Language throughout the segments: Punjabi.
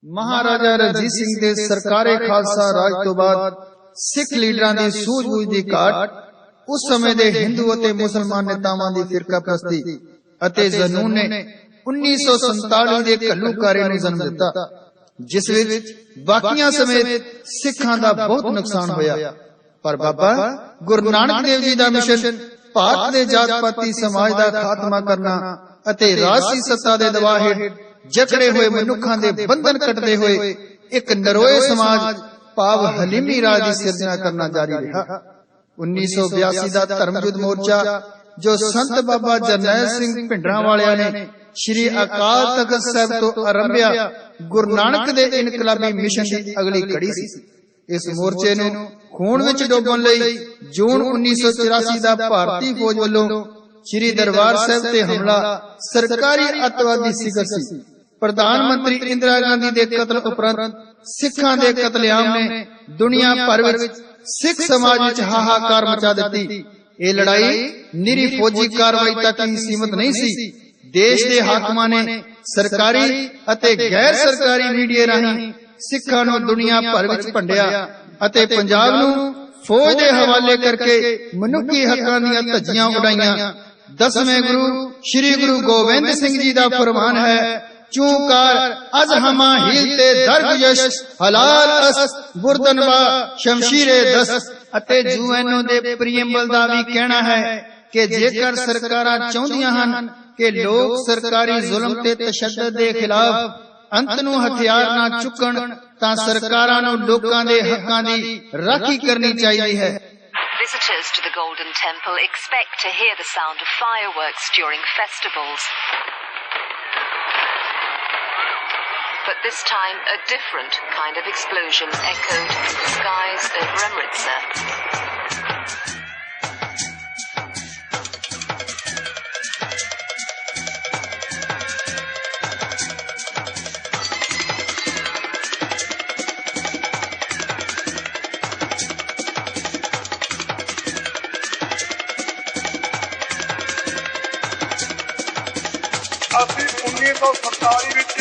महाराजा रणजीत सिंह दे सरकारे खालसा राज तो बाद सिख लीडरां दी सूझबूझ दी घाट उस समय दे हिंदू अते मुसलमान नेतावां दी फिरकापरस्ती अते जनून ने 1947 दे घल्लूकारे नूं जन्म दिता, जिस विच बाकियां समेत सिखां दा बहुत नुकसान होया। पर बाबा गुरु नानक देव जी दा मिशन भारत दे जात पाती समाज दा खात्मा करना अते राजसी सत्ता दे दबाव हेठ जकड़े हुए मनुखां दे बंधन कटदे हुए एक नरोए समाज भाव हलीमी राज दी सिरजना करना जारी रहा। 1982 दा धर्म युद्ध मोर्चा जो संत बाबा जरनैल सिंह भिंडरां वालियां ने श्री अकाल तख्त साहिब तो आरंभिया गुरु नानक दे इनकलाबी मिशन दी अगली कड़ी सी। इस मोर्चे नूं खून विच डोबण लई जून 1984 दा भारती फौज वल्लों श्री दरबार साहिब ते हमला सरकारी अतवादी सिगर सी। प्रधानमंत्री इंदिरा गांधी दे कतल उपरंत सिखां दे कतलेआम ने दुनिया भर विच सिख समाज विच हाहाकार मचा दित्ती। ये लड़ाई निरी फौजी कार्रवाई तक ही सीमित नहीं सी। देश दे हाकमां ने सरकारी अते गैर सरकारी मीडिया राहीं सिखां नूं दुनिया भर विच भंडिया अते पंजाब नूं फौज दे हवाले करके मनुखी हक्कां दीआं धज्जियां उड़ाईयां। 10वें गुरु श्री गुरु गोबिंद सिंह जी दा फरमान है, चूकार अज हमा हिलते दरगुजश हलाल अस बुरदनवा शमशीरे दस। अते यूएनओ दे प्रीएम्बल दा भी कहना है कि जेकर सरकारां चाहुंदियां हन कि लोग सरकारी जुल्म ते तशद्दुद दे खिलाफ अंत नूं हथियार ना चुकण तां सरकारां नूं लोकां दे हक्कां दी राखी करनी चाहिदी है। Visitors to the Golden Temple expect to hear the sound of fireworks during festivals. But this time, a different kind of explosion echoed through the skies over Amritsar. ਅਸੀਂ 1947 ਵਿੱਚ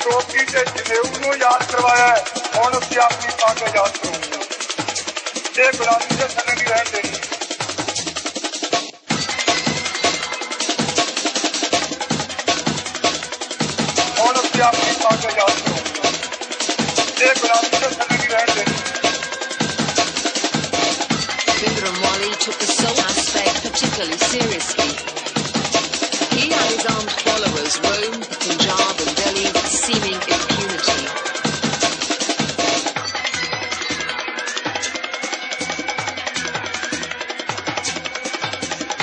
ਚੌਕੀ ਤੇ ਜਨੇਊ ਨੂੰ ਯਾਦ ਕਰਵਾਇਆ ਹੈ। ਹੁਣ ਅਸੀਂ ਆਪਣੀ ਪਾਕ ਯਾਦ ਕਰਾਂਗੇ। ਇਹ ਗੁਲਾਮੀ ਦੇ ਥੱਲੇ ਨਹੀਂ ਰਹਿਣ ਦੇਣੀ। ਹੁਣ ਅਸੀਂ ਆਪਣੀ ਪਾਕ ਯਾਦ ਕਰਾਂਗੇ। ਇਹ ਗੁਲਾਮੀ ਦੇ ਥੱਲੇ ਨਹੀਂ ਰਹਿਣ ਦੇਣੀ। Bhindranwale took the soul aspect particularly seriously. He and his armed followers roamed Punjab and Delhi with seeming impunity.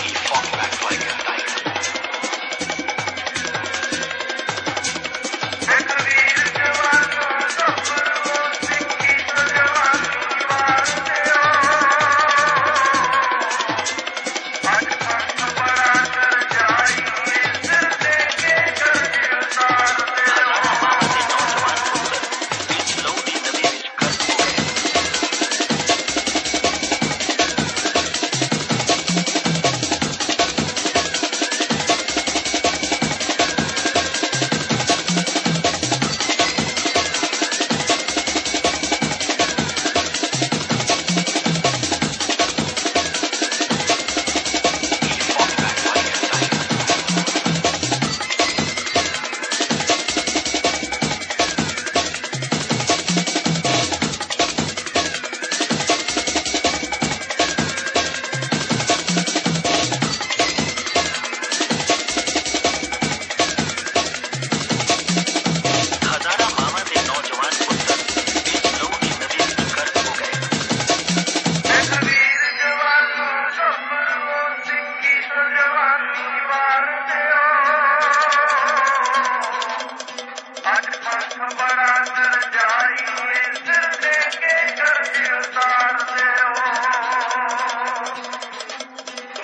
He fought back like a tiger.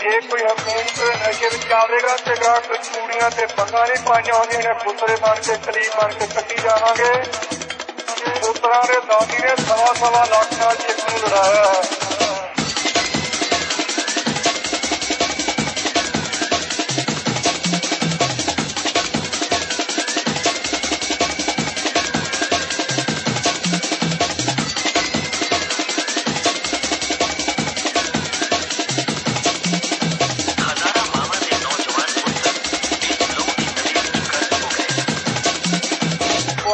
ਜੇ ਕੋਈ ਹਕੂਮਤ ਨਸ਼ੇ ਵਿੱਚ ਆਵੇਗਾ ਤੇ ਗਾਹ ਚੂੜੀਆਂ ਤੇ ਪੱਗਾਂ ਨਹੀਂ ਪਾਈਆਂ ਹੁੰਦੀਆਂ ਨੇ, ਪੁੱਤਰੇ ਬਣ ਕੇ ਕਲੀ ਬਣ ਕੇ ਕੱਟੀ ਜਾਵਾਂਗੇ। ਪੁੱਤਰਾਂ ਦੇ ਦਾਦੀ ਨੇ 1.25 ਲੱਖ ਨਾਲ ਇੱਕ ਨੂੰ ਲੜਾਇਆ ਹੈ।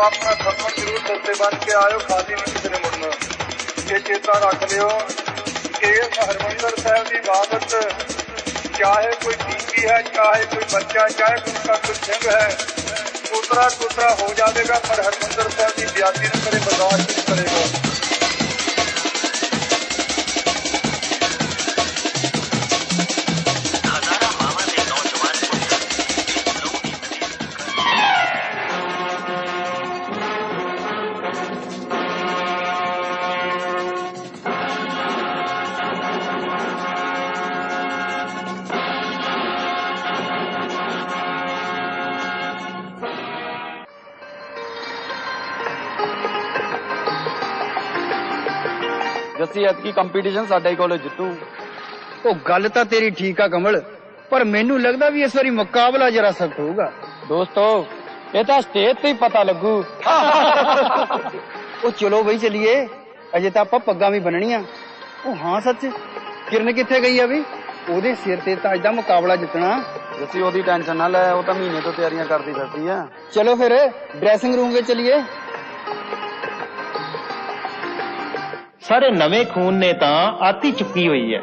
तो अपना थप्पड़ जरूर सिर से बन के आयो, खाली नहीं किसी ने मुड़ना। ये चेता रख लियो कि हरमंदिर साहब की इबादत चाहे कोई बीबी है, चाहे कोई बच्चा, चाहे उसका कोई सिंह है, दूसरा हो जाएगा, पर हरमंदिर साहब की बेअदबी न करे, बर्दाश्त नहीं करेगा। ਜੱਸੀ ਐਤਕੀ ਕੰਪੀਟੀਸ਼ਨ ਸਾਡਾ ਹੀ ਕਾਲਜ ਜਿੱਤੂ। ਉਹ ਗੱਲ ਤਾਂ ਤੇਰੀ ਠੀਕ ਆ ਕਮਲ, ਪਰ ਮੈਨੂੰ ਲੱਗਦਾ ਵੀ ਇਸ ਵਾਰੀ ਮੁਕਾਬਲਾ ਜਰਾ ਸਖਤ ਹੋਊਗਾ। ਦੋਸਤੋ ਇਹ ਤਾਂ ਸਟੇਜ ਤੇ ਹੀ ਪਤਾ ਲੱਗੂ। ਉਹ ਚਲੋ ਬਈ ਚਲੀਏ, ਅਜੇ ਤਾਂ ਆਪਾਂ ਪੱਗਾਂ ਵੀ ਬੰਨਣੀਆਂ। ਉਹ ਹਾਂ ਸੱਚ, ਕਿਰਨ ਕਿੱਥੇ ਗਈ ਆ ਵੀ? ਉਹਦੇ ਸਿਰ ਤੇ ਤਾਂ ਅੱਜ ਦਾ ਮੁਕਾਬਲਾ ਜਿੱਤਣਾ। ਜੱਸੀ ਉਹਦੀ ਟੈਨਸ਼ਨ ਨਾ ਲੈ, ਉਹ ਤਾਂ ਮਹੀਨੇ ਤੋਂ ਤਿਆਰੀਆਂ ਕਰਦੀ ਫਿਰਦੀ ਆ। ਚਲੋ ਫਿਰ ਡਰੈਸਿੰਗ ਰੂਮ ਵਿੱਚ ਚਲੀਏ। ਸਾਰੇ ਨਵੇਂ ਖੂਨ ਨੇ ਤਾਂ ਆਤੀ ਚੁੱਕੀ ਹੋਈ ਹੈ।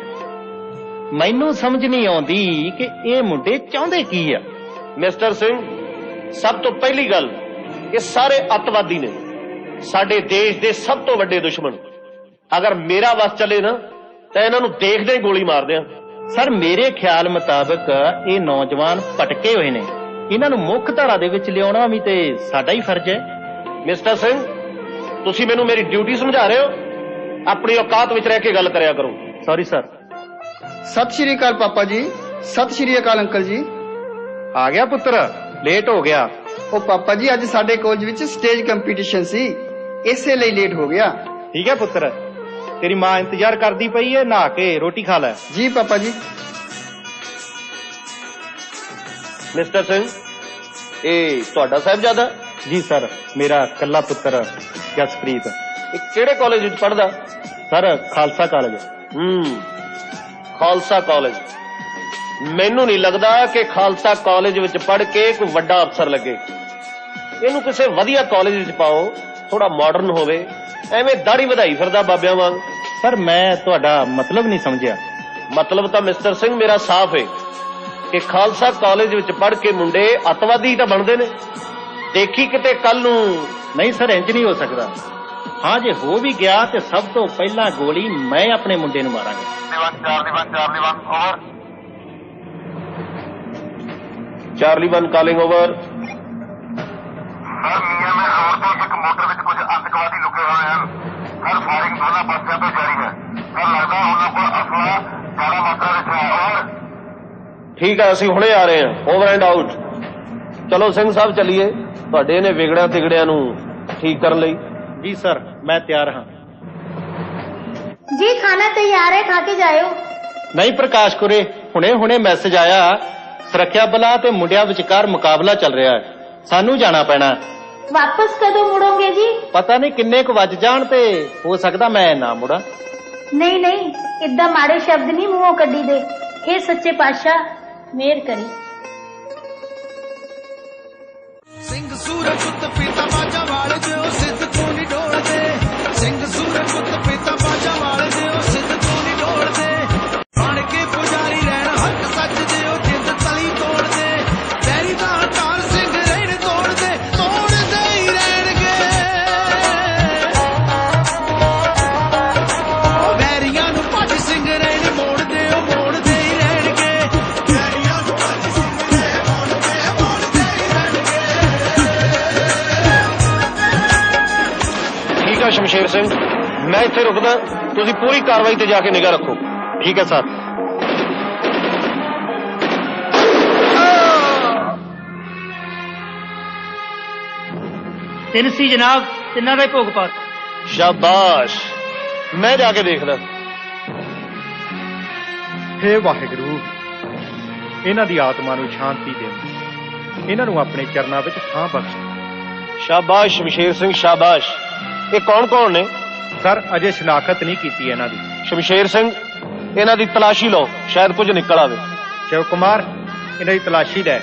ਮੈਨੂੰ ਸਮਝ ਨਹੀਂ ਆਉਂਦੀ ਕਿ ਇਹ ਮੁੰਡੇ ਚਾਹੁੰਦੇ ਕੀ ਆ। ਮਿਸਟਰ ਸਿੰਘ, ਸਭ ਤੋਂ ਪਹਿਲੀ ਗੱਲ, ਇਹ ਸਾਰੇ ਅੱਤਵਾਦੀ ਨੇ, ਸਾਡੇ ਦੇਸ਼ ਦੇ ਸਭ ਤੋਂ ਵੱਡੇ ਦੁਸ਼ਮਣ। ਅਗਰ ਮੇਰਾ ਵੱਸ ਚੱਲੇ ਨਾ ਤਾਂ ਇਹਨਾਂ ਨੂੰ ਦੇਖਦੇ ਹੀ ਗੋਲੀ ਮਾਰ ਦਿਆਂ। ਸਰ ਮੇਰੇ ਖਿਆਲ ਮੁਤਾਬਕ ਇਹ ਨੌਜਵਾਨ ਭਟਕੇ ਹੋਏ ਨੇ, ਇਹਨਾਂ ਨੂੰ ਮੁੱਖ ਧਾਰਾ ਦੇ ਵਿੱਚ ਲਿਆਉਣਾ ਵੀ ਤੇ ਸਾਡਾ ਹੀ ਫਰਜ਼ ਹੈ। ਮਿਸਟਰ ਸਿੰਘ, ਤੁਸੀਂ ਮੈਨੂੰ ਮੇਰੀ ਡਿਊਟੀ ਸਮਝਾ ਰਹੇ ਹੋ? ਆਪਣੀ ਔਕਾਤ ਵਿੱਚ ਰਹਿ ਕੇ ਗੱਲ ਕਰਿਆ ਕਰੋ। Sorry sir. ਸਤਿ ਸ਼੍ਰੀ ਅਕਾਲ ਪਾਪਾ ਜੀ। ਸਤਿ ਸ਼੍ਰੀ ਅਕਾਲ ਅੰਕਲ ਜੀ। ਆ ਗਿਆ ਪੁੱਤਰ, ਲੇਟ ਹੋ ਗਿਆ। ਉਹ ਪਾਪਾ ਜੀ ਅੱਜ ਸਾਡੇ ਕਾਲਜ ਵਿੱਚ ਸਟੇਜ ਕੰਪੀਟੀਸ਼ਨ ਸੀ, ਇਸੇ ਲਈ ਲੇਟ ਹੋ ਗਿਆ। ਠੀਕ ਹੈ ਪੁੱਤਰ, ਤੇਰੀ ਮਾਂ ਇੰਤਜ਼ਾਰ ਕਰਦੀ ਪਈ ਹੈ, ਨਹਾ ਕੇ ਰੋਟੀ ਖਾ ਲੈ। ਜੀ ਪਾਪਾ ਜੀ। ਮਿਸਟਰ ਸਿੰਘ, ਇਹ ਤੁਹਾਡਾ ਸਾਹਿਬਜ਼ਾਦਾ? ਜੀ ਸਰ, ਮੇਰਾ ਕੱਲਾ ਪੁੱਤਰ ਜਸਪ੍ਰੀਤ। ਇਹ ਕਿਹੜੇ ਕਾਲਜ ਵਿੱਚ ਪੜ੍ਹਦਾ? Sir Khalsa college. Khalsa college. ਮੈਨੂੰ ਨਹੀਂ ਲੱਗਦਾ ਕਿ ਖਾਲਸਾ ਕਾਲਜ ਵਿੱਚ ਪੜ੍ਹ ਕੇ ਕੋਈ ਵੱਡਾ ਅਫਸਰ ਲੱਗੇ। ਇਹਨੂੰ ਕਿਸੇ ਵਧੀਆ ਕਾਲਜ ਵਿੱਚ ਪਾਓ, ਥੋੜਾ ਮਾਡਰਨ ਹੋਵੇ। ਐਵੇਂ ਦਾੜੀ ਵਧਾਈ ਫਿਰਦਾ ਬਾਬਿਆਂ ਵਾਂਗ। ਸਰ ਮੈਂ ਤੁਹਾਡਾ ਮਤਲਬ ਨਹੀਂ ਸਮਝਿਆ। ਮਤਲਬ ਤਾਂ ਮਿਸਟਰ ਸਿੰਘ ਮੇਰਾ ਸਾਫ਼ ਹੈ ਕਿ ਖਾਲਸਾ ਕਾਲਜ ਵਿੱਚ ਪੜ੍ਹ ਕੇ ਮੁੰਡੇ ਅੱਤਵਾਦੀ ਤਾਂ ਬਣਦੇ ਨੇ। ਦੇਖੀ ਕਿਤੇ ਕੱਲ ਨੂੰ। ਨਹੀਂ ਸਰ, ਇੰਜ ਨਹੀਂ ਹੋ ਸਕਦਾ। ਹਾਂ ਜੇ ਹੋ ਵੀ ਗਿਆ ਤੇ ਸਭ ਤੋਂ ਪਹਿਲਾਂ ਗੋਲੀ ਮੈਂ ਆਪਣੇ ਮੁੰਡੇ ਨੂੰ ਮਾਰਾਂਗਾ। Charlie 1 calling over. ਸਰ ਮੀਆਂ ਮੈਂ ਰੋਡ ਤੇ ਇੱਕ ਮੋਟਰ ਵਿੱਚ ਕੁਝ ਅੱਤਵਾਦੀ ਲੁਕੇ ਹੋਏ ਹਨ। ਸਰ ਫਾਇਰਿੰਗ ਦੋਨਾਂ ਪਾਸਿਆਂ ਤੋਂ ਜਾਰੀ ਹੈ। ਸਰ ਲੱਗਦਾ ਉਹਨਾਂ ਕੋਲ ਅਸਲਾ ਜ਼ਿਆਦਾ ਮਾਤਰਾ ਵਿੱਚ ਹੈ। ਓਵਰ। ਠੀਕ ਹੈ, ਅਸੀਂ ਹੁਣੇ ਆ ਰਹੇ ਹਾਂ। Over and out. ਚਲੋ ਸਿੰਘ ਸਾਹਿਬ ਚੱਲੀਏ, ਤੁਹਾਡੇ ਨੇ ਵਿਗੜਿਆਂ ਤਿਗੜਿਆਂ ਨੂੰ ਠੀਕ ਕਰਨ ਲਈ। ਜੀ ਸਰ, ਮੈਂ ਤਿਆਰ ਹਾਂ। जी खाना तैयार है, खा के जायो। ਨਹੀਂ ਪ੍ਰਕਾਸ਼ ਕੁਰੇ, ਹੁਣੇ ਮੈਸੇਜ ਆਇਆ ਸੁਰੱਖਿਆ ਬਲਾਂ ਤੇ ਮੁੰਡਿਆਂ ਵਿਚਕਾਰ ਮੁਕਾਬਲਾ ਚੱਲ ਰਿਹਾ ਹੈ, ਸਾਨੂੰ ਜਾਣਾ ਪੈਣਾ। वापस कदों मुड़ोगे जी? ਪਤਾ ਨਹੀਂ ਕਿੰਨੇ ਕੁ ਵੱਜ ਜਾਣ ਤੇ ਹੋ ਸਕਦਾ ਮੈਂ ਨਾ ਮੁੜਾਂ। नहीं नहीं, इदा माड़े शब्द नहीं मूहों कड्डी दे। हे सच्चे पातशाह मेहर करी। ਸਿੰਘ ਸੂਰਜ ਪੁੱਤ ਪੀਤਾ ਬਾਜਾ ਵਾਲੇ ਦਿਓ, ਸਿੱਧ ਤੋਂ ਨਹੀਂ ਡੋਲਦੇ। ਸਿੰਘ ਸੂਰਜ ਪੁੱਤ ਪੀਤਾ ਬਾਜਾ ਵਾਲੇ ਦਿਓ, ਸਿੱਧ ਤੋਂ ਨਹੀਂ ਡੋਲਦੇ। ਬਣ ਕੇ ਪੁਜਾਰੀ ਰਹਿਣ ਹੱਕ ਸੱਚ ਦਿਓ, ਜਿੰਦ ਤਲੀ ਤੋੜਦੇ। ਵੈਰੀ ਦਾ ਹਟਾਰ ਸਿੰਘ ਰਹਿਣ ਤੋੜਦੇ ਹੀ ਰਹਿਣਗੇ। ਉਹ ਵੈਰੀਆਂ ਨੂੰ ਭੱਜ ਸਿੰਘ ਰਹਿਣ ਮੋੜਦੇ ਹੀ ਰਹਿਣਗੇ। ਵੈਰੀਆਂ ਨੂੰ ਭੱਜ ਸਿੰਘ ਰਹਿਣ ਮੋੜਦੇ ਹੀ ਰਹਿਣਗੇ। ਠੀਕ ਹੈ ਸ਼ਮਸ਼ੇਰ ਸਿੰਘ, ਮੈਂ ਇੱਥੇ ਰੁਕਦਾ, ਤੁਸੀਂ ਪੂਰੀ ਕਾਰਵਾਈ ਤੇ ਜਾ ਕੇ ਨਿਗਾਹ ਰੱਖੋ। ਠੀਕ ਹੈ ਸਰ। ਤਿੰਨ ਸੀ ਜਨਾਬ, ਤਿੰਨਾਂ ਦਾ ਹੀ ਭੋਗ ਪਾਤ। ਸ਼ਾਬਾਸ਼, ਮੈਂ ਜਾ ਕੇ ਦੇਖਦਾ। ਹੇ ਵਾਹਿਗੁਰੂ, ਇਹਨਾਂ ਦੀ ਆਤਮਾ ਨੂੰ ਸ਼ਾਂਤੀ ਦੇ, ਇਹਨਾਂ ਨੂੰ ਆਪਣੇ ਚਰਨਾਂ ਵਿੱਚ ਥਾਂ ਬਖਸ਼। ਸ਼ਾਬਾਸ਼ ਸ਼ਮਸ਼ੇਰ ਸਿੰਘ, ਸ਼ਾਬਾਸ਼। ਇਹ ਕੌਣ ਨੇ? ਸਰ ਅਜੇ ਸ਼ਨਾਖਤ ਨਹੀਂ ਕੀਤੀ ਇਹਨਾਂ ਦੀ। ਸ਼ਮਸ਼ੇਰ ਸਿੰਘ, ਇਹਨਾਂ ਦੀ ਤਲਾਸ਼ੀ ਲਓ, ਸ਼ਾਇਦ ਕੁਝ ਨਿਕਲ ਆਵੇ। ਸ਼ਿਵ ਕੁਮਾਰ, ਇਹਨਾਂ ਦੀ ਤਲਾਸ਼ੀ ਲੈ।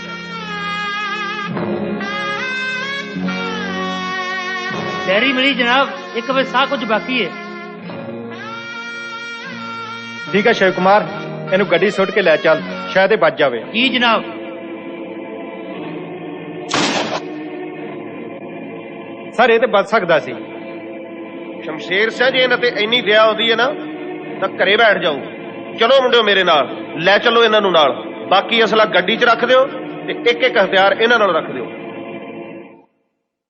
ਡੈਰੀ ਮਿਲੀ ਜਨਾਬ, ਇੱਕ ਵੇ ਸਾਹ ਕੁਝ ਬਾਕੀ ਹੈ। ਠੀਕ ਹੈ ਸ਼ਿਵ ਕੁਮਾਰ, ਇਹਨੂੰ ਗੱਡੀ ਸੁੱਟ ਕੇ ਲੈ ਚੱਲ, ਸ਼ਾਇਦ ਇਹ ਬਚ ਜਾਵੇ। ਜੀ ਜਨਾਬ। ਸਰ ਇਹ ਤੇ ਬਚ ਸਕਦਾ ਸੀ। ਸ਼ਮਸ਼ੇਰ ਸਿੰਘ ਜੀ, ਇਹਨਾਂ ਤੇ ਇੰਨੀ ਦਇਆ ਆਉਂਦੀ ਹੈ ਨਾ ਤਾਂ ਘਰੇ ਬੈਠ ਜਾਓ। ਚਲੋ ਮੁੰਡਿਓ ਮੇਰੇ ਨਾਲ, ਲੈ ਚੱਲੋ ਇਹਨਾਂ ਨੂੰ ਨਾਲ। ਬਾਕੀ ਅਸਲਾ ਗੱਡੀ 'ਚ ਰੱਖ ਦਿਓ ਤੇ ਇੱਕ ਇੱਕ ਹਥਿਆਰ ਇਹਨਾਂ ਨਾਲ ਰੱਖ ਦਿਓ।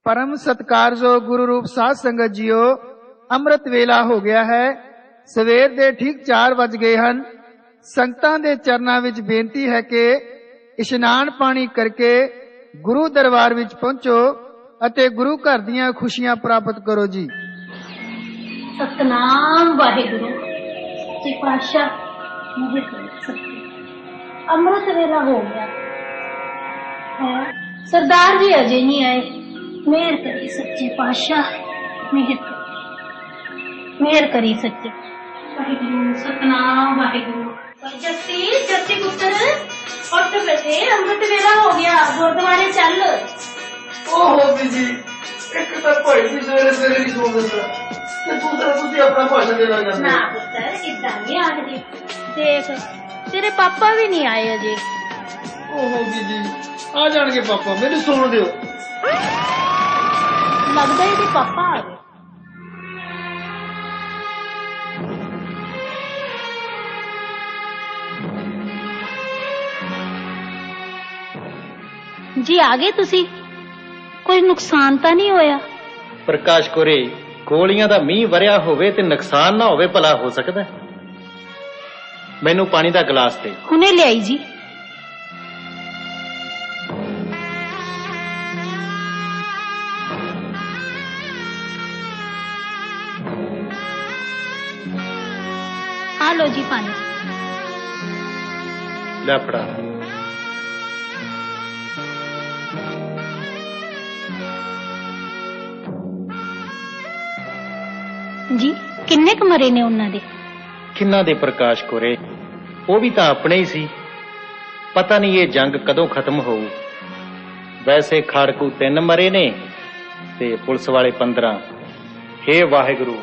परम सत्कारजोग गुरु रूप साध संगत जीओ, अमृत वेला हो गया है। सवेर दे ठीक 4 वज गए हैं। संगतां दे चरनां विच बेनती है कि इशनान पानी करके गुरु दरबार विच पहुंचो अते गुरु घर दीयां खुशियां प्राप्त करो जी। सतनाम वाहिगुरु सच्चे पातशाह मेहर करो। सत्य अमृत वेला हो गया है। सरदार जी अजय नहीं आए, मेहर करी सच्चे पातशाह, मेहर करी सच्चे वाहिगुरु। सतनाम वाहिगुरु। जस्सी जस्सी पुत्र उठ बेटे, अमृत वेला हो गया, गुरुद्वारे चल। ओहो बीजी, एक तो भाई जी सवेरे सवेरे नहीं सो सकता ते दूसरा तुसी अपना भाषण देना चाहते ना पुत्र इदा नहीं आखदी। देख तेरे पापा भी नहीं आए अजे। ओहो बीजी, आ जाएंगे पापा, मेनू सोन दियो। लगता है पापा आ गए। जी आ गए तुसी? कोई नुकसान तो नहीं होया? ਪ੍ਰਕਾਸ਼ ਕੋਰੇ, ਗੋਲੀਆਂ ਦਾ ਮੀਂਹ ਵਰਿਆ ਹੋਵੇ ਤੇ ਨੁਕਸਾਨ ਨਾ ਹੋਵੇ ਭਲਾ ਹੋ ਸਕਦਾ? ਮੈਨੂੰ ਪਾਣੀ ਦਾ ਗਲਾਸ ਦੇ। ਹੁਣੇ ਲਿਆਈ ਜੀ। आ लो जी पानी। ਲੈ ਫੜਾ। जी किन्ने क मरे ने उन्हां दे? ਕਿੰਨਾ ਦੇ ਪ੍ਰਕਾਸ਼ ਕੋਰੇ, ਉਹ ਵੀ ਤਾਂ ਆਪਣੇ ਹੀ ਸੀ। ਪਤਾ ਨਹੀਂ ਇਹ ਜੰਗ ਕਦੋਂ ਖਤਮ ਹੋਊ। ਵੈਸੇ ਖਾੜਕੂ 3 ਮਰੇ ਨੇ ਤੇ ਪੁਲਿਸ ਵਾਲੇ 15। ਹੇ ਵਾਹਿਗੁਰੂ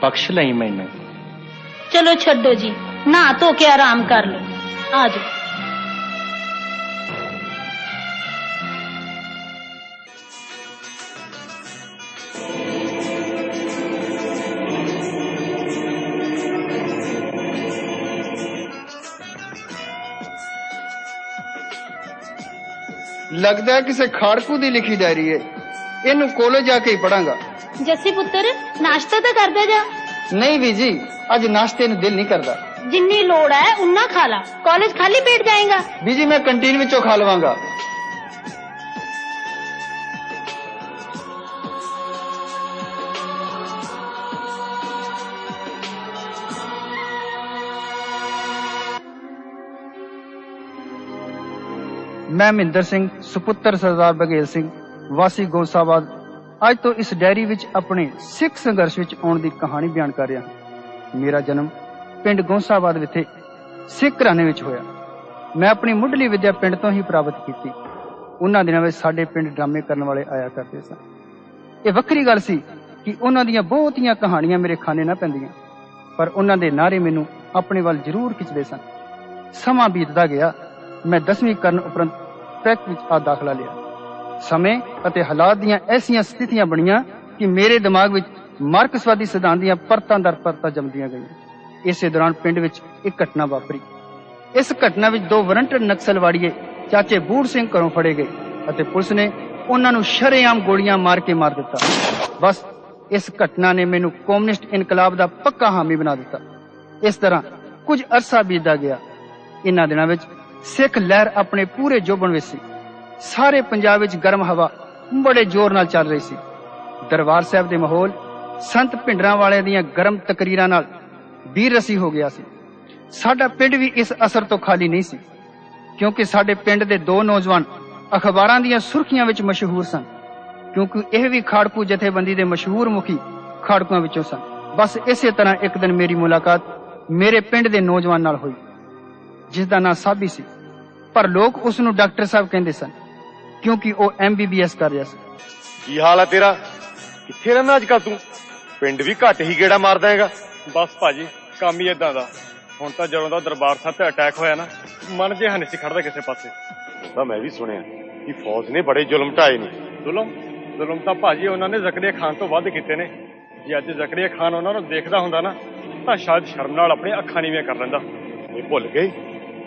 ਬਖਸ਼ ਲਈ ਮੈਨੂੰ। चलो छड्डो जी, नहा धो के आराम कर लो। आ जाओ। लगता है किसी खाड़कू दी लिखी डायरी है। इनू कॉलेज जाके ही पढ़ांगा। जस्सी पुत्र नाश्ता तो कर दे जा। नहीं बीजी, अज नाश्ते नू दिल नहीं करता। जिन्नी लोड़ है उन्ना खा ला, कॉलेज खाली पेट जाएगा। बीजी मैं कैंटीन विचों खा लवांगा। मैं महिंदर सिंह सुपुत्र सरदार बघेल सिंह वासी गौसाबाद ਅੱਜ ਤੋਂ ਇਸ ਡਾਇਰੀ ਵਿੱਚ ਆਪਣੇ ਸਿੱਖ ਸੰਘਰਸ਼ ਵਿੱਚ ਆਉਣ ਦੀ ਕਹਾਣੀ ਬਿਆਨ ਕਰ ਰਿਹਾ ਹਾਂ। ਮੇਰਾ ਜਨਮ ਪਿੰਡ ਗੌਸਾਬਾਦ ਵਿਖੇ ਸਿੱਖ ਘਰਾਣੇ ਵਿੱਚ ਹੋਇਆ। ਮੈਂ ਆਪਣੀ ਮੁੱਢਲੀ ਵਿੱਦਿਆ ਪਿੰਡ ਤੋਂ ਹੀ ਪ੍ਰਾਪਤ ਕੀਤੀ। ਉਹਨਾਂ ਦਿਨਾਂ ਵਿੱਚ ਸਾਡੇ ਪਿੰਡ ਡਰਾਮੇ ਕਰਨ ਵਾਲੇ ਆਇਆ ਕਰਦੇ ਸਨ। ਇਹ ਵੱਖਰੀ ਗੱਲ ਸੀ ਕਿ ਉਹਨਾਂ ਦੀਆਂ ਬਹੁਤੀਆਂ ਕਹਾਣੀਆਂ ਮੇਰੇ ਖਾਨੇ ਨਾ ਪੈਂਦੀਆਂ, ਪਰ ਉਹਨਾਂ ਦੇ ਨਾਰੇ ਮੈਨੂੰ ਆਪਣੇ ਵੱਲ ਜ਼ਰੂਰ ਖਿੱਚਦੇ ਸਨ। ਸਮਾਂ ਬੀਤਦਾ ਗਿਆ। ਮੈਂ 10ਵੀਂ ਕਰਨ ਉਪਰੰਤ ਪ੍ਰੈਕ ਵਿੱਚ ਆ ਦਾਖਲਾ ਲਿਆ। ਸਮੇਂ ਅਤੇ ਹਾਲਾਤ ਦੀਆਂ ਐਸੀਆਂ ਸਥਿਤੀਆਂ ਬਣੀਆਂ ਕਿ ਮੇਰੇ ਦਿਮਾਗ ਵਿੱਚ ਮਾਰਕਸਵਾਦੀ ਸਿਧਾਂਤ ਦੀਆਂ ਪਰਤਾਂ ਦਰ ਪਰਤਾਂ ਜੰਮਦੀਆਂ ਗਈਆਂ। ਇਸੇ ਦੌਰਾਨ ਪਿੰਡ ਵਿੱਚ ਇੱਕ ਘਟਨਾ ਵਾਪਰੀ। ਇਸ ਘਟਨਾ ਵਿੱਚ 2 ਵਾਰੰਟਡ ਨਕਸਲਵਾੜੀਏ ਚਾਚੇ ਬੂੜ ਸਿੰਘ ਘਰੋਂ ਫੜੇ ਗਏ ਅਤੇ ਪੁਲਿਸ ਨੇ ਉਹਨਾਂ ਨੂੰ ਸ਼ਰੇਆਮ ਗੋਲੀਆਂ ਮਾਰ ਕੇ ਮਾਰ ਦਿੱਤਾ। ਬਸ ਇਸ ਘਟਨਾ ਨੇ ਮੈਨੂੰ ਕਮਿਊਨਿਸਟ ਇਨਕਲਾਬ ਦਾ ਪੱਕਾ ਹਾਮੀ ਬਣਾ ਦਿੱਤਾ। ਇਸ ਤਰ੍ਹਾਂ ਕੁਝ ਅਰਸਾ ਬੀਤਦਾ ਗਿਆ। ਇਹਨਾਂ ਦਿਨਾਂ ਵਿੱਚ ਸਿੱਖ ਲਹਿਰ ਆਪਣੇ ਪੂਰੇ ਜੋਬਨ ਵਿੱਚ ਸੀ। ਸਾਰੇ ਪੰਜਾਬ ਵਿੱਚ ਗਰਮ ਹਵਾ ਬੜੇ ਜ਼ੋਰ ਨਾਲ ਚੱਲ ਰਹੀ ਸੀ। ਦਰਬਾਰ ਸਾਹਿਬ ਦੇ ਮਾਹੌਲ ਸੰਤ ਭਿੰਡਰਾਂ ਵਾਲਿਆਂ ਦੀਆਂ ਗਰਮ ਤਕਰੀਰਾਂ ਨਾਲ ਵੀਰ ਰਸੀ ਹੋ ਗਿਆ ਸੀ। ਸਾਡਾ ਪਿੰਡ ਵੀ ਇਸ ਅਸਰ ਤੋਂ ਖਾਲੀ ਨਹੀਂ ਸੀ, ਕਿਉਂਕਿ ਸਾਡੇ ਪਿੰਡ ਦੇ 2 ਨੌਜਵਾਨ ਅਖਬਾਰਾਂ ਦੀਆਂ ਸੁਰਖੀਆਂ ਵਿੱਚ ਮਸ਼ਹੂਰ ਸਨ, ਕਿਉਂਕਿ ਇਹ ਵੀ ਖਾੜਕੂ ਜਥੇਬੰਦੀ ਦੇ ਮਸ਼ਹੂਰ ਮੁਖੀ ਖਾੜਕੂਆਂ ਵਿੱਚੋਂ ਸਨ। ਬਸ ਇਸੇ ਤਰ੍ਹਾਂ ਇੱਕ ਦਿਨ ਮੇਰੀ ਮੁਲਾਕਾਤ ਮੇਰੇ ਪਿੰਡ ਦੇ ਨੌਜਵਾਨ ਨਾਲ ਹੋਈ, ਜਿਸ ਦਾ ਨਾਂ ਸਾਬੀ ਸੀ, ਪਰ ਲੋਕ ਉਸ ਨੂੰ ਡਾਕਟਰ ਸਾਹਿਬ ਕਹਿੰਦੇ ਸਨ, ਕਿਉਂਕਿ ਉਹ MBBS ਕਰ ਰਿਹਾ ਸੀ। ਕੀ ਹਾਲ ਹੈ ਤੇਰਾ? ਕਿੱਥੇ ਰਹਿਣਾ ਅੱਜ ਕੱਲ ਤੂੰ? ਪਿੰਡ ਵੀ ਘੱਟ ਹੀ ਗੇੜਾ ਮਾਰਦਾ ਹੈਗਾ। ਬਸ ਭਾਜੀ ਕੰਮ ਹੀ ਏਦਾਂ ਦਾ। ਹੁਣ ਤਾਂ ਜਦੋਂ ਦਾ ਦਰਬਾਰ ਸਾਹਿਬ ਤੇ ਅਟੈਕ ਹੋਇਆ ਨਾ, ਮਨ ਜਿਹਾ ਨਹੀਂ ਸੀ ਖੜਦਾ ਕਿਸੇ ਪਾਸੇ। ਤਾਂ ਮੈਂ ਵੀ ਸੁਣਿਆ ਕਿ ਫੌਜ ਨੇ ਬੜੇ ਜ਼ੁਲਮ ਢਾਏ ਨੇ। ਜ਼ੁਲਮ ਤਾਂ ਭਾਜੀ ਉਹਨਾਂ ਨੇ ਜ਼ਕਰੀਆ ਖਾਨ ਤੋਂ ਵੱਧ ਕੀਤੇ ਨੇ। ਜੇ ਅੱਜ ਜ਼ਕਰੀਆ ਖਾਨ ਉਹਨਾਂ ਨੂੰ ਦੇਖਦਾ ਹੁੰਦਾ ਨਾ, ਤਾਂ ਸ਼ਾਇਦ ਸ਼ਰਮ ਨਾਲ ਆਪਣੀ ਅੱਖਾਂ ਨੀਵੀਆਂ ਕਰ ਲੈਂਦਾ। ਇਹ ਭੁੱਲ ਗਏ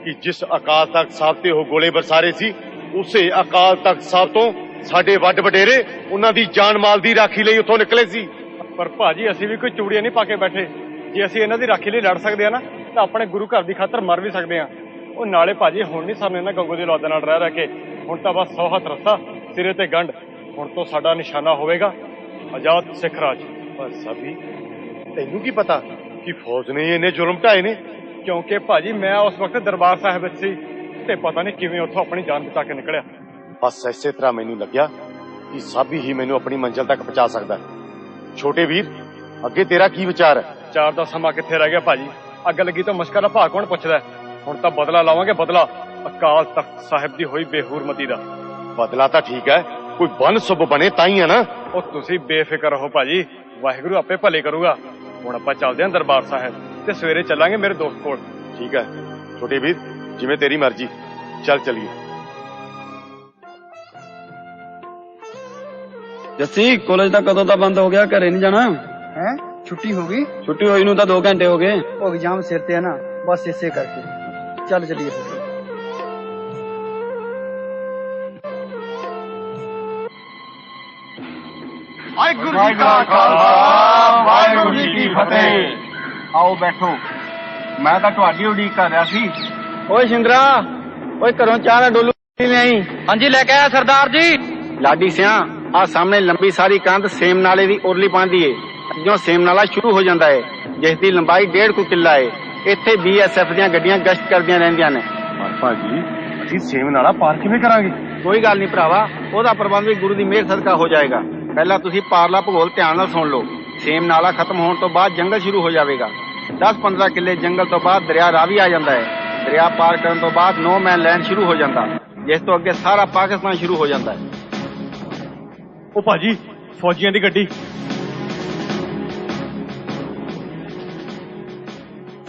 ਕਿ ਜਿਸ ਅਕਾਲ ਤਖਤ ਸਾਹਿਬ ਤੇ ਉਹ ਗੋਲੇ ਬਰਸਾਰੇ ਸੀ, ਉਸੇ ਅਕਾਲ ਤਖਤ ਸਾਹਿਬ ਤੋਂ ਸਾਡੇ ਵੱਡ ਵਡੇਰੇ ਉਹਨਾਂ ਦੀ ਜਾਨ ਮਾਲ ਦੀ ਰਾਖੀ ਲਈ ਉੱਥੋਂ ਨਿਕਲੇ ਸੀ। ਪਰ ਭਾਜੀ ਅਸੀਂ ਵੀ ਕੋਈ ਚੂੜੀਆਂ ਨਹੀਂ ਪਾ ਕੇ ਬੈਠੇ। ਜੇ ਅਸੀਂ ਇਹਨਾਂ ਦੀ ਰਾਖੀ ਲਈ ਲੜ ਸਕਦੇ ਆ ਨਾ, ਤਾਂ ਆਪਣੇ ਗੁਰੂ ਘਰ ਦੀ ਖਾਤਰ ਮਰ ਵੀ ਸਕਦੇ ਆ। ਉਹ ਨਾਲੇ ਭਾਜੀ ਹੁਣ ਨਹੀਂ ਸਾਨੂੰ ਇਹਨਾਂ ਗੰਗੂ ਦੀ ਔਲਾਦ ਨਾਲ ਰਹਿ ਕੇ, ਹੁਣ ਤਾਂ ਬਸ 100 ਹੱਥ ਰੱਸਾ ਸਿਰੇ ਤੇ ਗੰਢ। ਹੁਣ ਤੋਂ ਸਾਡਾ ਨਿਸ਼ਾਨਾ ਹੋਵੇਗਾ ਆਜ਼ਾਦ ਸਿੱਖ ਰਾਜ। ਪਰ ਸਾਬੀ, ਤੈਨੂੰ ਕੀ ਪਤਾ ਕਿ ਫੌਜ ਨੇ ਇਹਨੇ ਜ਼ੁਲਮ ਢਾਏ ਨੇ? ਕਿਉਂਕਿ ਭਾਜੀ ਮੈਂ ਉਸ ਵਕਤ ਦਰਬਾਰ ਸਾਹਿਬ ਵਿੱਚ ਸੀ ਤੇ ਪਤਾ ਨਹੀਂ ਕਿਵੇਂ ਉੱਥੋਂ ਆਪਣੀ ਜਾਨ ਬਚਾ ਕੇ ਨਿਕਲਿਆ। ਬਸ ਇਸੇ ਤਰ੍ਹਾਂ ਮੈਨੂੰ ਲੱਗਿਆ ਕਿ ਸਾਬੀ ਹੀ ਮੈਨੂੰ ਆਪਣੀ ਮੰਜ਼ਿਲ ਤੱਕ ਪਹੁੰਚਾ ਸਕਦਾ। ਛੋਟੇ ਵੀਰ, ਅੱਗੇ ਤੇਰਾ ਕੀ ਵਿਚਾਰ ਹੈ? ਚਾਰ ਦਾ ਸਮਾਂ ਕਿੱਥੇ ਰਹਿ ਗਿਆ ਭਾਜੀ? ਅੱਗ ਲੱਗੀ ਤਾਂ ਮੁਸ਼ਕਲ ਦਾ ਭਾਅ ਕੌਣ ਪੁੱਛਦਾ? ਹੁਣ ਤਾਂ ਬਦਲਾ ਲਾਵਾਂਗੇ, ਬਦਲਾ ਅਕਾਲ ਤਖਤ ਸਾਹਿਬ ਦੀ ਹੋਈ ਬੇਹੂਰਮਤੀ ਦਾ। ਬਦਲਾ ਤਾਂ ਠੀਕ ਹੈ, ਕੋਈ ਬੰਨ ਸੁਭ ਬਣੇ ਤਾਂ ਹੀ ਹੈ ਨਾ। ਉਹ ਤੁਸੀਂ ਬੇਫਿਕਰ ਰਹੋ ਭਾਜੀ, ਵਾਹਿਗੁਰੂ ਆਪੇ ਭਲੇ ਕਰੂਗਾ। ਹੁਣ ਆਪਾਂ ਚੱਲਦੇ ਹਾਂ ਦਰਬਾਰ ਸਾਹਿਬ ਤੇ ਸਵੇਰੇ ਚੱਲਾਂਗੇ ਮੇਰੇ ਦੋਸਤ ਕੋਲ। ਠੀਕ ਹੈ ਛੋਟੇ ਵੀਰ, ਜਿਵੇਂ ਤੇਰੀ ਮਰਜ਼ੀ, ਚੱਲ ਚੱਲੀਏ। ਜੱਸੀ, ਕਾਲਜ ਤਾਂ ਕਦੋਂ ਦਾ ਬੰਦ ਹੋ ਗਿਆ, ਘਰੇ ਨਹੀਂ ਜਾਣਾ ਹੈ? ਛੁੱਟੀ ਹੋ ਗਈ? ਛੁੱਟੀ ਹੋਈ ਨੂੰ ਤਾਂ 2 ਘੰਟੇ ਹੋ ਗਏ। ਉਹ एग्जाम सिर ते है ना, बस इसे करके चल चलिए। ਵਾਹਿਗੁਰੂ ਜੀ ਕਾ ਖਾਲਸਾ, ਵਾਹਿਗੁਰੂ ਜੀ ਕੀ ਫਤਿਹ। ਆਓ ਬੈਠੋ, ਮੈਂ ਤਾਂ ਤੁਹਾਡੀ ਉਡੀਕ ਕਰ ਰਿਹਾ ਸੀ। ਓਏ ਸ਼ਿੰਦਰਾ, ਓਏ ਘਰੋਂ ਚਾਹ ਦਾ ਡੋਲੂ ਲੈ ਆਈ। ਹਾਂਜੀ ਲੈ ਕੇ ਆਇਆ ਸਰਦਾਰ ਜੀ। ਲਾਡੀ ਸਿਆ, ਆ ਸਾਹਮਣੇ ਲੰਬੀ ਸਾਰੀ ਕੰਧ ਸੇਮ ਨਾਲੇ ਦੀ ਉਰਲੀ ਪਾਂਦੀ ਏ। ਅੱਗੋਂ ਸੇਮ ਨਾਲਾ ਸ਼ੁਰੂ ਹੋ ਜਾਂਦਾ ਏ, ਜਿਸ ਦੀ ਲੰਬਾਈ 1.5 ਕਿੱਲਾ ਏ। ਇੱਥੇ BSF ਦੀਆਂ ਗੱਡੀਆਂ ਗਸ਼ਤ ਕਰਦੀਆਂ ਰਹਿੰਦੀਆਂ ਨੇ। ਭਾਜੀ, ਅਸੀਂ ਸੇਮ ਨਾਲਾ ਪਾਰ ਕਿਵੇਂ ਕਰਾਂਗੇ? ਕੋਈ ਗੱਲ ਨਹੀਂ ਭਰਾਵਾ, ਉਹਦਾ ਪ੍ਰਬੰਧ ਵੀ ਗੁਰੂ ਦੀ ਮਿਹਰ ਸਦਕਾ ਹੋ ਜਾਏਗਾ। ਪਹਿਲਾਂ ਤੁਸੀਂ ਪਾਰਲਾ ਭੂਗੋਲ ਧਿਆਨ ਨਾਲ ਸੁਣ ਲਓ। ਸੇਮ ਨਾਲਾ ਖਤਮ ਹੋਣ ਤੋਂ ਬਾਅਦ ਜੰਗਲ ਸ਼ੁਰੂ ਹੋ ਜਾਵੇਗਾ। 10-15 ਕਿੱਲੇ ਜੰਗਲ ਤੋਂ ਬਾਅਦ ਦਰਿਆ ਰਾਵੀ ਆ ਜਾਂਦਾ ਹੈ। ਦਰਿਆ ਪਾਰ ਕਰਨ ਤੋਂ ਬਾਅਦ ਨੋ ਮੈਨ ਲੈਂਡ ਸ਼ੁਰੂ ਹੋ ਜਾਂਦਾ, ਜਿਸ ਤੋਂ ਅੱਗੇ ਸਾਰਾ ਪਾਕਿਸਤਾਨ ਸ਼ੁਰੂ ਹੋ ਜਾਂਦਾ ਹੈ। ਉਹ ਭਾਜੀ, ਫੌਜੀਆਂ ਦੀ ਗੱਡੀ।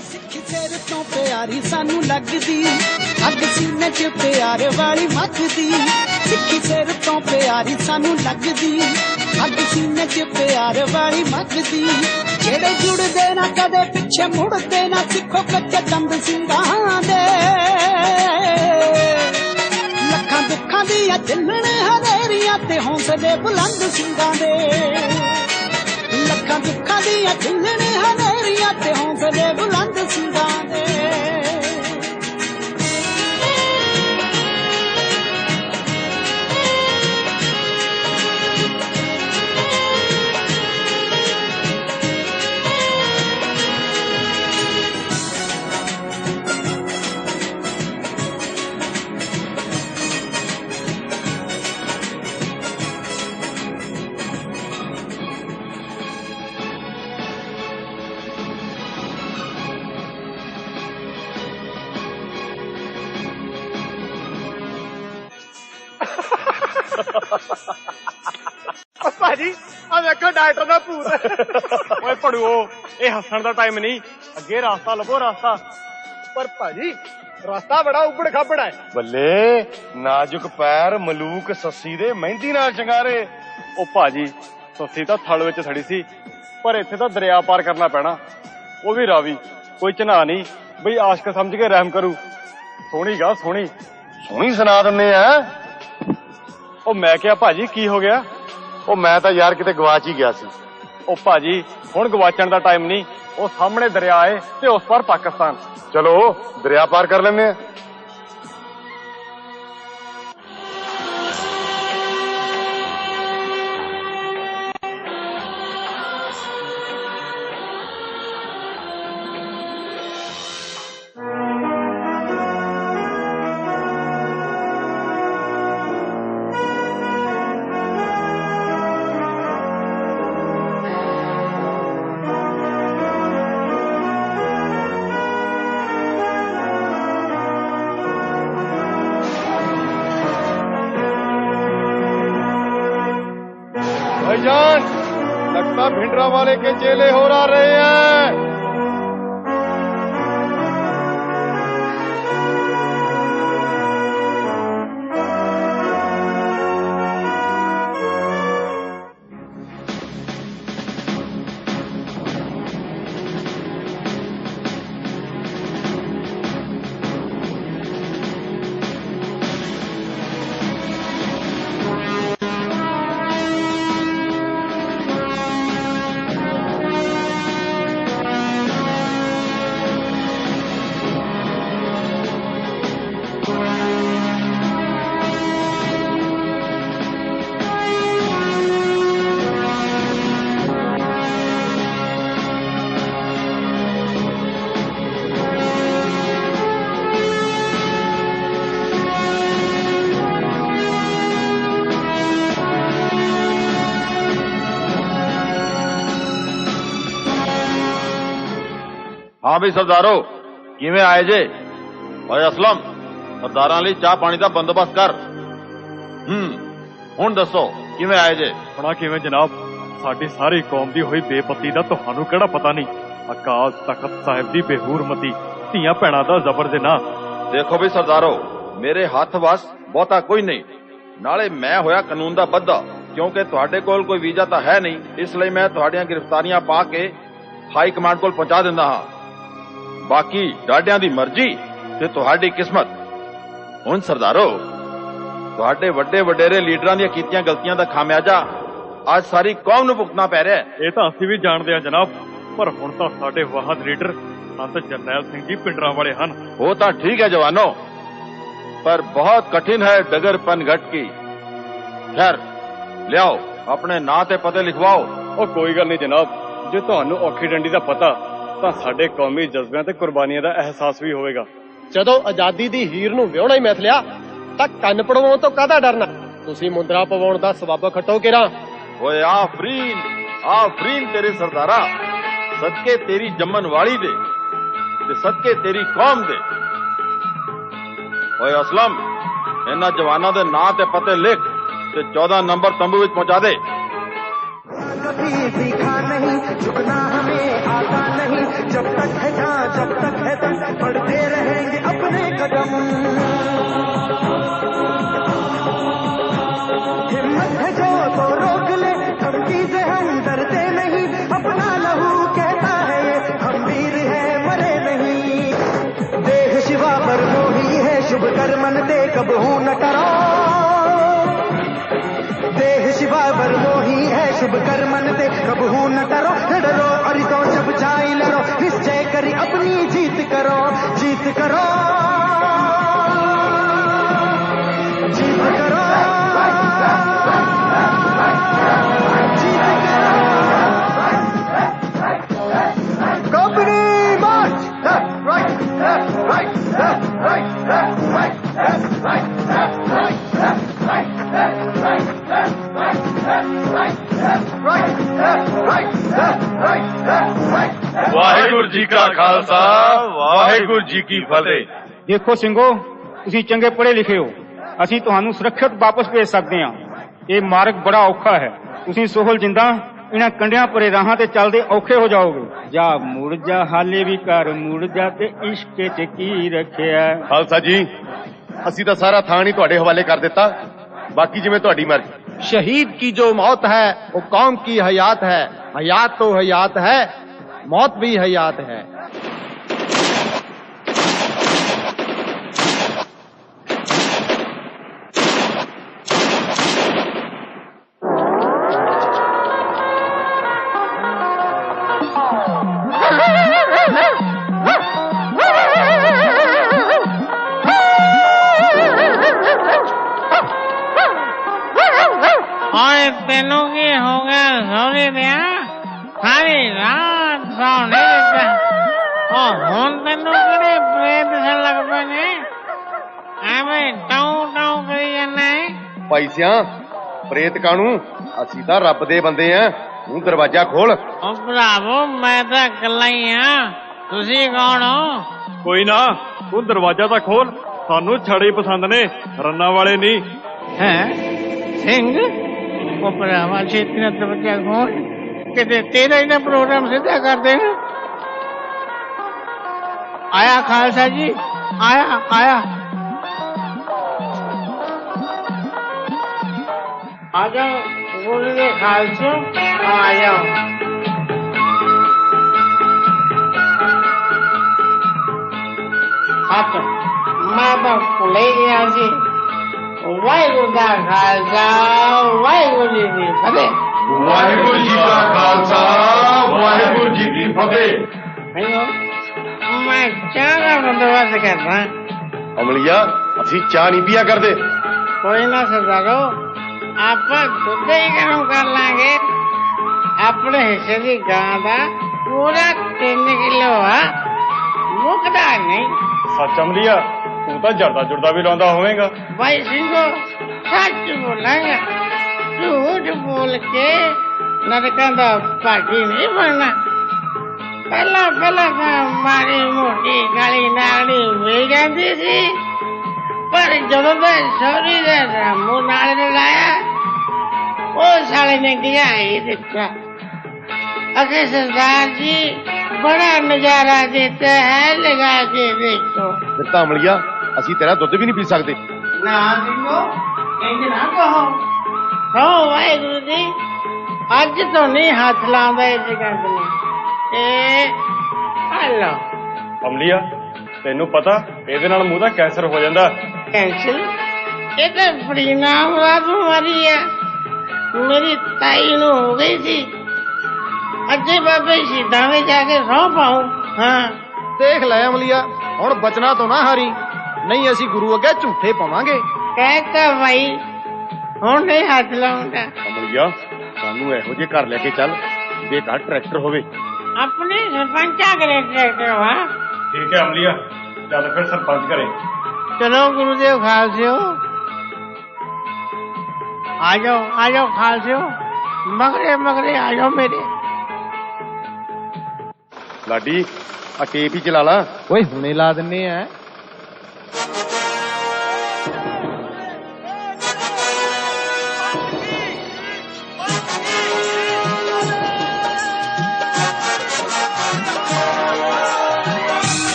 ਸਿੱਖ ਸਿਰ ਤੋਂ ਪਿਆਰੀ ਸਾਨੂੰ ਲੱਗਦੀ, ਅੱਗ ਸੀਨੇ 'ਚ ਪਿਆਰ ਵਾਲੀ ਮੱਚਦੀ। ਸਿੱਖੀ ਸਿਰ ਤੋਂ ਪਿਆਰੀ ਸਾਨੂੰ ਲੱਗਦੀ, ਅੱਗ ਸੀਨੇ 'ਚ ਪਿਆਰ ਵਾਲੀ ਮੱਚਦੀ। ਜਿਹੜੇ ਜੁੜਦੇ ਨਾ ਕਦੇ ਪਿੱਛੇ ਮੁੜਦੇ ਨਾ, ਸਿੱਖੋ ਕੱਚੇ ਦੰਦ ਸਿੰਘਾਂ ਦੇ। ਲੱਖਾਂ ਦੁੱਖਾਂ ਦੀਆਂ ਝੱਲਣ ਹਨੇਰੀਆਂ ਤੇ ਹੌਸਲੇ ਬੁਲੰਦ ਸਿੰਘਾਂ ਦੇ। ਲੱਖਾਂ ਦੁੱਖਾਂ ਦੀਆਂ ਝੱਲਣ ਹਨੇਰੀਆਂ ਤੇ ਹੌਸਲੇ ਬੁਲੰਦ ਸਿੰਘਾਂ ਦੇ। ਭਾਜੀ ਆ ਵੇਖੋ ਡਾਕਟਰ ਦਾ ਭੂਤ। ਓਏ ਪੜੂਓ, ਇਹ ਹੱਸਣ ਦਾ ਟਾਈਮ ਨਹੀਂ, ਅੱਗੇ ਰਾਸਤਾ ਲੱਭੋ ਰਾਸਤਾ। ਪਰ ਭਾਜੀ ਰਾਸਤਾ ਬੜਾ ਉਬੜ ਖਾਬੜ ਹੈ। ਬੱਲੇ, ਨਾਜ਼ੁਕ ਪੈਰ ਮਲੂਕ ਸੱਸੀ ਦੇ ਮਹਿੰਦੀ ਨਾਲ ਸ਼ਿੰਗਾਰੇ। ਉਹ ਭਾਜੀ ਸੱਸੀ ਤਾਂ ਥਲ ਵਿੱਚ ਥੜੀ ਸੀ, ਪਰ ਇੱਥੇ ਤਾਂ ਦਰਿਆ ਪਾਰ ਕਰਨਾ ਪੈਣਾ, ਉਹ ਵੀ ਰਾਵੀ। ਕੋਈ ਚਨਾ ਨਹੀਂ ਬਈ ਆਸ਼ਕ ਸਮਝ ਕੇ ਰਹਿਮ ਕਰੂ। ਸੋਹਣੀ ਗਾ ਸੋਹਣੀ। ਸੋਹਣੀ ਸੁਣਾ ਦਿੰਦੇ ਆ। ਉਹ ਮੈਂ ਕਿਹਾ ਭਾਜੀ ਕੀ ਹੋ ਗਿਆ? ਉਹ ਮੈਂ ਤਾਂ ਯਾਰ ਕਿਤੇ ਗਵਾਚ ਹੀ ਗਿਆ ਸੀ। ਉਹ ਭਾਜੀ ਹੁਣ ਗਵਾਚਣ ਦਾ ਟਾਈਮ ਨਹੀਂ, ਉਹ ਸਾਹਮਣੇ ਦਰਿਆ ਏ ਤੇ ਉਸ ਪਾਰ ਪਾਕਿਸਤਾਨ। ਚਲੋ ਦਰਿਆ ਪਾਰ ਕਰ ਲੈਂਦੇ ਆ। भाईजान लगता भिंडरा वाले के चेले हो रहे हैं। हाँ भी सरदारो किवें आए जे? ओए असलम सरदारां लई चाह पानी दा बंदोबस्त कर। हुण दसो किवें आए जे? बड़ा किवें जनाब, साडी सारी कौम दी होई बेपत्ती दा तुहानू किहड़ा पता नहीं। अकाल तख्त साहिब दी बेहूरमती धीआं भैणां दा जबर जे ना। देखो भी सरदारो मेरे हथ वस बहुता कोई नहीं, नाले मैं होया कानून दा बद्धा, क्योंकि तुहाडे कोल कोई वीजा तां है नहीं, इसलिए मैं तुहाडियां गिरफ्तारियां पा के हाई कमांड कोल पहुंचा दिंदा हां। बाकी डाडियां दी मर्जी ते तुहाडी किस्मत। हुण सरदारो तुहाडे वड्डे वडेरे लीडरां दी कीतियां गलतियां दा खामियाजा आज सारी कौम नूं भुगतना पै रिहा है। ਇਹ ਤਾਂ ਅਸੀਂ ਵੀ ਜਾਣਦੇ ਹਾਂ ਜਨਾਬ, ਪਰ ਹੁਣ ਤਾਂ ਸਾਡੇ ਵਾਹਦ ਲੀਡਰ ਸੰਤ ਜਰਨੈਲ ਸਿੰਘ ਜੀ ਪਿੰਡਰਾਂ ਵਾਲੇ ਹਨ। वो तो ठीक है जवानों, पर बहुत कठिन है डगर पनघट की। खैर लियाओ अपने नां ते पते लिखवाओ। ਉਹ ਕੋਈ ਗੱਲ ਨਹੀਂ ਜਨਾਬ, ਜੇ ਤੁਹਾਨੂੰ ਔਖੀ ਡੰਡੀ ਦਾ ਪਤਾ ਤਾਂ ਸਾਡੇ ਕੌਮੀ ਜਜ਼ਬਿਆਂ ਤੇ ਕੁਰਬਾਨੀਆਂ ਦਾ ਅਹਿਸਾਸ ਵੀ ਹੋਵੇਗਾ। ਜਦੋਂ ਆਜ਼ਾਦੀ ਦੀ ਹੀਰ ਨੂੰ ਵਿਆਹਣਾ ਹੀ ਮੈਥਲਿਆ ਤਾਂ ਕੰਨ ਪੜਵਾਉਣ ਤੋਂ ਕਾਹਦਾ ਡਰਨਾ? ਤੁਸੀਂ ਮੁੰਦਰਾ ਪਵਾਉਣ ਦਾ ਸਬੱਬ ਖੱਟੋ ਕਿਰਾ। ओए आफरीन तेरे सरदारा, सदके तेरी जम्मन वाली दे ते सदके तेरी कौम दे। ओए असलम इन्हां जवानां दे नां ते पते लिख ते 14 नंबर तंबू विच पहुंचा दे। कभी सीखा नहीं झुकना हमें आता नहीं, जब तक है जहाँ जब तक है दम बढ़ते रहेंगे अपने कदम। हिम्मत है जो तो रोक ले, धमकी से हम डरते नहीं, अपना लहू कहता है ये हम वीर है मरे नहीं। देह शिवा पर मोही है शुभ कर मन दे कबहू न टरो। देह शिवा पर मोही है शुभ कर मन दे कबहू न डरो। न डरो और तो जब जाई लड़ो, निश्चय करी अपनी जीत करो। जीत करो जीत करो जीत करो। कंपनी मार्च right right right Waheguru ji का खालसा वाहिगुरु जी की फतेह। देखो ਸਿੰਘੋ ਤੁਸੀਂ ਚੰਗੇ ਪੜ੍ਹੇ ਲਿਖੇ ਹੋ, ਅਸੀਂ ਤੁਹਾਨੂੰ ਸੁਰੱਖਿਅਤ ਵਾਪਸ ਭੇਜ ਸਕਦੇ ਹਾਂ। ਇਹ ਮਾਰਗ ਬੜਾ ਔਖਾ ਹੈ, ਤੁਸੀਂ ਸੋਹਲ ਜਿੰਦਾ ਇਹਨਾਂ ਕੰਡਿਆਂ ਭਰੇ ਰਾਹਾਂ ਤੇ ਚੱਲਦੇ ਔਖੇ ਹੋ ਜਾਓਗੇ। ਜਾ ਮੁੜ ਜਾ ਹਾਲੇ ਵੀ ਘਰ ਮੁੜ ਜਾ ਤੇ ਇਸ਼ਕ ਚ ਕੀ ਰੱਖਿਆ। ਖਾਲਸਾ ਜੀ ਅਸੀਂ ਤਾਂ ਸਾਰਾ ਥਾਂ ਹੀ ਤੁਹਾਡੇ ਹਵਾਲੇ ਕਰ ਦਿੱਤਾ, ਬਾਕੀ ਜਿਵੇਂ ਤੁਹਾਡੀ ਮਰਜ਼ੀ। शहीद की जो मौत है वो कौम की हयात है, हयात तो हयात है, मौत भी हयात है। और तेनों की हो गया सौरी दिया सारी रात सौ नहीं देता और हुन तेनों किहड़े प्रेत से लग पे ने एवें टाऊ टाऊ करी जाना है। ਭਾਈ ਸਿਆਂ ਪ੍ਰੇਤ ਕਾਣੂ, ਅਸੀਂ ਤਾਂ ਰੱਬ ਦੇ ਬੰਦੇ ਆਂ, ਤੂੰ ਦਰਵਾਜ਼ਾ ਖੋਲ। ओ भरावो मैं तो इकल्ला ही हां, तुसी कौन हो? ਕੋਈ ਨਾ ਤੂੰ ਦਰਵਾਜ਼ਾ ਤਾਂ ਖੋਲ, ਸਾਨੂੰ ਛੜੇ ਪਸੰਦ ਨੇ, ਰੰਨਾਂ ਵਾਲੇ ਨਹੀਂ। हैं सिंह ओ भरावा छेती ना दरवाजा खोल, किते तेरा ही ना प्रोग्राम सीधा कर देना। आया खालसा जी, आया आया। आ जाओ गुरु के खालसो, आ जाओ। हाँ तो मैं तो भुल ही गया सी। वाहिगुरु का खालसा, वाहिगुरु जी की फतेह। ਵਾਹਿਗੁਰੂ ਜੀ ਕਾ ਖਾਲਸਾ ਵਾਹਿਗੁਰੂ ਜੀ ਕੀ ਫਤਿਹ। मैं चाह का बंदोबस्त करना। ਅਮਲੀਆ ਅਸੀਂ ਚਾਹ ਨਹੀਂ ਪੀਆ ਕਰਦੇ। कोई ना सरदारो, आप दुध ही गर्म कर लांगे। अपने हिस्से की गां का पूरा 3 किलो आ, मुकदा नहीं। ਸੱਚ ਅਮਲੀਆ ਤੂੰ ਤਾਂ ਜਰਦਾ ਜੁਰਦਾ ਵੀ ਲਾਉਂਦਾ ਹੋਵੇਂਗਾ। भाई सिंहो सच बोलांगा, झूठ बोल के नरकां दा भागी नहीं बनना। पहला पहला तो मारी मोटी काली नागनी मिल जाती थी, पर ਜਦੋਂ ਦਾ ਸੌਰੀ ਦੇ ਰਾਮੂ ਨਾਲ ਲੜਾਇਆ ਉਹ ਸਾਲੇ ਨੇ ਗਿਆ ਹੀ ਦਿੱਤਾ। अरे सरदार जी बड़ा नजारा देता है, लगा के देखो। ਫਿਰ ਤਾਂ ਅਮਲੀਆ ਅਸੀਂ ਤੇਰਾ ਦੁੱਧ ਵੀ ਨਹੀਂ ਪੀ ਸਕਦੇ। ना सिंहो इंज ना कहो। हो वाहिगुरु जी, अज तो नहीं हाथ लांदा इस गंद में। हेलो ਅਮਲੀਆ ਤੈਨੂੰ ਪਤਾ ਇਹਦੇ ਨਾਲ ਮੂੰਹ ਦਾ ਕੈਂਸਰ ਹੋ ਜਾਂਦਾ। कैंसिल ये तो बड़ी नामराज बीमारी है। मेरी ताई नु हो गई थी, अजय बाबे सीधा में जाके सौ पाऊं। हाँ ਦੇਖ ਲੈ ਅਮਲੀਆ, ਹੁਣ ਬਚਣਾ ਤੋਂ ਨਾ ਹਾਰੀ, ਨਹੀਂ ਅਸੀਂ ਗੁਰੂ ਅੱਗੇ ਝੂਠੇ ਪਾਵਾਂਗੇ। कहता भाई ਹੁਣ नहीं हाथ लाऊंगा। ਅਮਲੀਆ ਸਾਨੂੰ ਇਹੋ ਜਿਹੇ ਘਰ ਲੈ ਕੇ ਚੱਲ ਜਿਹਦੇ ਘਰ ਟਰੈਕਟਰ ਹੋਵੇ। अपने सरपंचा करे ट्रैक्टर। हाँ ਠੀਕ ਹੈ ਅਮਲੀਆ, ਚੱਲ ਫਿਰ ਸਰਪੰਚ ਘਰੇ। चलो गुरुदेव खालसे हो, आ जाओ खालसे हो, मगरे मगरे आ जाओ मेरे। ਲਾਡੀ ਆ ਟੇਪ ਹੀ ਚਲਾ ਲਾ। ਓਏ ਹੁਣੇ ਲਾ ਦਿੰਨੇ ਆ।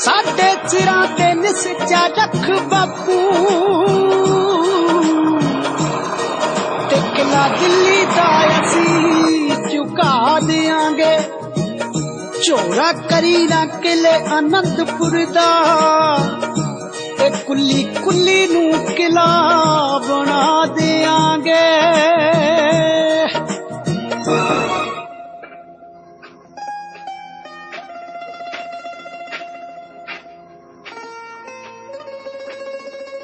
ਸਾਡੇ ਸਿਰਾਂ ਤੇ ਨਿਸਚਾ ਰੱਖ ਬਾਪੂ, ਤੇ ਕਿਲਾ ਦਿੱਲੀ ਦਾ ਅਸੀਂ ਝੁਕਾ ਦਿਆਂਗੇ। ਝੋਰਾ ਕਰੀ ਨਾ ਕਿਲੇ ਆਨੰਦਪੁਰ ਦਾ, ਤੇ ਕੁੱਲੀ ਕੁੱਲੀ ਨੂੰ ਕਿਲਾ ਬਣਾ ਦਿਆਂਗੇ।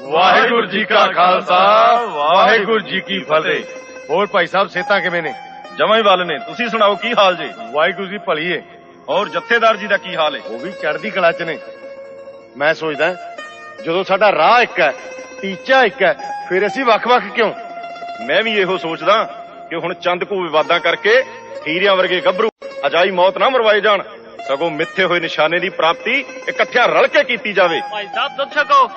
ਵਾਹਿਗੁਰੂ ਜੀ ਕਾ ਖਾਲਸਾ ਵਾਹਿਗੁਰੂ ਜੀ ਕੀ ਫਤਿਹ। ਹੋਰ ਭਾਈ ਸਾਹਿਬ ਸਿਹਤਾਂ ਕਿਵੇਂ ਨੇ? ਜਮਾਂ ਹੀ ਵੱਲ ਨੇ। ਤੁਸੀਂ ਸੁਣਾਓ ਕੀ ਹਾਲ ਜੀ? ਵਾਹਿਗੁਰੂ ਜੀ ਭਲੀ ਏ। ਹੋਰ ਜਥੇਦਾਰ ਜੀ ਦਾ ਕੀ ਹਾਲ ਹੈ? ਉਹ ਵੀ ਚੜ੍ਹਦੀ ਕਲਾ ਚ ਨੇ। ਮੈਂ ਸੋਚਦਾ ਜਦੋਂ ਸਾਡਾ ਰਾਹ ਇੱਕ ਹੈ, ਟੀਚਾ ਇੱਕ ਹੈ, ਫਿਰ ਅਸੀਂ ਵੱਖ-ਵੱਖ ਕਿਉਂ? ਮੈਂ ਵੀ ਇਹੋ ਸੋਚਦਾ ਕਿ ਹੁਣ ਚੰਦ ਕੋ ਵਿਵਾਦਾਂ ਕਰਕੇ ਹੀਰਿਆਂ ਵਰਗੇ ਗੱਭਰੂ ਅਜਾਈ ਮੌਤ ਨਾ ਮਰਵਾਏ ਜਾਣ, ਸਗੋਂ ਮਿੱਥੇ ਹੋਏ ਨਿਸ਼ਾਨੇ ਦੀ ਪ੍ਰਾਪਤੀ ਇਕੱਠਿਆਂ ਰਲ ਕੇ ਕੀਤੀ ਜਾਵੇ। ਭਾਈ ਸਾਹਿਬ ਦੁੱਧ ਛਕੋ।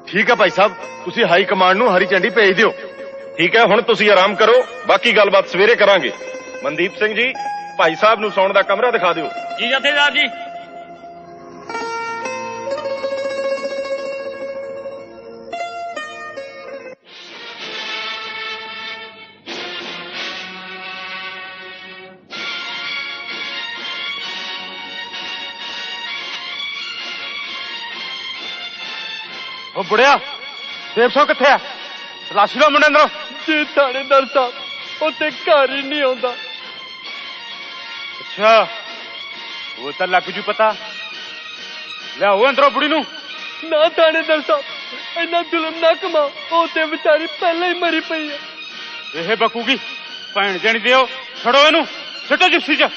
ਠੀਕ ਹੈ ਭਾਈ ਸਾਹਿਬ, ਤੁਸੀਂ ਹਾਈ ਕਮਾਂਡ ਨੂੰ ਹਰੀ ਝੰਡੀ ਭੇਜ ਦਿਓ। ਠੀਕ ਹੈ, ਹੁਣ ਤੁਸੀਂ ਆਰਾਮ ਕਰੋ, ਬਾਕੀ ਗੱਲਬਾਤ ਸਵੇਰੇ ਕਰਾਂਗੇ। ਮਨਦੀਪ ਸਿੰਘ ਜੀ, ਭਾਈ ਸਾਹਿਬ ਨੂੰ ਸੌਣ ਦਾ ਕਮਰਾ ਦਿਖਾ ਦਿਓ। ਜੀ ਜਥੇਦਾਰ ਜੀ। ਉਹ ਬੁੜਿਆ, ਦੇਵ ਸਿੰਘ ਕਿੱਥੇ ਆ? ਤਲਾਸ਼ੀ ਲਓ ਮੁੰਡੇ ਅੰਦਰੋਂ। ਜੀ ਥਾਣੇਦਾਰ ਸਾਹਿਬ ਉੱਥੇ ਘਰ ਹੀ ਨਹੀਂ ਆਉਂਦਾ। ਅੱਛਾ, ਉਹ ਤਾਂ ਲੱਗ ਜੂ ਪਤਾ। ਲਿਆਓ ਅੰਦਰੋਂ ਬੁੜੀ ਨੂੰ। ਨਾ ਥਾਣੇਦਾਰ ਸਾਹਿਬ, ਇੰਨਾ ਜ਼ੁਲਮ ਨਾ ਕਮਾ, ਉਹ ਤੇ ਵਿਚਾਰੀ ਪਹਿਲਾਂ ਹੀ ਮਰੀ ਪਈ ਹੈ। ਇਹ ਬਕੂਗੀ, ਭੈਣ ਜਣੀ ਦਿਓ। ਛੜੋ ਇਹਨੂੰ, ਸਿੱਟੋ ਜਿਪਸੀ ਚ।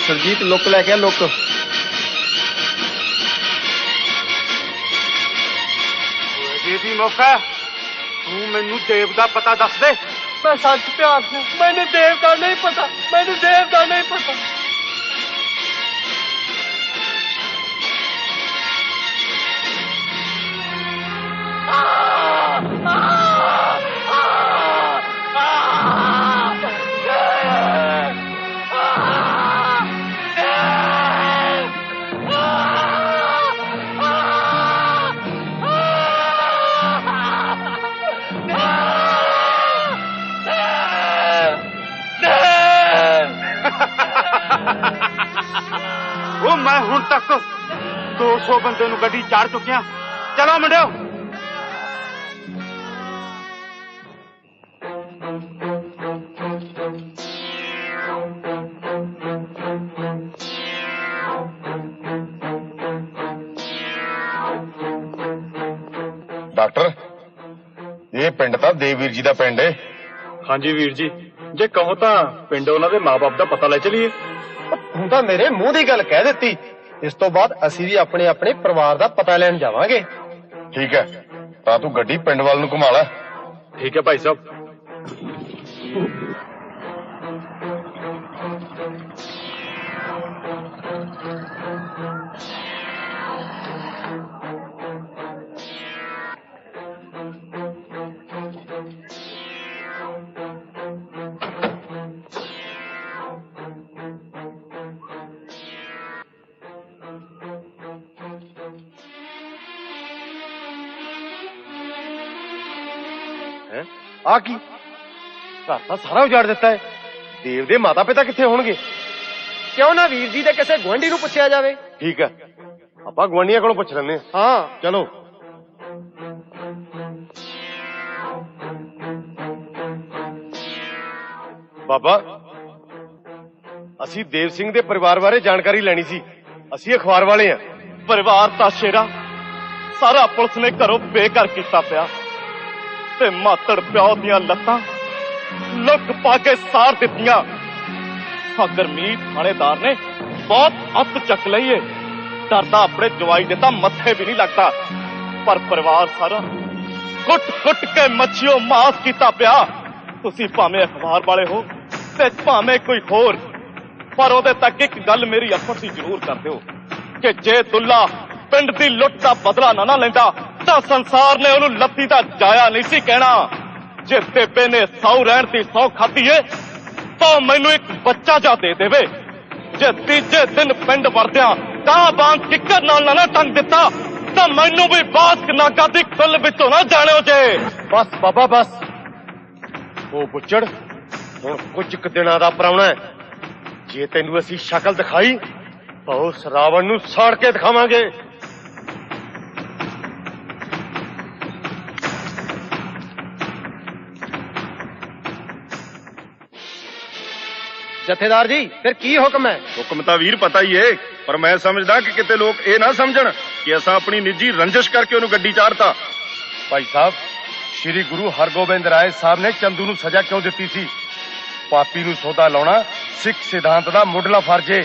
ਸਰਜੀਤ ਲੁੱਕ ਲੈ ਕੇ ਆ ਲੁੱਕ। ਦੇਵੀ ਮੌਕਾ, ਤੂੰ ਮੈਨੂੰ ਦੇਵ ਦਾ ਪਤਾ ਦੱਸ ਦੇ। ਮੈਂ ਸੱਚ ਪਿਆਰ ਨੂੰ, ਮੈਨੂੰ ਦੇਵ ਦਾ ਨਹੀਂ ਪਤਾ, ਮੈਨੂੰ ਦੇਵ ਦਾ ਨਹੀਂ ਪਤਾ। ਉਹ ਮੈਂ ਹੁਣ ਤੱਕ 200 ਬੰਦੇ ਨੂੰ ਗੱਡੀ ਚਾੜ ਚੁੱਕਿਆ। ਚਲੋ ਮੁੰਡਿਓ। ਡਾਕਟਰ, ਇਹ ਪਿੰਡ ਤਾਂ ਦੇਵਵੀਰ ਜੀ ਦਾ ਪਿੰਡ ਏ। ਹਾਂਜੀ ਵੀਰ ਜੀ, ਜੇ ਕਹੋ ਤਾਂ ਪਿੰਡ ਉਹਨਾਂ ਦੇ ਮਾਪੇ ਦਾ ਪਤਾ ਲੈ ਚਲੀਏ। ਹੁਣ ਤਾਂ ਮੇਰੇ ਮੂੰਹ ਦੀ ਗੱਲ ਕਹਿ ਦਿੱਤੀ। ਇਸ ਤੋਂ ਬਾਅਦ ਅਸੀਂ ਵੀ ਆਪਣੇ ਆਪਣੇ ਪਰਿਵਾਰ ਦਾ ਪਤਾ ਲੈਣ ਜਾਵਾਂਗੇ। ਠੀਕ ਹੈ, ਤਾਂ ਤੂੰ ਗੱਡੀ ਪਿੰਡ ਵੱਲ ਨੂੰ ਘੁਮਾ ਲੈ। ਠੀਕ ਹੈ ਭਾਈ ਸਾਹਿਬ। ਆ ਕੀ, ਘਰ ਤਾਂ ਸਾਰਾ ਉਜਾੜ ਦਿੱਤਾ ਹੈ। ਦੇਵ ਦੇ ਮਾਤਾ ਪਿਤਾ ਕਿੱਥੇ ਹੋਣਗੇ? ਕਿਉਂ ਨਾ ਵੀਰ ਜੀ ਦੇ ਕਿਸੇ ਗੁਆਂਢੀ ਨੂੰ ਪੁੱਛਿਆ ਜਾਵੇ। ਠੀਕ ਹੈ, ਆਪਾਂ ਗੁਆਂਢੀਆਂ ਕੋਲੋਂ ਪੁੱਛ ਲੈਂਦੇ ਹਾਂ। ਹਾਂ ਚਲੋ। ਬਾਬਾ, ਅਸੀਂ ਦੇਵ ਸਿੰਘ ਦੇ ਪਰਿਵਾਰ ਬਾਰੇ ਜਾਣਕਾਰੀ ਲੈਣੀ ਸੀ। ਅਸੀਂ ਅਖਬਾਰ ਵਾਲੇ ਹਾਂ। ਪਰਿਵਾਰ ਤਾਂ ਸ਼ੇਰਾ ਸਾਰਾ ਪੁਲਿਸ ਨੇ ਘਰੋਂ ਬੇਘਰ ਕੀਤਾ ਪਿਆ ਤੇ ਮਾਤੜ ਪਿਓ ਦੀਆਂ ਲੱਤਾਂ ਲੁੱਕ ਪਾ ਕੇ ਸਾਰ ਦਿੱਤੀਆਂ। ਗੁਰਮੀਤ ਥਾਣੇਦਾਰ ਨੇ ਬਹੁਤ ਅੱਤ ਚੱਕ ਲਈ ਏ। ਡਰਦਾ ਆਪਣੇ ਜਵਾਈ ਦੇ ਤਾਂ ਮੱਥੇ ਵੀ ਨਹੀਂ ਲੱਗਦਾ। ਪਰ ਪਰਿਵਾਰ ਸਾਰਾ ਕੁੱਟ-ਕੁੱਟ ਕੇ ਮੱਛੀਓ ਮਾਸ ਕੀਤਾ ਪਿਆ। ਤੁਸੀਂ ਭਾਵੇਂ ਅਖਬਾਰ ਵਾਲੇ ਹੋ ਤੇ ਭਾਵੇਂ ਕੋਈ ਹੋਰ, ਪਰ ਉਹਦੇ ਤੱਕ ਇੱਕ ਗੱਲ ਮੇਰੀ ਅਫਸੀ ਜ਼ਰੂਰ ਕਰ ਦਿਓ ਕਿ ਜੇ ਦੁੱਲਾ ਪਿੰਡ ਦੀ ਲੁੱਟ ਦਾ ਬਦਲਾ ਨਾ ਲੈਂਦਾ ਤਾਂ ਸੰਸਾਰ ਨੇ ਉਹਨੂੰ ਲੱਤੀ ਦਾ ਜਾਇਆ ਨਹੀਂ ਸੀ ਕਹਿਣਾ। ਜੇ ਬੇਬੇ ਨੇ ਸੌ ਰਹਿਣ ਦੀ ਸੌ ਖਾਧੀ ਏ ਤਾਂ ਮੈਨੂੰ ਇੱਕ ਬੱਚਾ ਜਾ ਦੇ ਦੇਵੇ। ਜੇ ਤੀਜੇ ਦਿਨ ਪਿੰਡ ਵਰਦਿਆਂ ਤਾਂ ਬਾਂਗ ਕਿੱਕਰ ਨਾਲ ਨਾ ਟੰਗ ਦਿੱਤਾ ਤਾਂ ਮੈਨੂੰ ਵੀ ਬਾਸ ਨਾਗਾ ਦੀ ਖੁੱਲ ਵਿੱਚੋਂ ਨਾ ਜਾਣਿਓ ਜੇ। ਬਸ ਬਾਬਾ ਬਸ। ਉਹ ਬੁੱਚੜ ਹੁਣ ਕੁਝ ਕੁ ਦਿਨਾਂ ਦਾ ਪ੍ਰਾਹੁਣਾ ਹੈ। ਜੇ ਤੈਨੂੰ ਅਸੀਂ ਸ਼ਕਲ ਦਿਖਾਈ ਤਾਂ ਉਸ ਰਾਵਣ ਨੂੰ ਸਾੜ ਕੇ ਦਿਖਾਵਾਂਗੇ। ਜਥੇਦਾਰ ਜੀ, ਫਿਰ ਕੀ ਹੁਕਮ ਹੈ? ਹੁਕਮ ਤਾਂ ਵੀਰ ਪਤਾ ਹੀ ਏ, ਪਰ ਮੈਂ ਸਮਝਦਾ ਕਿ ਕਿਤੇ ਲੋਕ ਇਹ ਨਾ ਸਮਝਣ ਕਿ ਅਸਾਂ ਆਪਣੀ ਨਿੱਜੀ ਰੰਜਿਸ਼ ਕਰਕੇ ਉਹਨੂੰ ਗੱਡੀ ਚਾੜਤਾ। ਭਾਈ ਸਾਹਿਬ, ਸ਼੍ਰੀ ਗੁਰੂ ਹਰਗੋਬਿੰਦ ਰਾਏ ਸਾਹਿਬ ਨੇ ਚੰਦੂ ਨੂੰ ਸਜ਼ਾ ਕਿਉਂ ਦਿੱਤੀ ਸੀ? ਪਾਪੀ ਨੂੰ ਸੌਦਾ ਲਾਉਣਾ ਸਿੱਖ ਸਿਧਾਂਤ ਦਾ ਮੁੱਢਲਾ ਫਰਜ਼ ਏ।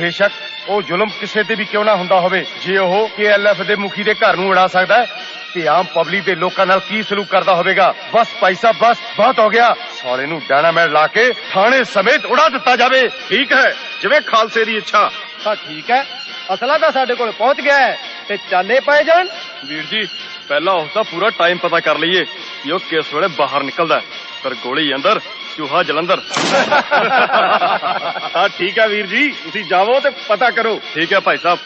ਬੇਸ਼ੱਕ ਉਹ ਜ਼ੁਲਮ ਕਿਸੇ ਤੇ ਵੀ ਕਿਉਂ ਨਾ ਹੁੰਦਾ ਹੋਵੇ। ਜੇ ਉਹ KLF ਦੇ ਮੁਖੀ ਦੇ ਘਰ ਨੂੰ ਉਡਾ ਸਕਦਾ ਤੇ ਆਮ ਪਬਲਿਕ ਦੇ ਲੋਕਾਂ ਨਾਲ ਕੀ ਸਲੂਕ ਕਰਦਾ ਹੋਵੇਗਾ। ਬਸ ਭਾਈ ਸਾਹਿਬ ਬਸ, ਬਹੁਤ ਹੋ ਗਿਆ। ਸਾਲੇ ਨੂੰ ਡਾਇਨਾਮਾਈਟ ਲਾ ਕੇ ਥਾਣੇ ਸਮੇਤ ਉਡਾ ਦਿੱਤਾ ਜਾਵੇ। ਠੀਕ ਹੈ, ਜਿਵੇਂ ਖਾਲਸੇ ਦੀ ਇੱਛਾ। ਤਾਂ ਠੀਕ ਹੈ, ਅਸਲਾ ਤਾਂ ਸਾਡੇ ਕੋਲ ਪਹੁੰਚ ਗਿਆ ਹੈ ਤੇ ਚਾਲੇ ਪਏ ਜਾਣ। ਵੀਰ ਜੀ, ਪਹਿਲਾਂ ਉਸ ਦਾ ਪੂਰਾ ਟਾਈਮ ਪਤਾ ਕਰ ਲਈਏ ਕਿ ਉਹ ਕਿਸ ਵੇਲੇ ਬਾਹਰ ਨਿਕਲਦਾ। ਪਰ ਗੋਲੀ ਅੰਦਰ, ਚੂਹਾ ਜਲੰਧਰ। ਹਾਂ ਠੀਕ ਹੈ ਵੀਰ ਜੀ, ਤੁਸੀਂ ਜਾਵੋ ਤੇ ਪਤਾ ਕਰੋ। ਠੀਕ ਹੈ ਭਾਈ ਸਾਹਿਬ।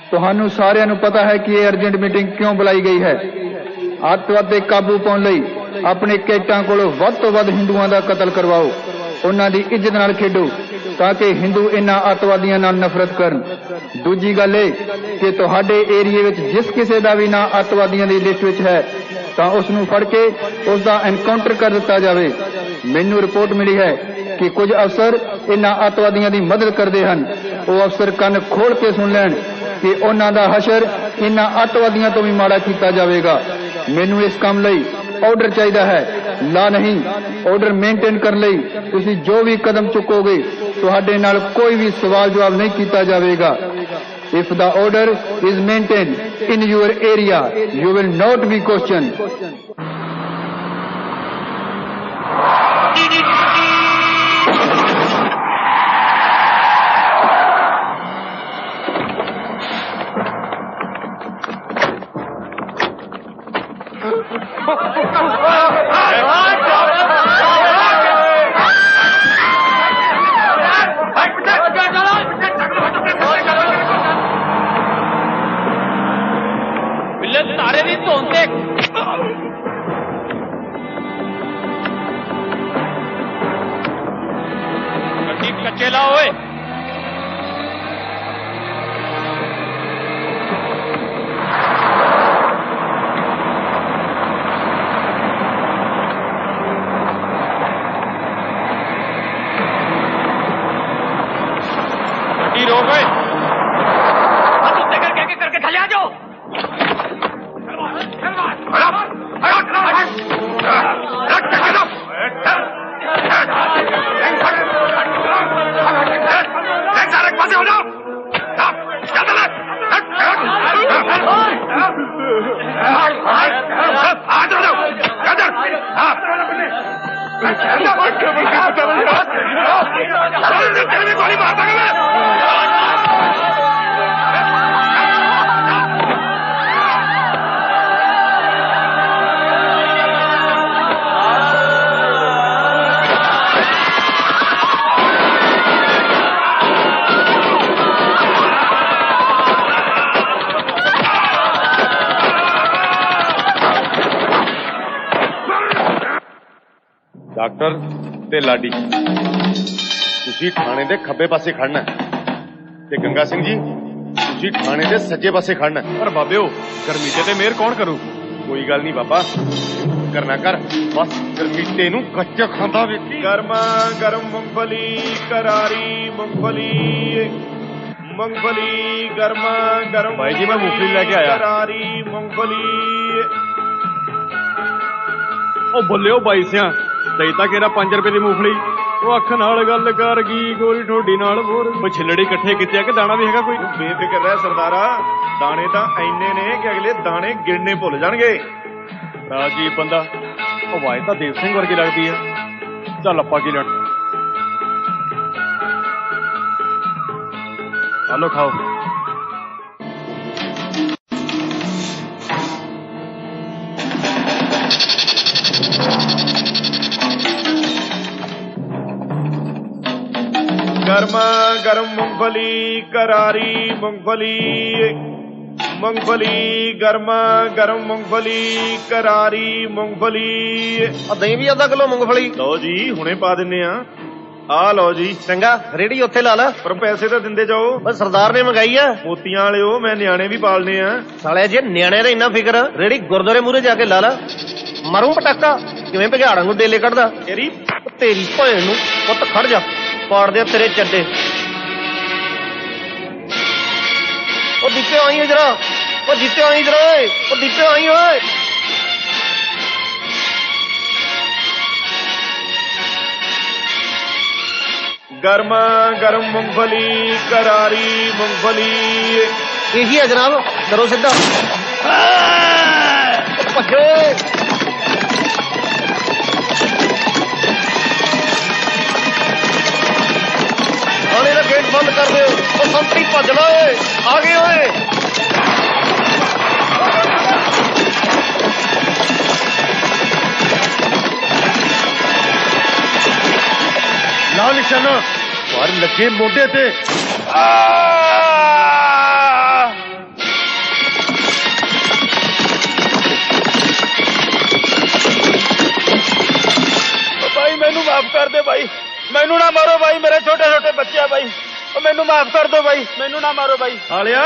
ਤੁਹਾਨੂੰ ਸਾਰਿਆਂ ਨੂੰ ਪਤਾ ਹੈ ਕਿ ਇਹ ਅਰਜੈਂਟ ਮੀਟਿੰਗ ਕਿਉਂ ਬੁਲਾਈ ਗਈ ਹੈ। ਅੱਤਵਾਦ ਤੇ ਕਾਬੂ ਪਾਉਣ ਲਈ ਆਪਣੇ ਕੈਟਾਂ ਕੋਲੋਂ ਵੱਧ ਤੋਂ ਵੱਧ ਹਿੰਦੂਆਂ ਦਾ ਕਤਲ ਕਰਵਾਓ। ਉਹਨਾਂ ਦੀ ਇੱਜ਼ਤ ਨਾਲ ਖੇਡੋ ਤਾਂ ਕਿ ਹਿੰਦੂ ਇਹਨਾਂ ਅੱਤਵਾਦੀਆਂ ਨਾਲ ਨਫ਼ਰਤ ਕਰਨ। ਦੂਜੀ ਗੱਲ ਇਹ ਕਿ ਤੁਹਾਡੇ ਏਰੀਏ ਵਿੱਚ ਜਿਸ ਕਿਸੇ ਦਾ ਵੀ ਨਾਂ ਅੱਤਵਾਦੀਆਂ ਦੀ ਲਿਸਟ ਵਿੱਚ ਹੈ ਤਾਂ ਉਸ ਨੂੰ ਫੜ ਕੇ ਉਸ ਦਾ ਐਨਕਾਊਂਟਰ ਕਰ ਦਿੱਤਾ ਜਾਵੇ। ਮੈਨੂੰ ਰਿਪੋਰਟ ਮਿਲੀ ਹੈ कि कुछ अफसर इन्हां अतवादियों की मदद करते हैं। वो अफसर कन खोल के सुन लैन कि उन्हां दा हशर इन्हां अतवादियों तो भी माड़ा किया जाएगा। मैनू इस काम लई ऑर्डर चाहिए है, ला नहीं। ऑर्डर मेनटेन करने लई तुसी जो भी कदम चुकोगे तुहाडे नाल कोई भी सवाल जवाब नहीं किया जाएगा। If the order is maintained in your area, you will not be questioned. तारे भी धोते कच्चे लाओ। रोक गए करके खले आ जाओ। डॉक्टर ते लाडी तुसी थाने दे खब्बे पासे खड़ना ते गंगा सिंह जी तुसी थाने दे सज्जे पासे खड़ना। पर बाबे गरमीटे ते मेहर कौन करू? कोई गल नहीं बाबा, करना कर, बस गरमीटे नू कच्चा खांदा वेखी। गर्मा गर्म मूंगफली करारी मूंगफली मूंगफली गर्मा गर्म भाई जी मैं मूंगफली लेके आया। करारी मूंगफली ओ बोलियो बाई सिया दई ਤਾਂ ਕਿਹੜਾ 5 ਰੁਪਏ ਦੀ ਮੂੰਗਫਲੀ। ਉਹ ਅੱਖ ਨਾਲ ਗੱਲ ਕਰ ਗਈ ਗੋਰੀ ਠੋਡੀ ਨਾਲ ਹੋਰ ਪਛਲੜੇ ਇਕੱਠੇ ਕੀਤੇ ਆ ਕਿ ਦਾਣਾ ਵੀ ਹੈਗਾ ਕੋਈ? ਬੇਫਿਕਰ ਰਹਿ ਸਰਦਾਰਾ, ਦਾਣੇ ਤਾਂ ਇੰਨੇ ਨੇ ਕਿ ਅਗਲੇ ਦਾਣੇ ਗਿਣਨੇ ਭੁੱਲ ਜਾਣਗੇ। ਰਾਜੀ ਬੰਦਾ ਉਹ ਆਵਾਜ਼ ਤਾਂ ਦੇਵ ਸਿੰਘ ਵਰਗੀ ਲੱਗਦੀ ਆ। ਚੱਲ ਆਪਾਂ ਕੀ ਲੈਣਾ, ਆਲੋ ਖਾਓ। गर्मा गर्म मूंगफली करारी मूंगफली मूंगफली गर्मा गर्म मूंगफली करारी मूंगफली। दही भी आधा किलो मूंगफली लो जी हुणे पा दिन्ने आ लो जी। चंगा रेडी उत्थे ला ला, पर पैसे तो दिंदे जाओ। बस सरदार ने मंगाई है। मोतियां वाले हो, मैं न्याणे भी पालने आ। साले जे न्याणे दा इन्ना फिक्र, रेडी गुरुद्वारे मूहरे जाके ला ला। मारूं पटाका किवें भगाड़ां नूं डेले कढदा। तेरी भैन नूं पुੱਤ खड़ जा, पाड़ दे तेरे चड्डे। ओ दीपे आई है जरा, ओ दीपे आई जरा, ओ दीपे आई ओए। गर्मा गर्म मूंगफली करारी मूंगफली। यही है जनाब, करो सीधा। भज्जो थाने का गेट बंद कर दो। ओ संतरी भज लो, आ गए ओए। ला निशाना, पर लगे मोढे ते। भाई मैनू माफ कर दे भाई, मैनू ना मारो भाई, मेरे छोटे छोटे बच्चे है भाई, मैनू माफ कर दो भाई, मैनू ना मारो भाई। सालिया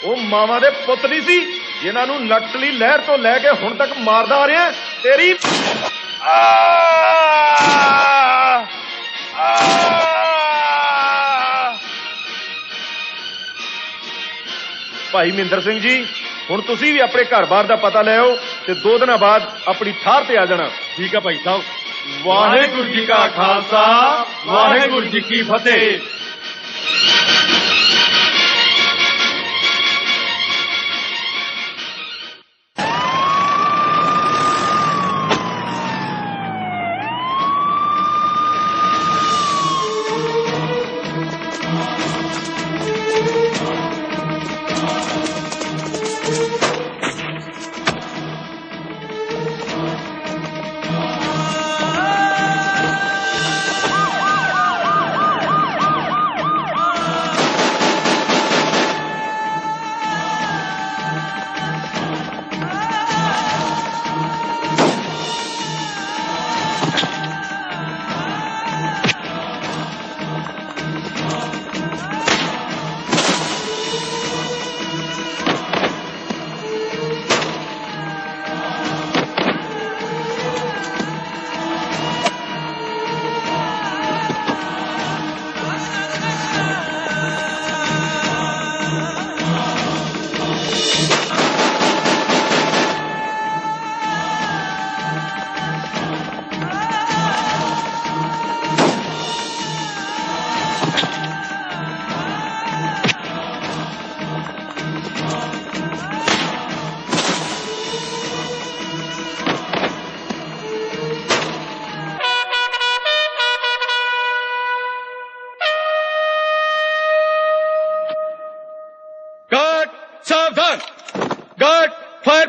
वो मावा दे पुੱਤ नहीं सी जिन्हां नू नक्सली लहर तो लैके हुण तक मारदा आ रहा तेरी। ਭਾਈ ਮਹਿੰਦਰ ਸਿੰਘ ਜੀ, ਹੁਣ ਤੁਸੀਂ ਵੀ ਆਪਣੇ ਘਰ-ਬਾਰ ਦਾ ਪਤਾ ਲੈ ਆਓ ਤੇ 2 ਦਿਨਾਂ ਬਾਅਦ ਆਪਣੀ ਠਾਹਰ ਤੇ ਆ ਜਾਣਾ। ਠੀਕ ਹੈ ਭਾਈ ਸਾਹਿਬ। ਵਾਹਿਗੁਰੂ ਜੀ ਕਾ ਖਾਲਸਾ, ਵਾਹਿਗੁਰੂ ਜੀ ਕੀ ਫਤਿਹ।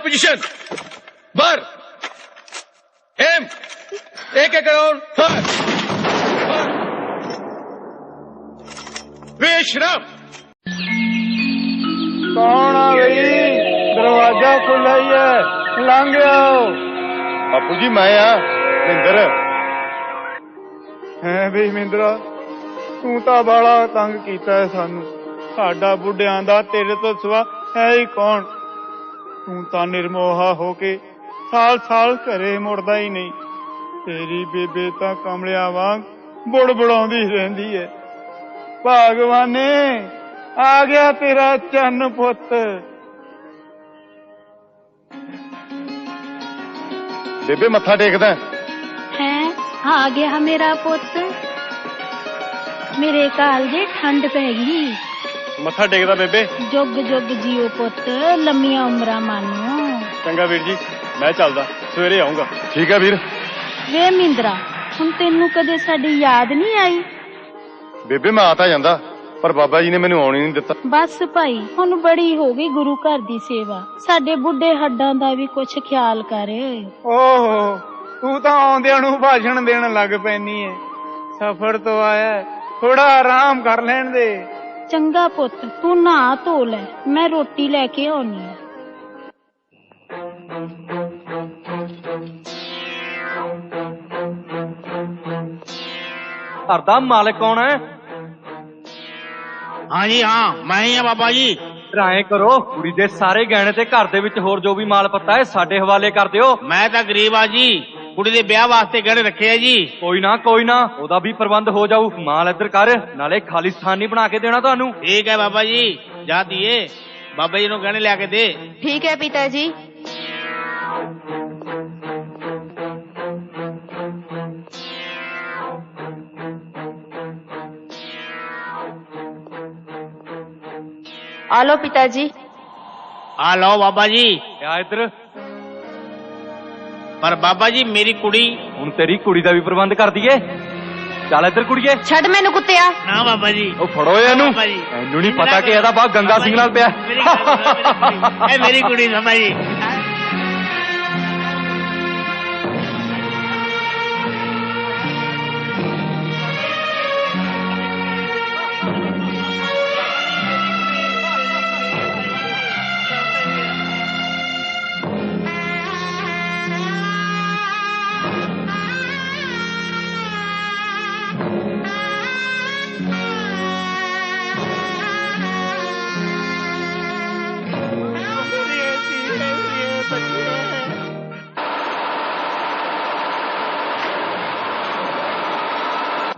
पोजीशन बर एम एक राउंड फायर विश्राम। कौन आ गई? दरवाजा खुला ही है, लंघ आओ। बापू जी मैं मਹਿੰਦਰ। है भी मिंदरा तू ਤਾਂ ਬਾਲਾ ਤੰਗ ਕੀਤਾ ਹੈ ਸਾਨੂੰ। ਸਾਡਾ ਬੁੱਢਿਆਂ ਦਾ ਤੇਰੇ ਤੋਂ ਸਿਵਾ ਹੈ ਹੀ ਕੌਣ? ਤੂੰ ਤਾਂ ਨਿਰਮੋਹਾ ਹੋ ਕੇ ਸਾਲ ਸਾਲ ਘਰੇ ਮੁੜਦਾ ਹੀ ਨਹੀਂ। ਤੇਰੀ ਬੇਬੇ ਤਾਂ ਕਮਲਿਆਂ ਵਾਂਗ ਬੁੜਬੁੜਾਉਂਦੀ ਰਹਿੰਦੀ ਹੈ। ਭਗਵਾਨੇ ਆ ਗਿਆ ਤੇਰਾ ਚੰਨ ਪੁੱਤ। ਬੇਬੇ ਮੱਥਾ ਟੇਕਦਾ है आ गया मेरा पुत। मेरे कालजे ठंड पै गई। ਮੱਥਾ ਟੇਕਦਾ ਬੇਬੇ। जुग जुग जियो पुत, लम्मिया उमरा मानियो। ਚੰਗਾ ਵੀਰ ਜੀ, ਮੈਂ ਚੱਲਦਾ, ਸਵੇਰੇ ਆਉਂਗਾ। ਠੀਕ ਹੈ ਵੀਰ। ਵੇ ਮਿੰਦਰਾ ਹੁਣ ਤੈਨੂੰ ਕਦੇ ਸਾਡੀ ਯਾਦ ਨਹੀਂ ਆਈ? ਬੇਬੇ ਮੈਂ ਆ ਤਾਂ ਜਾਂਦਾ ਪਰ ਬਾਬਾ ਜੀ ਨੇ ਮੈਨੂੰ ਆਉਣ ਹੀ ਨਹੀਂ ਦਿੱਤਾ। ਬਸ ਭਾਈ ਹੁਣ ਬੜੀ ਹੋ ਗਈ ਗੁਰੂ ਘਰ ਦੀ ਸੇਵਾ। ਸਾਡੇ ਬੁੱਢੇ ਹੱਡਾਂ ਦਾ ਵੀ ਕੁਛ ਖਿਆਲ ਕਰ। ਓਹੋ ਤੂੰ ਤਾਂ ਆਉਂਦਿਆਂ ਨੂੰ ਭਾਸ਼ਣ ਦੇਣ ਲੱਗ ਪੈਣੀ ਏ। ਸਫ਼ਰ ਤੋਂ ਆਇਆ, ਥੋੜਾ ਆਰਾਮ ਕਰ ਲੈਣ ਦੇ। ਚੰਗਾ ਪੁੱਤ ਤੂੰ ਨਹਾ ਧੋ ਲੈ, ਮੈਂ ਰੋਟੀ ਲੈ ਕੇ ਆਉਣੀ ਆ। ਘਰ ਦਾ ਮਾਲਕ ਕੌਣ ਹੈ? हाँ जी हाँ मैं ही हाँ बाबा जी। ਰਾਏ ਕਰੋ ਕੁੜੀ ਦੇ ਸਾਰੇ ਗਹਿਣੇ ਤੇ ਘਰ ਦੇ ਵਿੱਚ ਹੋਰ ਜੋ ਵੀ ਮਾਲ ਪੱਤਾ ਹੈ ਸਾਡੇ ਹਵਾਲੇ ਕਰ ਦਿਓ। मैं तो गरीब आ जी, कुड़ी दे ब्याह वास्ते गहने रखे है जी। ਕੋਈ ਨਾ ਉਹਦਾ ਵੀ ਪ੍ਰਬੰਧ ਹੋ ਜਾਊ। ਮਾਲ ਇੱਧਰ ਕਰ, ਨਾਲੇ ਖਾਲੀ ਸਥਾਨ ਨਹੀਂ ਬਣਾ ਕੇ ਦੇਣਾ ਤੁਹਾਨੂੰ। ठीक है बाबा जी, जा दिए बाबा जी नु गहने लिया के दे। ठीक है पिताजी। आ लो पिताजी। आ लो बाबा जी। ਆ ਇੱਧਰ। पर बाबा जी मेरी कुड़ी। ਹੁਣ ਤੇਰੀ ਕੁੜੀ ਦਾ ਵੀ ਪ੍ਰਬੰਧ ਕਰ ਦਈਏ। ਚੱਲ ਇੱਧਰ ਕੁੜੀਏ। ਛੱਡ ਮੈਨੂੰ ਕੁੱਤਿਆ। ना बाबा जी। ਉਹ ਫੜੋ ਇਹਨੂੰ। ਇਹਨੂੰ ਨਹੀਂ ਪਤਾ ਕਿ ਇਹਦਾ ਬਾਹ ਗੰਗਾ ਸਿੰਘ ਨਾਲ ਪਿਆ। मेरी कुड़ी बाबा जी।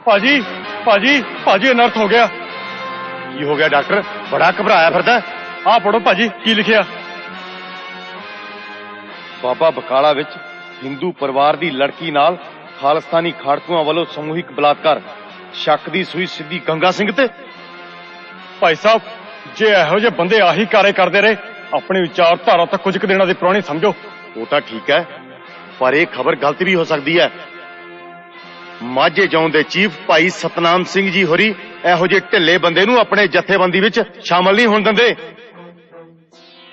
ਭਾਜੀ ਭਾਜੀ ਭਾਜੀ ਅਨਰਥ ਹੋ ਗਿਆ। ਕੀ ਹੋ ਗਿਆ ਡਾਕਟਰ? ਬੜਾ ਘਬਰਾਇਆ ਫਿਰਦਾ। ਆਹ ਪੜੋ ਭਾਜੀ ਕੀ ਲਿਖਿਆ। ਬਾਬਾ ਬਕਾਲਾ ਵਿੱਚ ਹਿੰਦੂ ਪਰਿਵਾਰ ਦੀ ਲੜਕੀ ਨਾਲ ਖਾਲਿਸਤਾਨੀ ਖਾੜਕੂਆਂ ਵੱਲੋਂ ਸਮੂਹਿਕ ਬਲਾਤਕਾਰ। ਸ਼ੱਕ ਦੀ ਸੂਈ ਸਿੱਧੀ ਗੰਗਾ ਸਿੰਘ ਤੇ। ਭਾਈ ਸਾਹਿਬ ਜੇ ਇਹੋ ਜਿਹੇ ਬੰਦੇ ਆਹੀ ਕਾਰੇ ਕਰਦੇ ਰਹੇ ਆਪਣੀ ਵਿਚਾਰਧਾਰਾ ਤਾਂ ਕੁਝ ਕੁ ਦਿਨਾਂ ਦੀ ਪੁਰਾਣੀ ਸਮਝੋ। ਉਹ ਤਾਂ ਠੀਕ ਹੈ, ਪਰ ਇਹ ਖਬਰ ਗਲਤ ਵੀ ਹੋ ਸਕਦੀ ਹੈ। ਮਾਝੇ ਜੌਨ ਦੇ ਚੀਫ ਭਾਈ ਸਤਨਾਮ ਸਿੰਘ ਜੀ ਹੋਰੀ ਇਹੋ ਜਿਹੇ ਢਿੱਲੇ ਬੰਦੇ ਨੂੰ ਆਪਣੇ ਜਥੇਬੰਦੀ ਵਿੱਚ ਸ਼ਾਮਲ ਨਹੀਂ ਹੋਣ ਦਿੰਦੇ।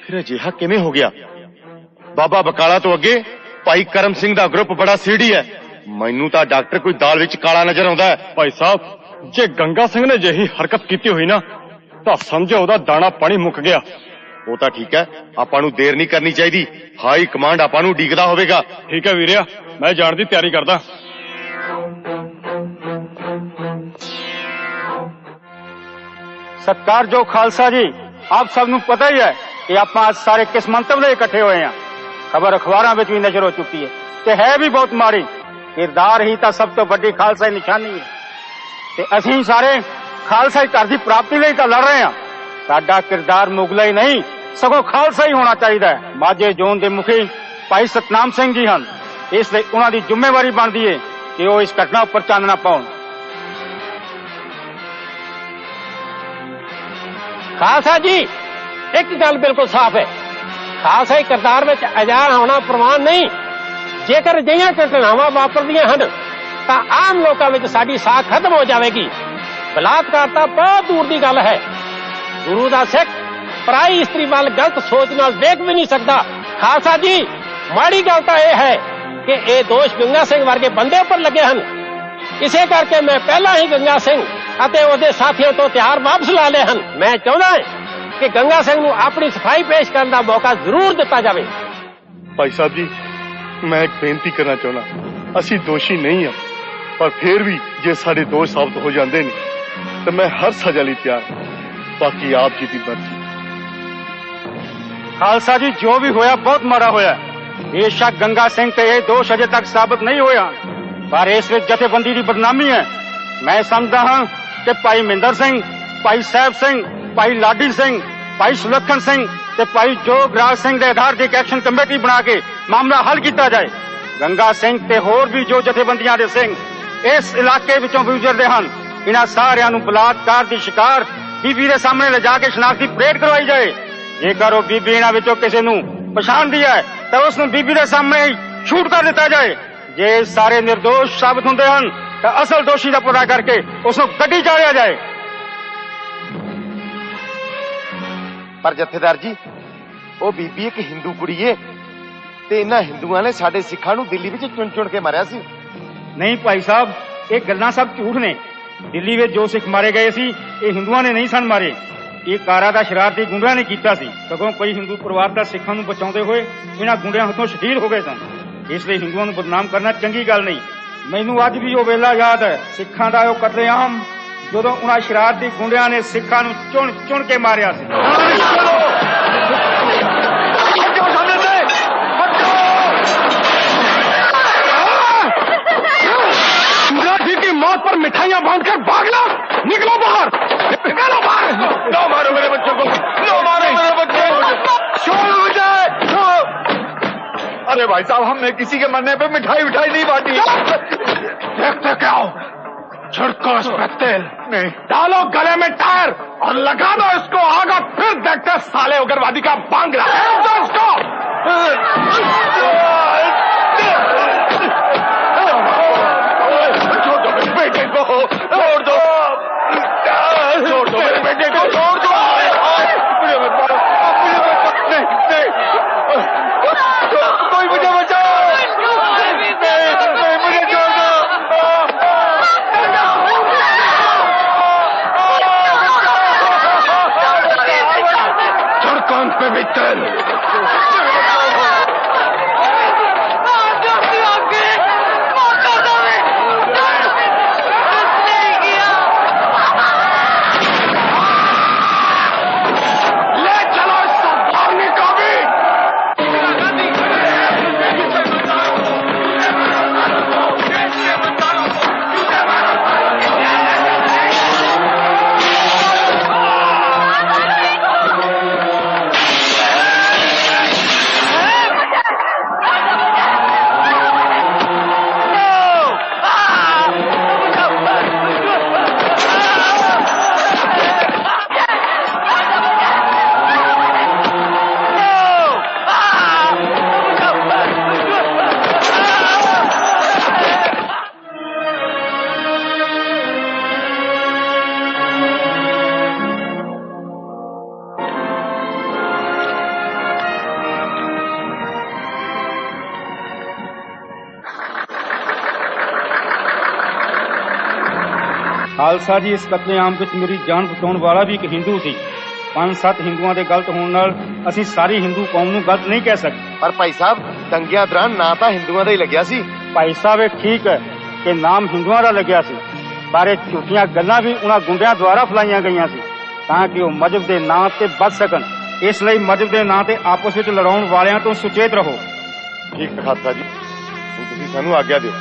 ਫਿਰ ਅਜਿਹਾ ਕਿਵੇਂ ਹੋ ਗਿਆ? ਬਾਬਾ ਬਕਾਲਾ ਤੋਂ ਅੱਗੇ ਭਾਈ ਕਰਮ ਸਿੰਘ ਦਾ ਗਰੁੱਪ ਬੜਾ ਸੀੜੀ ਹੈ। ਮੈਨੂੰ ਤਾਂ ਡਾਕਟਰ ਕੋਈ ਦਾਲ ਵਿੱਚ ਕਾਲਾ ਨਜ਼ਰ ਆਉਂਦਾ ਹੈ। ਭਾਈ ਸਾਹਿਬ ਜੇ ਗੰਗਾ ਸਿੰਘ ਨੇ ਜਿਹੀ ਹਰਕਤ ਕੀਤੀ ਹੋਈ ਨਾ ਤਾਂ ਸਮਝੋ ਉਹਦਾ ਦਾਣਾ ਪਾਣੀ ਮੁੱਕ ਗਿਆ। ਉਹ ਤਾਂ ਠੀਕ ਹੈ, ਆਪਾਂ ਨੂੰ ਦੇਰ ਨਹੀਂ ਕਰਨੀ ਚਾਹੀਦੀ। ਹਾਈ ਕਮਾਂਡ ਆਪਾਂ ਨੂੰ ਡੀਕਦਾ ਹੋਵੇਗਾ। ਠੀਕ ਹੈ ਵੀਰਿਆ, ਮੈਂ ਜਾਣ ਦੀ ਤਿਆਰੀ ਕਰਦਾ। सत्कारयोग खालसा जी, आप सब नूं पता ही है कि आप आज सारे किस मंतव लई इकट्ठे होए हैं। खबर अखबारां विच भी नजर हो चुकी है ते है भी बहुत माड़ी। किरदार ही तां सब तो वड्डी खालसाई निशानी है ते असीं सारे खालसाई घर दी प्राप्ति लई तां लड़ रहे हैं। साडा किरदार मुगलाई नहीं सगों खालसा ही होना चाहिए। माझे जोन दे मुखी भाई सतनाम सिंह जी हैं, इसलिए उन्हां दी जिम्मेवारी बनदी है कि वो इस घटना उपर चानना पाउण। खालसा जी एक गल बिल्कुल साफ है, खालसा किरदार में अजा होना प्रवान नहीं। जेकर अजिहियां घटनावां वापरदियां हन तां आम लोकां विच साडी साह खत्म हो जाएगी। बलात्कार तां बहुत दूर की गल है। गुरु दा सिख पराई इस्त्री वाल गलत सोच नाल देख भी नहीं सकता। खालसा जी माड़ी गल तां यह है कि ये दोष गंगा सिंह वर्गे बंदे उपर लगे हैं। इसे करके मैं पहला ही गंगा सिंह ਅਤੇ ਉਹਦੇ ਸਾਥੀਆਂ ਤੋਂ ਤਿਆਰ ਵਾਪਸ ਲਾ ਲਏ ਹਨ। ਮੈਂ ਚਾਹੁੰਦਾ ਹਾਂ ਕਿ ਗੰਗਾ ਸਿੰਘ ਨੂੰ ਆਪਣੀ ਸਫਾਈ ਪੇਸ਼ ਕਰਨ ਦਾ ਮੌਕਾ ਜ਼ਰੂਰ ਦਿੱਤਾ ਜਾਵੇ। ਭਾਈ ਸਾਹਿਬ ਜੀ, ਮੈਂ ਇੱਕ ਬੇਨਤੀ ਕਰਨਾ ਚਾਹੁੰਦਾ। ਅਸੀਂ ਦੋਸ਼ੀ ਨਹੀਂ ਹਾਂ, ਪਰ ਫਿਰ ਵੀ ਜੇ ਸਾਡੇ ਦੋਸ਼ ਸਾਬਤ ਹੋ ਜਾਂਦੇ ਨੇ ਤਾਂ ਮੈਂ ਹਰ ਸਜ਼ਾ ਲਈ ਤਿਆਰ ਹਾਂ। ਬਾਕੀ ਆਪ ਜੀ ਦੀ ਮਰਜ਼ੀ। खालसा जी जो भी होया बहुत माड़ा होया। बेशक गंगा सिंह ते ये दोष अजे तक साबित नहीं होया, पर इस विच जथेबंदी की बदनामी है। मैं समझदा हां कि भाई मिंदर सिंह, भाई साहब सिंह, भाई लाडी सिंह, भाई सुलखन सिंह ते भाई जोगराज सिंह के आधार एक एक्शन कमेटी बना के मामला हल किया जाए। गंगा सिंह ते होर भी जो जथेबंदियां दे सिंह इस इलाके विचों गुजरदे हन, इन्हां सारियां नूं बलात्कार दी शिकार बीबी दे सामने ले जाके शनाख्ती परेड करवाई जाए। जेकर वो बीबी इन्हां विचों किसी नूं पछाणदी है तो उस नूं बीबी दे सामने ही शूट कर दिता जाए। जे सारे निर्दोष साबित हुंदे हन तो असल दोषी का पता करके उसनूं गड्डी चाढ़िया जाए। पर जथेदार जी, वो बीबी एक हिंदू कुड़ी है ते इन्हां हिंदुआं ने साडे सिखां नूं दिल्ली विच चुन चुन के मारिया सी। नहीं भाई साहब, ये गल्लां सब झूठ ने। दिल्ली में जो सिख मारे गए सी ये हिंदुआं ने नहीं सन मारे। ये कारा दा शरारती गुंडियां ने कीता सी। सगों कई हिंदू परिवार दा सिखां नूं बचाउंदे होए इन्हां गुंडियां हथों शहीद हो गए सन। इसलिए हिंदुआं नूं बदनाम करना चंगी गल नहीं। मैनू अज भी वो वेला याद है सिखां दा वो कतलेआम जदों उन्हां शरारती गुंडियां ने सिखां नूं चुन चुन के मारिया सी। की मौत पर मिठाइयां बांधकर भागना। निकलो बाहर, निकलो बाहर। नो मारो मेरे बच्चों को, नो मारो मेरे बच्चे को। छोड़ो मुझे। अरे भाई साहब, हमने किसी के मरने पे मिठाई नहीं बांटी। देखते क्या हो, छिड़को इस पे तेल, नहीं डालो गले में टायर और लगा दो इसको आग। फिर देखते साले उग्रवादी का बांग्ला। उसको बेटे को छोड़ दो, छोड़ दो मेरे बेटे को, छोड़ दो। नहीं नहीं, कोई मुझे बचाओ। नहीं, मुझे छोड़ दो। छिड़को उन पे भी तेल। ਖਾਲਸਾ ਜੀ, ਇਸ ਕਤਲੇਆਮ ਵਿੱਚ ਮੇਰੀ ਜਾਨ ਬਚਾਉਣ ਵਾਲਾ ਵੀ ਇੱਕ ਹਿੰਦੂ ਸੀ। 5-7 ਹਿੰਦੂਆਂ ਦੇ ਗਲਤ ਹੋਣ ਨਾਲ ਅਸੀਂ ਸਾਰੀ ਹਿੰਦੂ ਕੌਮ ਨੂੰ ਗਲਤ ਨਹੀਂ ਕਹਿ ਸਕਦੇ। ਪਰ ਭਾਈ ਸਾਹਿਬ, ਦੰਗਿਆਂ ਦੌਰਾਨ ਨਾਂ ਤਾਂ ਹਿੰਦੂਆਂ ਦਾ ਹੀ ਲੱਗਿਆ ਸੀ। ਭਾਈ ਸਾਹਿਬ, ਇਹ ਠੀਕ ਹੈ ਕਿ ਨਾਮ ਹਿੰਦੂਆਂ ਦਾ ਲੱਗਿਆ ਸੀ, ਪਰ ਇਹ ਝੂਠੀਆਂ ਗੱਲਾਂ ਵੀ ਉਹਨਾਂ ਗੁੰਡਿਆਂ ਦੁਆਰਾ ਫੈਲਾਈਆਂ ਗਈਆਂ ਸੀ ਤਾਂ ਕਿ ਉਹ ਮਜ਼ਹਬ ਦੇ ਨਾਂ ਤੇ ਬਚ ਸਕਣ। ਇਸ ਲਈ ਮਜ਼ਹਬ ਦੇ ਨਾਂ ਤੇ ਆਪਸ ਵਿੱਚ ਲੜਾਉਣ ਵਾਲਿਆਂ ਤੋਂ ਸੁਚੇਤ ਰਹੋ। ਠੀਕ ਹੈ ਖਾਲਸਾ ਜੀ, ਹੁਣ ਤੁਸੀਂ ਸਾਨੂੰ ਆਗਿਆ ਦਿਓ।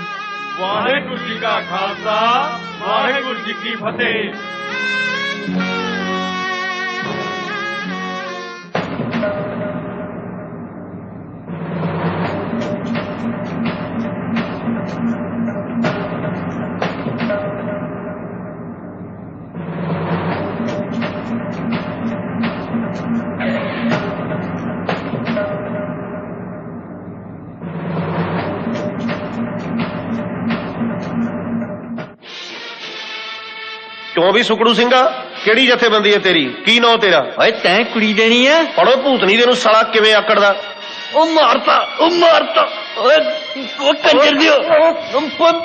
ਵਾਹਿਗੁਰੂ ਜੀ ਕਾ ਖਾਲਸਾ, ਵਾਹਿਗੁਰੂ ਜੀ ਕੀ ਫਤਿਹ। ਕਿਉਂ ਵੀ ਸੁਕੜੂ ਸਿੰਘਾ, ਕਿਹੜੀ ਜਥੇਬੰਦੀ ਹੈ ਤੇਰੀ? ਕੀ ਨਾਂ ਤੇਰਾ? ਓਏ ਤੈਂ ਕੁੜੀ ਦੇਣੀ ਆ? ਪੜੋ ਭੂਤਨੀ ਦੇ ਨੂੰ ਸਾਲਾ ਕਿਵੇਂ ਆਕੜਦਾ। ਉਹ ਮਾਰਤਾ ਓਏ ਉਹ ਕੰਜਰ ਦਿਓ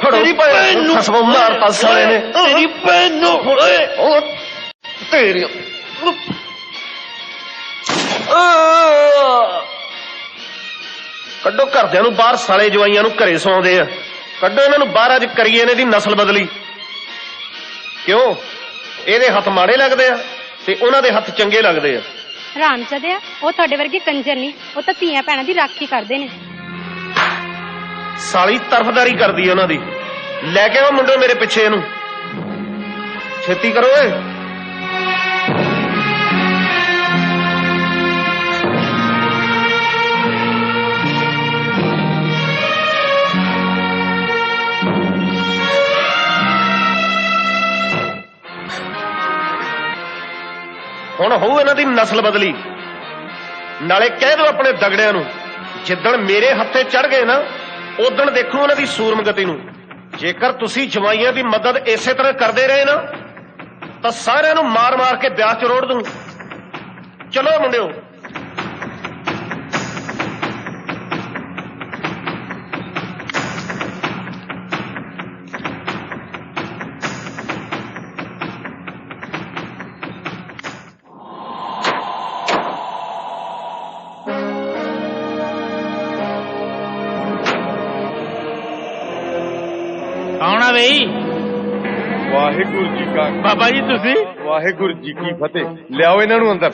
ਤੇਰੀ ਭੈਣ ਨੂੰ ਖਸਮ ਮਾਰਤਾ ਸਾਲੇ ਨੇ। ਤੇਰੀ ਭੈਣ ਨੂੰ ਓਏ ਤੇਰੀ ਕੱਢੋ ਘਰਦਿਆਂ ਨੂੰ ਬਾਹਰ, ਸਾਲੇ ਜਵਾਈਆਂ ਨੂੰ ਘਰੇ ਸੌਂਦੇ ਆ। ਕੱਢੋ ਇਹਨਾਂ ਨੂੰ ਬਾਹਰ, ਅੱਜ ਕਰੀਏ ਇਹਨਾਂ ਦੀ ਨਸਲ ਬਦਲੀ। ਕਿਉਂ? ਇਹਦੇ ਹੱਥ ਮਾੜੇ ਲੱਗਦੇ ਆ ਤੇ ਉਹਨਾਂ ਦੇ ਹੱਥ ਚੰਗੇ ਲੱਗਦੇ ਆ। ਰਾਮਚੰਦਿਆ, ਉਹ ਤੁਹਾਡੇ ਵਰਗੇ ਕੰਜਰ ਨਹੀਂ, ਉਹ ਤਾਂ ਧੀਆਂ ਭੈਣਾਂ ਦੀ ਰਾਖੀ ਕਰਦੇ ਨੇ। ਸਾਲੀ ਤਰਫਦਾਰੀ ਕਰਦੀ ਉਹਨਾਂ ਦੀ। ਲੈ ਕੇ ਆਓ ਮੁੰਡੇ ਮੇਰੇ ਪਿੱਛੇ ਇਹਨੂੰ, ਛੇਤੀ ਕਰੋ ਓਏ। ਹੁਣ ਹੋਊ ਇਹਨਾਂ ਦੀ ਨਸਲ ਬਦਲੀ। ਨਾਲੇ ਕਹਿ ਦਿਓ ਆਪਣੇ ਦਗੜਿਆਂ ਨੂੰ, ਜਿੱਦਣ ਮੇਰੇ ਹੱਥੇ ਚੜ ਗਏ ਨਾ, ਉਦਣ ਦੇਖੋ ਉਹਨਾਂ ਦੀ ਸੂਰਮਗਤੀ ਨੂੰ। ਜੇਕਰ ਤੁਸੀਂ ਜਵਾਈਆਂ ਦੀ ਮਦਦ ਇਸੇ ਤਰ੍ਹਾਂ ਕਰਦੇ ਰਹੇ ਨਾ, ਤਾਂ ਸਾਰਿਆਂ ਨੂੰ ਮਾਰ ਮਾਰ ਕੇ ਵਿਆਹ ਚ ਰੋੜ ਦੂੰ। ਚਲੋ ਮੁੰਡਿਓ। ਆਉਣਾ ਬਈ। ਵਾਹਿਗੁਰੂ ਜੀ ਕਾ ਬਾਬਾ ਜੀ ਤੁਸੀਂ? ਵਾਹਿਗੁਰੂ ਜੀ ਕੀ ਫਤਿਹ। ਲਿਆਓ ਇਹਨਾਂ ਨੂੰ ਅੰਦਰ।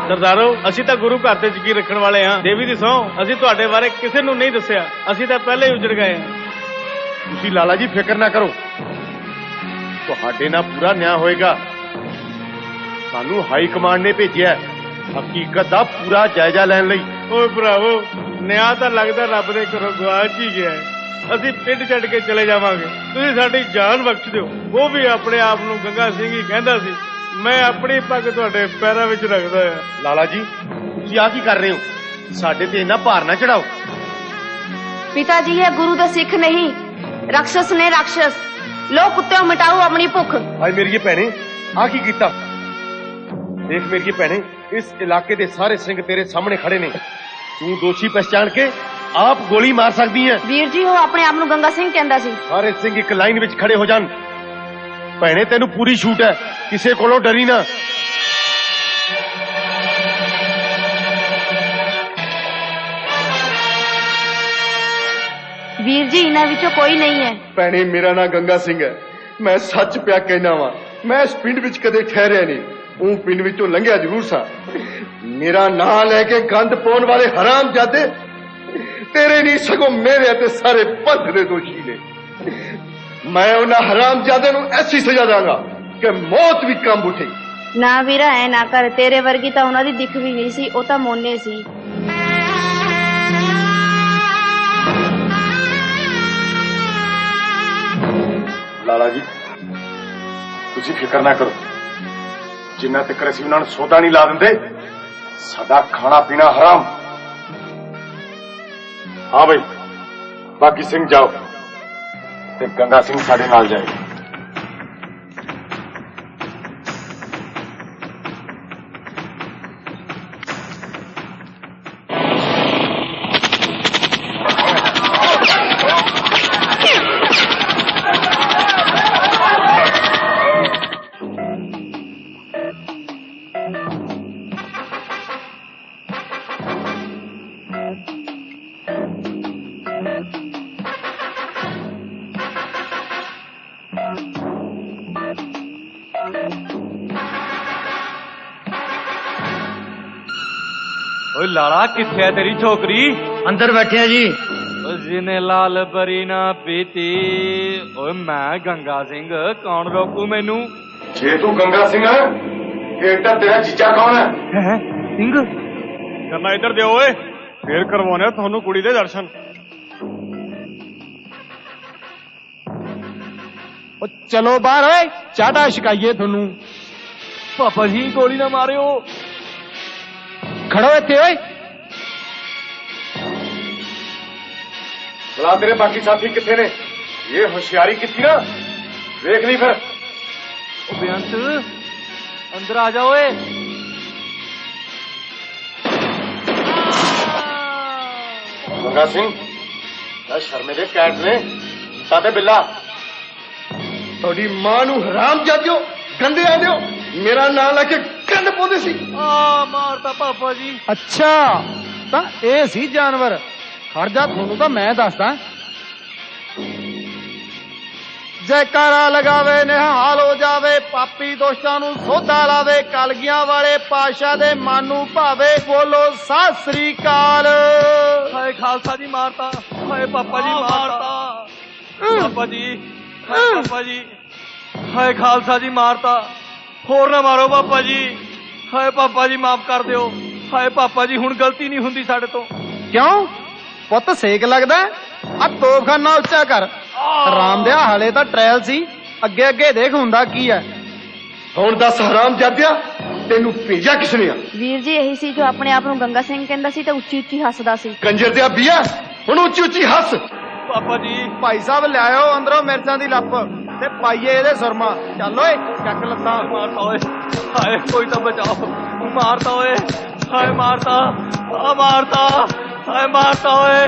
ਸਰਦਾਰੋ, ਅਸੀਂ ਤਾਂ ਗੁਰੂ ਘਰ ਤੇ ਯਕੀਨ ਰੱਖਣ ਵਾਲੇ ਹਾਂ। ਦੇਵੀ ਦੀ ਸਹੁੰ, ਅਸੀਂ ਤੁਹਾਡੇ ਬਾਰੇ ਕਿਸੇ ਨੂੰ ਨਹੀਂ ਦੱਸਿਆ। ਅਸੀਂ ਤਾਂ ਪਹਿਲੇ ਹੀ ਉਜੜ ਗਏ ਹਾਂ। ਤੁਸੀਂ ਲਾਲਾ ਜੀ ਫਿਕਰ ਨਾ ਕਰੋ, ਤੁਹਾਡੇ ਨਾਲ ਪੂਰਾ ਨਿਆਂ ਹੋਏਗਾ। ਸਾਨੂੰ ਹਾਈ ਕਮਾਂਡ ਨੇ ਭੇਜਿਆ ਹਕੀਕਤ ਦਾ ਪੂਰਾ ਜਾਇਜ਼ਾ ਲੈਣ ਲਈ। ਓਏ ਭਰਾਵੋ, ਨਿਆਂ ਤਾਂ ਲੱਗਦਾ ਰੱਬ ਦੇ ਘਰੋਂ ਗਵਾਚ ਹੀ ਗਿਆ ਹੈ। ਅਸੀਂ ਪਿੰਡ ਛੱਡ ਕੇ ਚਲੇ ਜਾਵਾਂਗੇ, ਤੁਸੀਂ ਸਾਡੀ ਜਾਨ ਬਖਸ਼ ਦਿਓ। ਉਹ ਵੀ ਆਪਣੇ ਆਪ ਨੂੰ ਗੰਗਾ ਸਿੰਘ ਹੀ ਕਹਿੰਦਾ ਸੀ। ਮੈਂ ਆਪਣੀ ਪੱਗ ਤੁਹਾਡੇ ਪੈਰਾਂ ਵਿੱਚ ਰੱਖਦਾ ਆ। ਲਾਲਾ ਜੀ, ਤੁਸੀਂ ਆ ਕੀ ਕਰ ਰਹੇ ਹੋ? ਸਾਡੇ ਤੇ ਇੰਨਾ ਭਾਰ ਨਾ ਚੜਾਓ। पिता जी, ये गुरु दा सिख नहीं, राक्षस ने राक्षस। लो कुत्ते मिटाओ अपनी भुख। हाय मेरी भैने, आ की कीता? देख मेरी भैने, इस इलाके दे सारे सिंह तेरे सामने खड़े ने। तू दोषी पहचान के आप गोली मार सकती है। वीर जी, वो अपने आप नूं गंगा सिंह कहंदा सी। सारे सिंह एक लाइन विच खड़े हो जान। भैने तेनू पूरी छूट है, किसे कोलों डरी ना। वीर जी, इन्हां विचों कोई नहीं है। भैने, मेरा नाम गंगा सिंह है। मैं सच पिया कहना वा। मैं इस पिंड विच कदे ठहरिया नहीं, ਉਹ ਪਿੰਡ ਵਿੱਚੋਂ ਲੰਘਿਆ ਜ਼ਰੂਰ ਸਾਂ। ਮੇਰਾ ਨਾਂ ਲੈ ਕੇ ਗੰਦ ਪਾਉਣ ਵਾਲੇ ਹਰਾਮ ਜਾਦੇ ਤੇਰੇ ਨਹੀਂ ਸਗੋਂ ਮੇਰੇ ਤੇ ਸਾਰੇ ਪੰਥ ਦੇ ਦੋਸ਼ੀ ਨੇ। ਮੈਂ ਉਹਨਾਂ ਹਰਾਮ ਜਾਦੇ ਨੂੰ ਐਸੀ ਸਜ਼ਾ ਦਾਂਗਾ ਕਿ ਮੌਤ ਵੀ ਕੰਬ ਉਠੇ। ਨਾ ਵੀਰਾ, ਐ ਨਾ ਕਰ। ਤੇਰੇ ਵਰਗੀ ਤਾਂ ਉਹਨਾਂ ਦੀ ਦਿਖ ਵੀ ਨਹੀਂ ਸੀ, ਉਹ ਤਾਂ ਮੋਨੇ ਸੀ। ਲਾਲਾ ਜੀ, ਤੁਸੀਂ ਫਿਕਰ ਨਾ ਕਰੋ। ਜਿੰਨਾ ਤੱਕ ਅਸੀਂ ਉਹਨਾਂ ਨੂੰ ਸੌਦਾ ਨਹੀਂ ਲਾ ਦਿੰਦੇ, ਸਾਡਾ ਖਾਣਾ ਪੀਣਾ ਹਰਾਮ। ਹਾਂ ਬਈ, ਬਾਕੀ ਸਿੰਘ ਜਾਓ ਤੇ ਗੰਗਾ ਸਿੰਘ ਸਾਡੇ ਨਾਲ ਜਾਏ। ਓਏ ਲਾਲਾ ਕਿੱਥੇ ਹੈ ਤੇਰੀ ਛੋਕਰੀ? ਅੰਦਰ ਬੈਠਿਆ ਜੀ। ਓ ਜਿਹਨੇ ਲਾਲ ਬਰੀ ਨਾ ਪੀਤੀ। ਓਏ ਮੈਂ ਗੰਗਾ ਸਿੰਘ, ਕੌਣ ਰੋਕੂ ਮੈਨੂੰ? ਜੇ ਤੂੰ ਗੰਗਾ ਸਿੰਘ ਹੈ ਏਡਾ ਤੇਰਾ ਜੀਜਾ ਕੌਣ ਹੈ? ਸਿੰਘ ਕਰਨਾ ਇੱਧਰ ਦਿਓ ਓਏ, ਫੇਰ ਕਰਵਾਉਣੇ ਤੁਹਾਨੂੰ ਕੁੜੀ ਦੇ ਦਰਸ਼ਨ। ਚਲੋ ਬਾਹਰ ਓਏ, ਚਾਟਾ ਛਕਾਈਏ ਤੁਹਾਨੂੰ। ਪਾਪਾ ਜੀ ਗੋਲੀ ਨਾ ਮਾਰਿਓ। ਖੜੋ ਇੱਥੇ ਓਏ। ਬਲਾ ਤੇਰੇ ਬਾਕੀ ਸਾਥੀ ਕਿੱਥੇ ਨੇ? ਇਹ ਹੁਸ਼ਿਆਰੀ ਕੀਤੀ ਨਾ, ਵੇਖ ਲਈ ਫਿਰ। ਉਹ ਬੇਅੰਤ ਅੰਦਰ ਆ ਜਾ ਓਏ। ਗੰਗਾ ਸਿੰਘ ਆ ਸ਼ਰਮੇ ਦੇ ਕੈਟ ਨੇ ਸਾਡੇ ਬਿੱਲਾ। ਤੁਹਾਡੀ ਮਾਂ ਨੂੰ ਹਰਾਮ ਜਾਦਿਓ, ਗੰਦੇ ਆਦਿਓ, ਮੇਰਾ ਨਾਂ ਲੈ ਕੇ ਕੰਨ ਪਾਉਂਦੇ ਸੀ। ਆ ਮਾਰਤਾ ਪਾਪਾ ਜੀ। ਅੱਛਾ ਤਾਂ ਇਹ ਸੀ ਜਾਨਵਰ। ਖੜ ਜਾ, ਤੁਹਾਨੂੰ ਤਾਂ ਮੈਂ ਦੱਸਦਾ। ਜੈਕਾਰਾ ਲਗਾਵੇ, ਨਿਹਾਲ ਹੋ ਜਾਵੇ, ਪਾਪੀ ਦੋਸ਼ਾਂ ਨੂੰ ਸੋਧਾ ਲਾਵੇ, ਕਲਗੀਆਂ ਵਾਲੇ ਪਾਤਸ਼ਾਹ ਦੇ ਮਨ ਨੂੰ ਭਾਵੇ, ਬੋਲੋ ਸਤਿ ਸ੍ਰੀ ਅਕਾਲ। ਹਾਏ ਖਾਲਸਾ ਜੀ ਮਾਰਤਾ। ਹਾਏ ਪਾਪਾ ਜੀ ਮਾਰਤਾ। ਪਾਪਾ ਜੀ, ਹਾਏ ਪਾਪਾ ਜੀ, ਹਾਏ ਖਾਲਸਾ ਜੀ ਮਾਰਤਾ। ਹੋਰ ਨਾ ਮਾਰੋ ਪਾਪਾ ਜੀ। ਹਾਏ ਪਾਪਾ ਜੀ ਮਾਫ ਕਰ ਦਿਓ। ਹਾਏ ਪਾਪਾ ਜੀ ਹੁਣ ਗਲਤੀ ਨਹੀਂ ਹੁੰਦੀ ਸਾਡੇ ਤੋਂ। ਕਿਉਂ ਪੁੱਤ ਸੇਕ ਲੱਗਦਾ? ਆ ਤੋਪਖਾਨਾ ਉੱਚਾ ਕਰ। ਰਾਮਦਿਆ ਹਲੇ ਤਾਂ ਟ੍ਰਾਇਲ ਸੀ, ਅੱਗੇ ਅੱਗੇ ਦੇਖ ਹੁੰਦਾ ਕੀ ਹੈ। ਹੁਣ ਦੱਸ ਹਰਾਮ ਜਾਦਿਆ, ਤੈਨੂੰ ਭੇਜਿਆ ਕਿਸ ਨੇ? ਵੀਰ ਜੀ ਇਹੀ ਸੀ ਜੋ ਆਪਣੇ ਆਪ ਨੂੰ ਗੰਗਾ ਸਿੰਘ ਕਹਿੰਦਾ ਸੀ ਤੇ ਉੱਚੀ ਉੱਚੀ ਹੱਸਦਾ ਸੀ। ਕੰਜਰ ਦਿਆ ਬੀਆ, ਹੁਣ ਉੱਚੀ ਉੱਚੀ ਹੱਸ। ਪਾਪਾ ਜੀ ਭਾਈ ਸਾਹਿਬ ਲਿਆਇਓ ਅੰਦਰੋਂ ਮਿਰਚਾਂ ਦੀ ਲੱਪ ਤੇ ਪਾਈਏ ਇਹਦੇ ਸੁਰਮਾ। ਚੱਲ ਓਏ ਚੱਕ ਲੱਤਾਂ। ਮਾਰਤਾ ਓਏ, ਹਾਏ ਕੋਈ ਤਾਂ ਬਚਾਓ। ਮਾਰਤਾ ਓਏ, ਹਾਏ ਮਾਰਤਾ। ਆ ਮਾਰਤਾ, ਹਾਏ ਮਾਰਤਾ ਓਏ,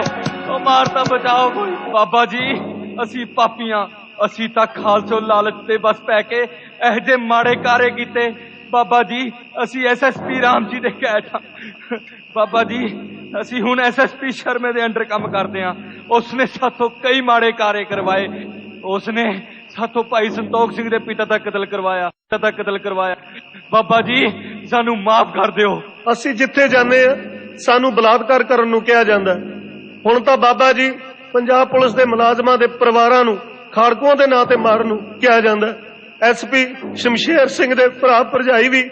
ਉਹ ਮਾਰਤਾ, ਬਚਾਓ ਕੋਈ। ਬਾਬਾ ਜੀ ਅਸੀਂ ਪਾਪੀਆਂ, ਅਸੀਂ ਤਾਂ ਖਾਲਸੋ ਲਾਲਚ ਤੇ ਬਸ ਪੈ ਕੇ ਇਹ ਜੇ ਮਾੜੇ ਕਾਰੇ ਕੀਤੇ। ਬਾਬਾ ਜੀ ਅਸੀਂ ਐਸਐਸਪੀ ਰਾਮ ਜੀ ਦੇ ਕੈਟ ਹਾਂ। ਬਾਬਾ ਜੀ ਅਸੀਂ ਹੁਣ ਐਸਐਸਪੀ ਸ਼ਰਮੇ ਦੇ ਅੰਡਰ ਕੰਮ ਕਰਦੇ ਹਾਂ। ਉਸਨੇ ਸਾਥੋਂ ਕਈ ਮਾੜੇ ਕਾਰੇ ਕਰਵਾਏ। ਉਸਨੇ ਸਾਥੋਂ ਭਾਈ ਸੰਤੋਖ ਸਿੰਘ ਦੇ ਪਿਤਾ ਦਾ ਕਤਲ ਕਰਵਾਇਆ। ਬਾਬਾ ਜੀ ਸਾਨੂੰ ਮਾਫ ਕਰ ਦਿਓ। ਅਸੀਂ ਜਿੱਥੇ ਜਾਂਦੇ ਆ ਸਾਨੂੰ ਬਲਾਤਕਾਰ ਕਰਨ ਨੂੰ ਕਿਹਾ ਜਾਂਦਾ। ਹੁਣ ਤਾਂ ਬਾਬਾ ਜੀ ਪੰਜਾਬ ਪੁਲਿਸ ਦੇ ਮੁਲਾਜ਼ਮਾਂ ਦੇ ਪਰਿਵਾਰਾਂ ਨੂੰ ਖਾੜਕੂਆਂ ਦੇ ਨਾਂ ਤੇ ਮਾਰਨ ਨੂੰ ਕਿਹਾ ਜਾਂਦਾ। ਐਸਪੀ ਸ਼ਮਸ਼ੇਰ ਸਿੰਘ ਦੇ ਭਰਾ ਭਰਜਾਈ ਵੀ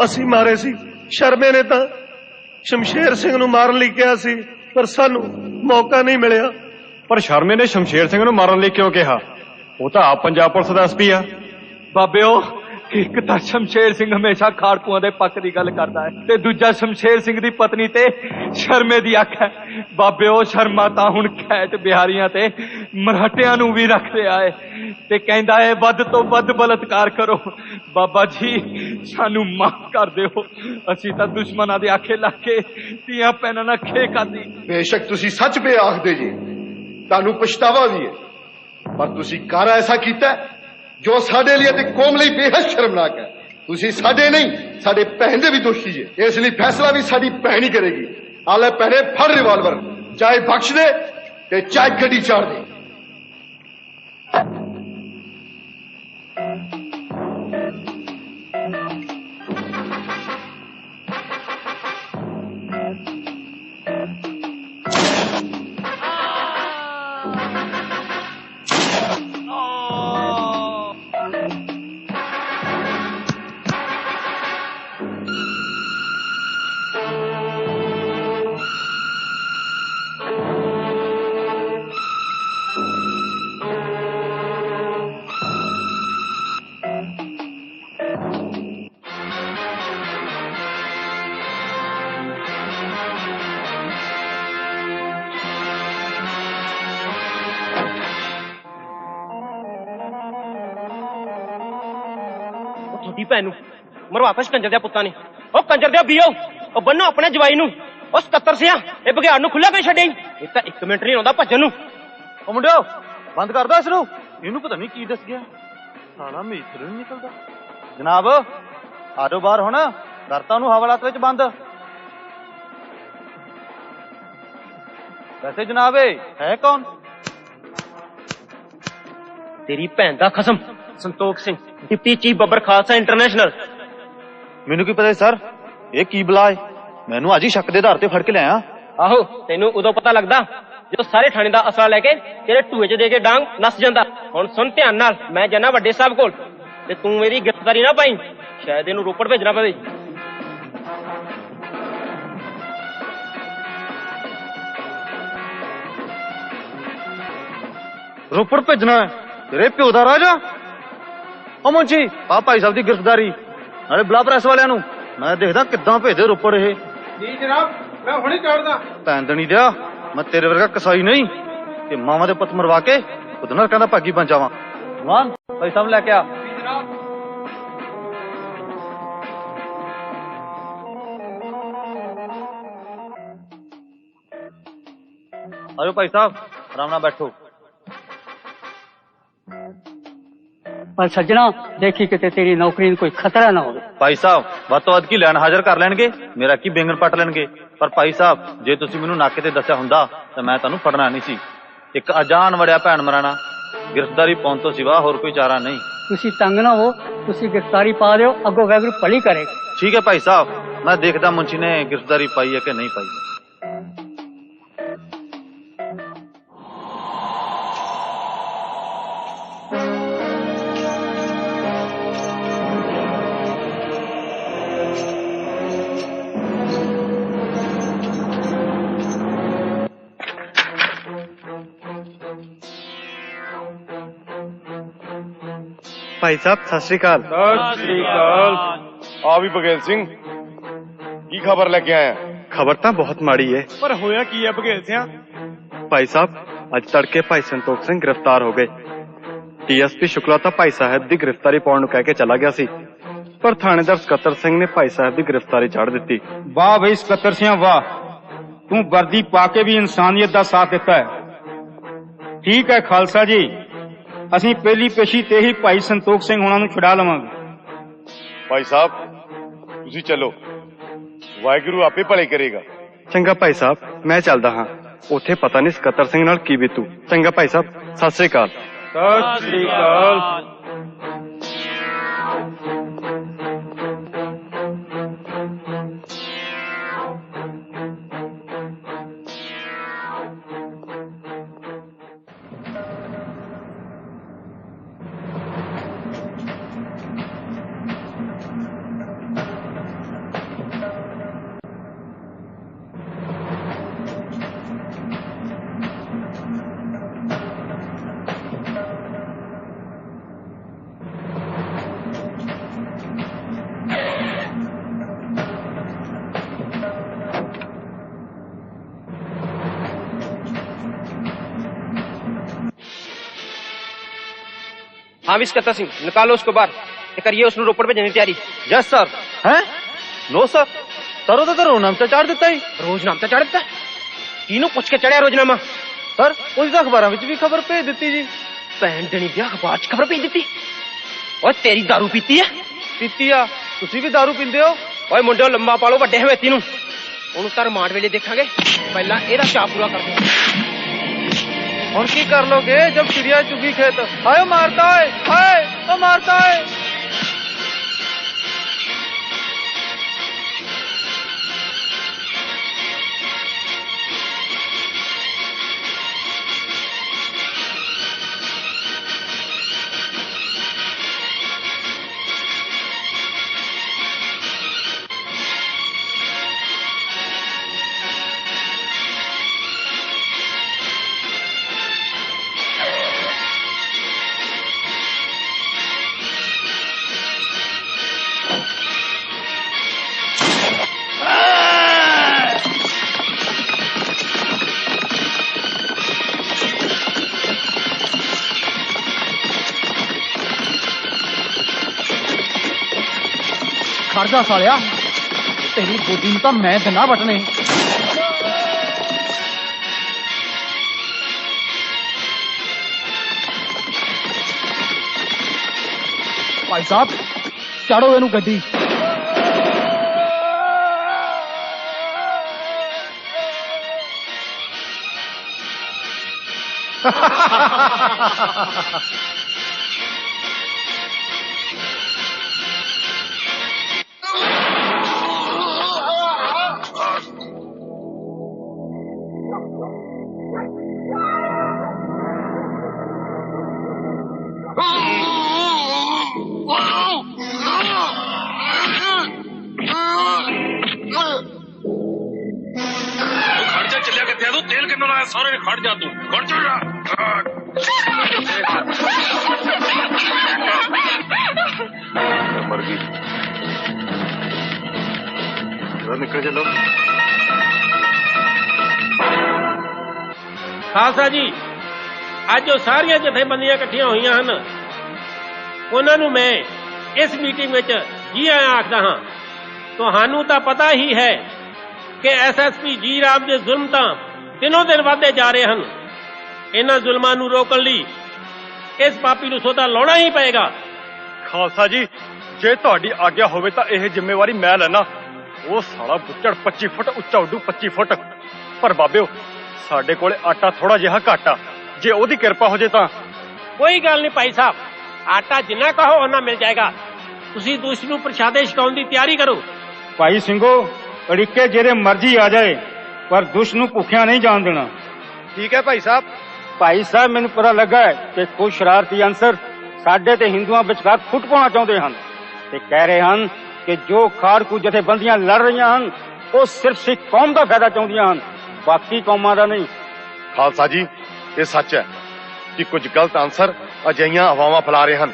ਅਸੀਂ ਮਾਰੇ ਸੀ। ਸ਼ਰਮੇ ਨੇ ਤਾਂ ਸ਼ਮਸ਼ੇਰ ਸਿੰਘ ਨੂੰ ਮਾਰਨ ਲਈ ਕਿਹਾ ਸੀ, ਪਰ ਸਾਨੂੰ ਮੌਕਾ ਨਹੀਂ ਮਿਲਿਆ। ਪਰ ਸ਼ਰਮੇ ਨੇ ਸ਼ਮਸ਼ੇਰ ਸਿੰਘ ਨੂੰ ਮਾਰਨ ਲਈ ਕਿਉਂ ਕਿਹਾ? ਉਹ ਤਾਂ ਆਪ ਪੰਜਾਬ ਪੁਲਿਸ ਦਾ ਐਸਪੀ ਆ। ਬਾਬਿਓ ਇੱਕ ਤਾਂ ਸ਼ਮਸ਼ੇਰ ਸਿੰਘ ਹਮੇਸ਼ਾ ਖਾੜਕੂਆਂ ਦੇ ਪੱਖ ਦੀ ਗੱਲ ਕਰਦਾ ਹੈ ਤੇ ਦੂਜਾ ਸ਼ਮਸ਼ੇਰ ਸਿੰਘ ਦੀ ਪਤਨੀ ਤੇ ਸ਼ਰਮੇ ਦੀ ਅੱਖ ਹੈ। ਬਾਬਿਓ ਸ਼ਰਮਾ ਤਾਂ ਹੁਣ ਖੈਟ ਬਿਹਾਰੀਆਂ ਤੇ ਮਰਾਠਿਆਂ ਨੂੰ ਵੀ ਰੱਖ ਰਿਹਾ ਹੈ ਤੇ ਕਹਿੰਦਾ ਹੈ ਵੱਧ ਤੋਂ ਵੱਧ ਬਲਾਤਕਾਰ ਕਰੋ। ਬਾਬਾ ਜੀ ਸਾਨੂੰ ਮਾਫ ਕਰ ਦਿਓ। ਅਸੀਂ ਤਾਂ ਦੁਸ਼ਮਣਾਂ ਦੇ ਆਖੇ ਲੱਗ ਕੇ ਧੀਆਂ ਭੈਣਾਂ ਨਾਲ ਖੇ ਖਾਧੀ। ਬੇਸ਼ੱਕ ਤੁਸੀਂ ਸੱਚ ਪੇ ਆਖਦੇ ਜੀ, ਤੁਹਾਨੂੰ ਪਛਤਾਵਾ ਵੀ ਹੈ, ਪਰ ਤੁਸੀਂ ਕਰ ਐਸਾ ਕੀਤਾ ਜੋ ਸਾਡੇ ਲਈ ਤੇ ਕੌਮ ਲਈ ਬੇਹੱਦ ਸ਼ਰਮਨਾਕ ਹੈ। ਤੁਸੀਂ ਸਾਡੇ ਨਹੀਂ, ਸਾਡੇ ਭੈਣ ਦੇ ਵੀ ਦੋਸ਼ੀ ਹੈ। ਇਸ ਲਈ ਫੈਸਲਾ ਵੀ ਸਾਡੀ ਭੈਣ ਹੀ ਕਰੇਗੀ। ਆਲੇ ਪਹਿਲੇ ਫੜ ਰਿਵਾਲਵਰ, ਚਾਹੇ ਬਖਸ਼ ਦੇ ਤੇ ਚਾਹੇ ਗੱਡੀ ਚਾੜ ਦੇ। ਤੁਹਾਡੀ ਭੈਣ ਨੂੰ ਮਰਵਾਤਾ ਕੰਜਰ ਦੇ ਪੁੱਤਾਂ ਨੇ। ਉਹ ਕੰਜਰ ਦੇ ਬੀਓ, ਉਹ ਬੰਨੋ ਆਪਣੇ ਜਵਾਈ ਨੂੰ। ਉਹ 77 ਸਿਆ ਇਹ ਬਘਿਆੜ ਨੂੰ ਖੁੱਲਾ ਕੇ ਛੱਡੇ। ਇਹ ਤਾਂ 1 ਮਿੰਟ ਨਹੀਂ ਆਉਂਦਾ ਭੱਜਣ ਨੂੰ। ਉਹ ਮੁੰਡਿਓ ਬੰਦ ਕਰ ਦੋ ਇਸ ਨੂੰ। ਇਹਨੂੰ ਪਤਾ ਨਹੀਂ ਕੀ ਦੱਸ ਗਿਆ। ਸਾਲਾ ਮੀਟਰ ਨਹੀਂ ਨਿਕਲਦਾ। ਜਨਾਬ ਆਜੋ ਬਾਹਰ ਹੁਣ, ਕਰਤਾ ਉਹਨੂੰ ਹਵਾਲਾਤ ਵਿੱਚ ਬੰਦ। ਵੈਸੇ ਜਨਾਬ ਹੈ ਕੌਣ? ਤੇਰੀ ਭੈਣ ਦਾ ਖਸਮ ਸੰਤੋਖ ਸਿੰਘ, ਡਿਪਟੀ ਚੀਫ ਬੱਬਰ ਖਾਲਸਾ ਇੰਟਰਨੈਸ਼ਨਲ। ਮੈਨੂੰ ਕੀ ਪਤਾ ਸਰ, ਇਹ ਕੀ ਬਲਾ ਹੈ? ਮੈਨੂੰ ਅੱਜ ਹੀ ਸ਼ੱਕ ਦੇ ਆਧਾਰ ਤੇ ਫੜ ਕੇ ਲਿਆਇਆ। ਆਹੋ ਤੈਨੂੰ ਉਦੋਂ ਪਤਾ ਲੱਗਦਾ ਜਦੋਂ ਸਾਰੇ ਥਾਣੇ ਦਾ ਅਸਲਾ ਲੈ ਕੇ ਤੇਰੇ ਢੂਏ 'ਚ ਦੇ ਕੇ ਡਾਂਗ ਨੱਸ ਜਾਂਦਾ। ਹੁਣ ਸੁਣ ਧਿਆਨ ਨਾਲ, ਮੈਂ ਜਾਣਾ ਵੱਡੇ ਸਾਹਿਬ ਕੋਲ ਤੇ ਤੂੰ ਮੇਰੀ ਗ੍ਰਿਫਤਾਰੀ ਨਾ ਪਾਈ, ਸ਼ਾਇਦ ਇਹਨੂੰ ਰੋਪੜ ਭੇਜਣਾ ਪਵੇ। ਰੋਪੜ ਭੇਜਣਾ ਤੇਰੇ ਪਿਓ ਦਾ ਰਾਜਾ। ਉਹ ਮੁੰਸ਼ੀ ਆ ਭਾਈ ਸਾਹਿਬ ਦੀ ਗ੍ਰਿਫਤਾਰੀ, ਨਾਲੇ ਬੁਲਾ ਪ੍ਰੈਸ ਵਾਲਿਆਂ ਨੂੰ, ਮੈਂ ਦੇਖਦਾ ਕਿੱਦਾਂ ਭੇਜਦੇ ਰੋਪੜ ਇਹ। ਜੀ ਜਨਾਬ, ਮੈਂ ਹੁਣੇ ਚੜਦਾ। ਪੈਂਦਣੀ ਦਿਆ, ਮੈਂ ਤੇਰੇ ਵਰਗਾ ਕਸਾਈ ਨਹੀਂ ਕਿ ਮਾਵਾਂ ਦੇ ਪੁੱਤ ਮਰਵਾ ਕੇ ਖੁਦ ਨਰਕਾਂ ਦਾ ਭਾਗੀ ਬਣ ਜਾਵਾਂ। ਜਵਾਨ ਭਾਈ ਸਾਹਿਬ ਲੈ ਕੇ ਆ। ਆਜੋ ਭਾਈ ਸਾਹਿਬ, ਆਰਾਮ ਨਾਲ ਬੈਠੋ। ਪਰ ਸੱਜਣਾ ਦੇਖੀ ਕਿਤੇ ਤੇਰੀ ਨੌਕਰੀ ਨੂੰ ਕੋਈ ਖਤਰਾ ਨਾ ਹੋਵੇ। ਭਾਈ ਸਾਹਿਬ ਵੱਧ ਤੋਂ ਵੱਧ ਕੀ ਲੈਣ ਹਾਜ਼ਰ ਕਰ ਲੈਣਗੇ, ਮੇਰਾ ਕੀ ਬੈਂਗਣ ਪੱਟ ਲੈਣਗੇ। ਪਰ ਭਾਈ ਸਾਹਿਬ ਜੇ ਤੁਸੀਂ ਮੈਨੂੰ ਨਾਕੇ ਤੇ ਦੱਸਿਆ ਹੁੰਦਾ ਤਾਂ ਮੈਂ ਤੁਹਾਨੂੰ ਫੜਨਾ ਨਹੀਂ ਸੀ। ਇੱਕ ਅਜਾਨ ਵੜਿਆ ਭੈਣ ਮਰਾਣਾ, ਗ੍ਰਿਫਤਾਰੀ ਪਾਉਣ ਤੋਂ ਸਿਵਾ ਹੋਰ ਕੋਈ ਚਾਰਾ ਨਹੀਂ। ਤੁਸੀਂ ਤੰਗ ਨਾ ਹੋ, ਤੁਸੀਂ ਗ੍ਰਿਫਤਾਰੀ ਪਾ ਦਿਓ, ਅੱਗੋਂ ਵੈਗਰੂ ਭਲੀ ਕਰੇਗਾ। ਠੀਕ ਹੈ ਭਾਈ ਸਾਹਿਬ, ਮੈਂ ਦੇਖਦਾ ਮੁੰਸ਼ੀ ਨੇ ਗ੍ਰਿਫਤਾਰੀ ਪਾਈ ਹੈ ਕਿ ਨਹੀਂ ਪਾਈ। ਭਾਈ ਸਾਹਿਬ ਸਤਿ ਸ਼੍ਰੀ ਅਕਾਲ। ਸਤਿ ਸ਼੍ਰੀ ਅਕਾਲ। ਆ ਵੀ ਬਘੇਲ ਸਿੰਘ, ਕੀ ਖਬਰ ਲੈ ਕੇ ਆਇਆ? ਖਬਰ ਤਾਂ ਬਹੁਤ ਮਾੜੀ ਹੈ। ਪਰ ਹੋਇਆ ਕੀ ਹੈ ਬਘੇਲ ਸਿੰਘ? ਭਾਈ ਸਾਹਿਬ ਅੱਜ ਤੜਕੇ ਭਾਈ ਸੰਤੋਖ ਸਿੰਘ ਗ੍ਰਿਫਤਾਰ ਹੋ ਗਏ। ਡੀਐਸਪੀ ਸ਼ੁਕਲਾ ਤਾਂ ਭਾਈ ਸਾਹਿਬ ਦੀ ਗ੍ਰਿਫਤਾਰੀ ਪਾਉਣ ਨੂੰ ਕਹਿ ਕੇ ਚਲਾ ਗਿਆ ਸੀ, ਪਰ ਥਾਣੇਦਾਰ ਸਕੱਤਰ ਸਿੰਘ ਨੇ ਭਾਈ ਸਾਹਿਬ ਦੀ ਗ੍ਰਿਫਤਾਰੀ ਚੜ੍ਹ ਦਿੱਤੀ। ਵਾਹ ਬਈ ਸਕੱਤਰ ਸਿੰਘ ਵਾਹ, ਤੂੰ ਵਰਦੀ ਪਾ ਕੇ ਵੀ ਇਨਸਾਨੀਅਤ ਦਾ ਸਾਥ ਦਿੱਤਾ ਹੈ। ਠੀਕ ਹੈ ਖਾਲਸਾ ਜੀ, ਅਸੀਂ ਪਹਿਲੀ ਪੇਸ਼ੀ ਤੇ ਹੀ ਭਾਈ ਸੰਤੋਖ ਸਿੰਘ ਹੋਣਾ ਨੂੰ ਛੁਡਾ ਲਵਾਂਗੇ। ਭਾਈ ਸਾਹਿਬ ਤੁਸੀਂ ਚਲੋ, ਵਾਹਿਗੁਰੂ ਆਪੇ ਭਲੇ ਕਰੇਗਾ। ਚੰਗਾ ਭਾਈ ਸਾਹਿਬ, ਮੈਂ ਚੱਲਦਾ ਹਾਂ। ਉੱਥੇ ਪਤਾ ਨਹੀਂ ਸਕੱਤਰ ਸਿੰਘ ਨਾਲ ਕੀ ਬੀਤੂ। ਚੰਗਾ ਭਾਈ ਸਾਹਿਬ, ਸਤਿ ਸ੍ਰੀ ਅਕਾਲ। ਸਤਿ ਸ੍ਰੀ ਅਕਾਲ। हाँ भी सकत्तर सिंह, निकालो उसको बाहर, करिए उसने रोपड़ पे जाने की तैयारी। Yes sir. हैं? नो सर, सर तो रोजनामा चाड़ दिता ही। रोजनामा चाड़ दिता? तीनों पुछ के चढ़िया रोजनामा। सर उस अखबार में भी खबर भेज दी जी। भैन दनी दी अखबार च खबर भेज दी। और तेरी दारू पीती है? पीती आ, तुसी भी दारू पींदे हो? ओए मुंडे लंबा पालो ਵੱਡੇ ਹਵੇਤੀ ਨੂੰ। ਉਹਨੂੰ ਤਾਂ ਰਿਮਾਂਡ ਵੇਲੇ ਦੇਖਾਂਗੇ, ਪਹਿਲਾਂ ਇਹਦਾ ਚਾਅ ਪੂਰਾ ਕਰਦੇ ਹਾਂ। और की कर लोगे जब चिड़िया चुगी खेत? हाय मारता है, हाय तो मारता है। ਖੜਦਾ ਸਾਲਿਆ, ਤੇਰੀ ਗੋਦੀ ਨੂੰ ਤਾਂ ਮੈਂ ਦਿਨਾ ਵਟਣੇ। ਭਾਈ ਸਾਹਿਬ ਚਾੜੋ ਇਹਨੂੰ ਗੱਡੀ। ਸਾਰੇ ਨੇ ਖੜ ਜਾ ਤੂੰ ਖੜ ਜਾ ਮਰ ਗਈ ਨਿਕਲ ਚੱਲੋ ਖਾਲਸਾ ਜੀ ਅੱਜ ਉਹ ਸਾਰੀਆਂ ਜਥੇਬੰਦੀਆਂ ਇਕੱਠੀਆਂ ਹੋਈਆਂ ਹਨ ਉਹਨਾਂ ਨੂੰ ਮੈਂ ਇਸ ਮੀਟਿੰਗ ਵਿੱਚ ਜੀ ਆਇਆਂ ਆਖਦਾ ਹਾਂ। ਤੁਹਾਨੂੰ ਤਾਂ ਪਤਾ ਹੀ ਹੈ ਕਿ ਐਸਐਸਪੀ ਜੀ ਰਾਮ ਦੇ ਜ਼ੁਲਮ ਤਾਂ ਦਿਨੋਂ ਦਿਨ ਵਧਦੇ ਜਾ ਰਹੇ ਹਨ। ਇਹਨਾਂ ਜ਼ੁਲਮਾਂ ਨੂੰ ਰੋਕਣ ਲਈ ਇਸ ਪਾਪੀ ਨੂੰ ਸੌਦਾ ਲਾਉਣਾ ਹੀ ਪਏਗਾ। ਖਾਲਸਾ ਜੀ ਜੇ ਤੁਹਾਡੀ ਆਗਿਆ ਹੋਵੇ ਤਾਂ ਇਹ ਜ਼ਿੰਮੇਵਾਰੀ ਮੈਂ ਲੈਣਾ। ਉਹ ਸਾਲਾ ਬੁੱਚੜ 25 ਫੁੱਟ ਉੱਚਾ ਉੱਡੂ 25 ਫੁੱਟ। ਪਰ ਬਾਬਿਓ ਸਾਡੇ ਕੋਲੇ ਆਟਾ ਥੋੜਾ ਜਿਹਾ ਘੱਟ ਆ, ਜੇ ਉਹਦੀ ਕਿਰਪਾ ਹੋ ਜੇ ਤਾਂ। ਕੋਈ ਗੱਲ ਨਹੀਂ ਭਾਈ ਸਾਹਿਬ, ਆਟਾ ਜਿੰਨਾ ਕਹੋ ਉਹਨਾਂ ਮਿਲ ਜਾਏਗਾ। ਤੁਸੀਂ ਦੁਸ਼ਟ ਨੂੰ ਪ੍ਰਸ਼ਾਦੇ ਛਕਾਉਣ ਦੀ ਤਿਆਰੀ ਕਰੋ। ਭਾਈ ਸਿੰਘੋ ਅੜਿੱਕੇ ਜਿਹੜੇ ਮਰਜ਼ੀ ਆ ਜਾਏ ਪਰ ਦੁਸ਼ਟ ਨੂੰ ਭੁੱਖਿਆ ਨਹੀਂ ਜਾਣ ਦੇਣਾ। ਠੀਕ ਹੈ ਭਾਈ ਸਾਹਿਬ। ਭਾਈ ਸਾਹਿਬ ਮੈਨੂੰ ਪਤਾ ਲੱਗਾ ਹੈ ਕਿ ਕੁਝ ਸ਼ਰਾਰਤੀ ਅਨਸਰ ਸਾਡੇ ਤੇ ਹਿੰਦੂਆਂ ਵਿਚਕਾਰ ਫੁੱਟ ਪਾਉਣਾ ਚਾਹੁੰਦੇ ਹਨ ਤੇ ਕਹਿ ਰਹੇ ਹਨ ਕਿ ਜੋ ਖਾੜਕੂ ਜਥੇਬੰਦੀਆਂ ਲੜ ਰਹੀਆਂ ਹਨ ਉਹ ਸਿਰਫ ਸਿੱਖ ਕੌਮ ਦਾ ਫਾਇਦਾ ਚਾਹੁੰਦੀਆਂ ਹਨ, ਬਾਕੀ ਕੌਮਾਂ ਦਾ ਨਹੀਂ। ਖਾਲਸਾ ਜੀ ਇਹ ਸੱਚ ਹੈ ਕਿ ਕੁਝ ਗਲਤ ਅਨਸਰ ਅਜਿਹੀਆਂ ਹਵਾਵਾਂ ਫੈਲਾ ਰਹੇ ਹਨ।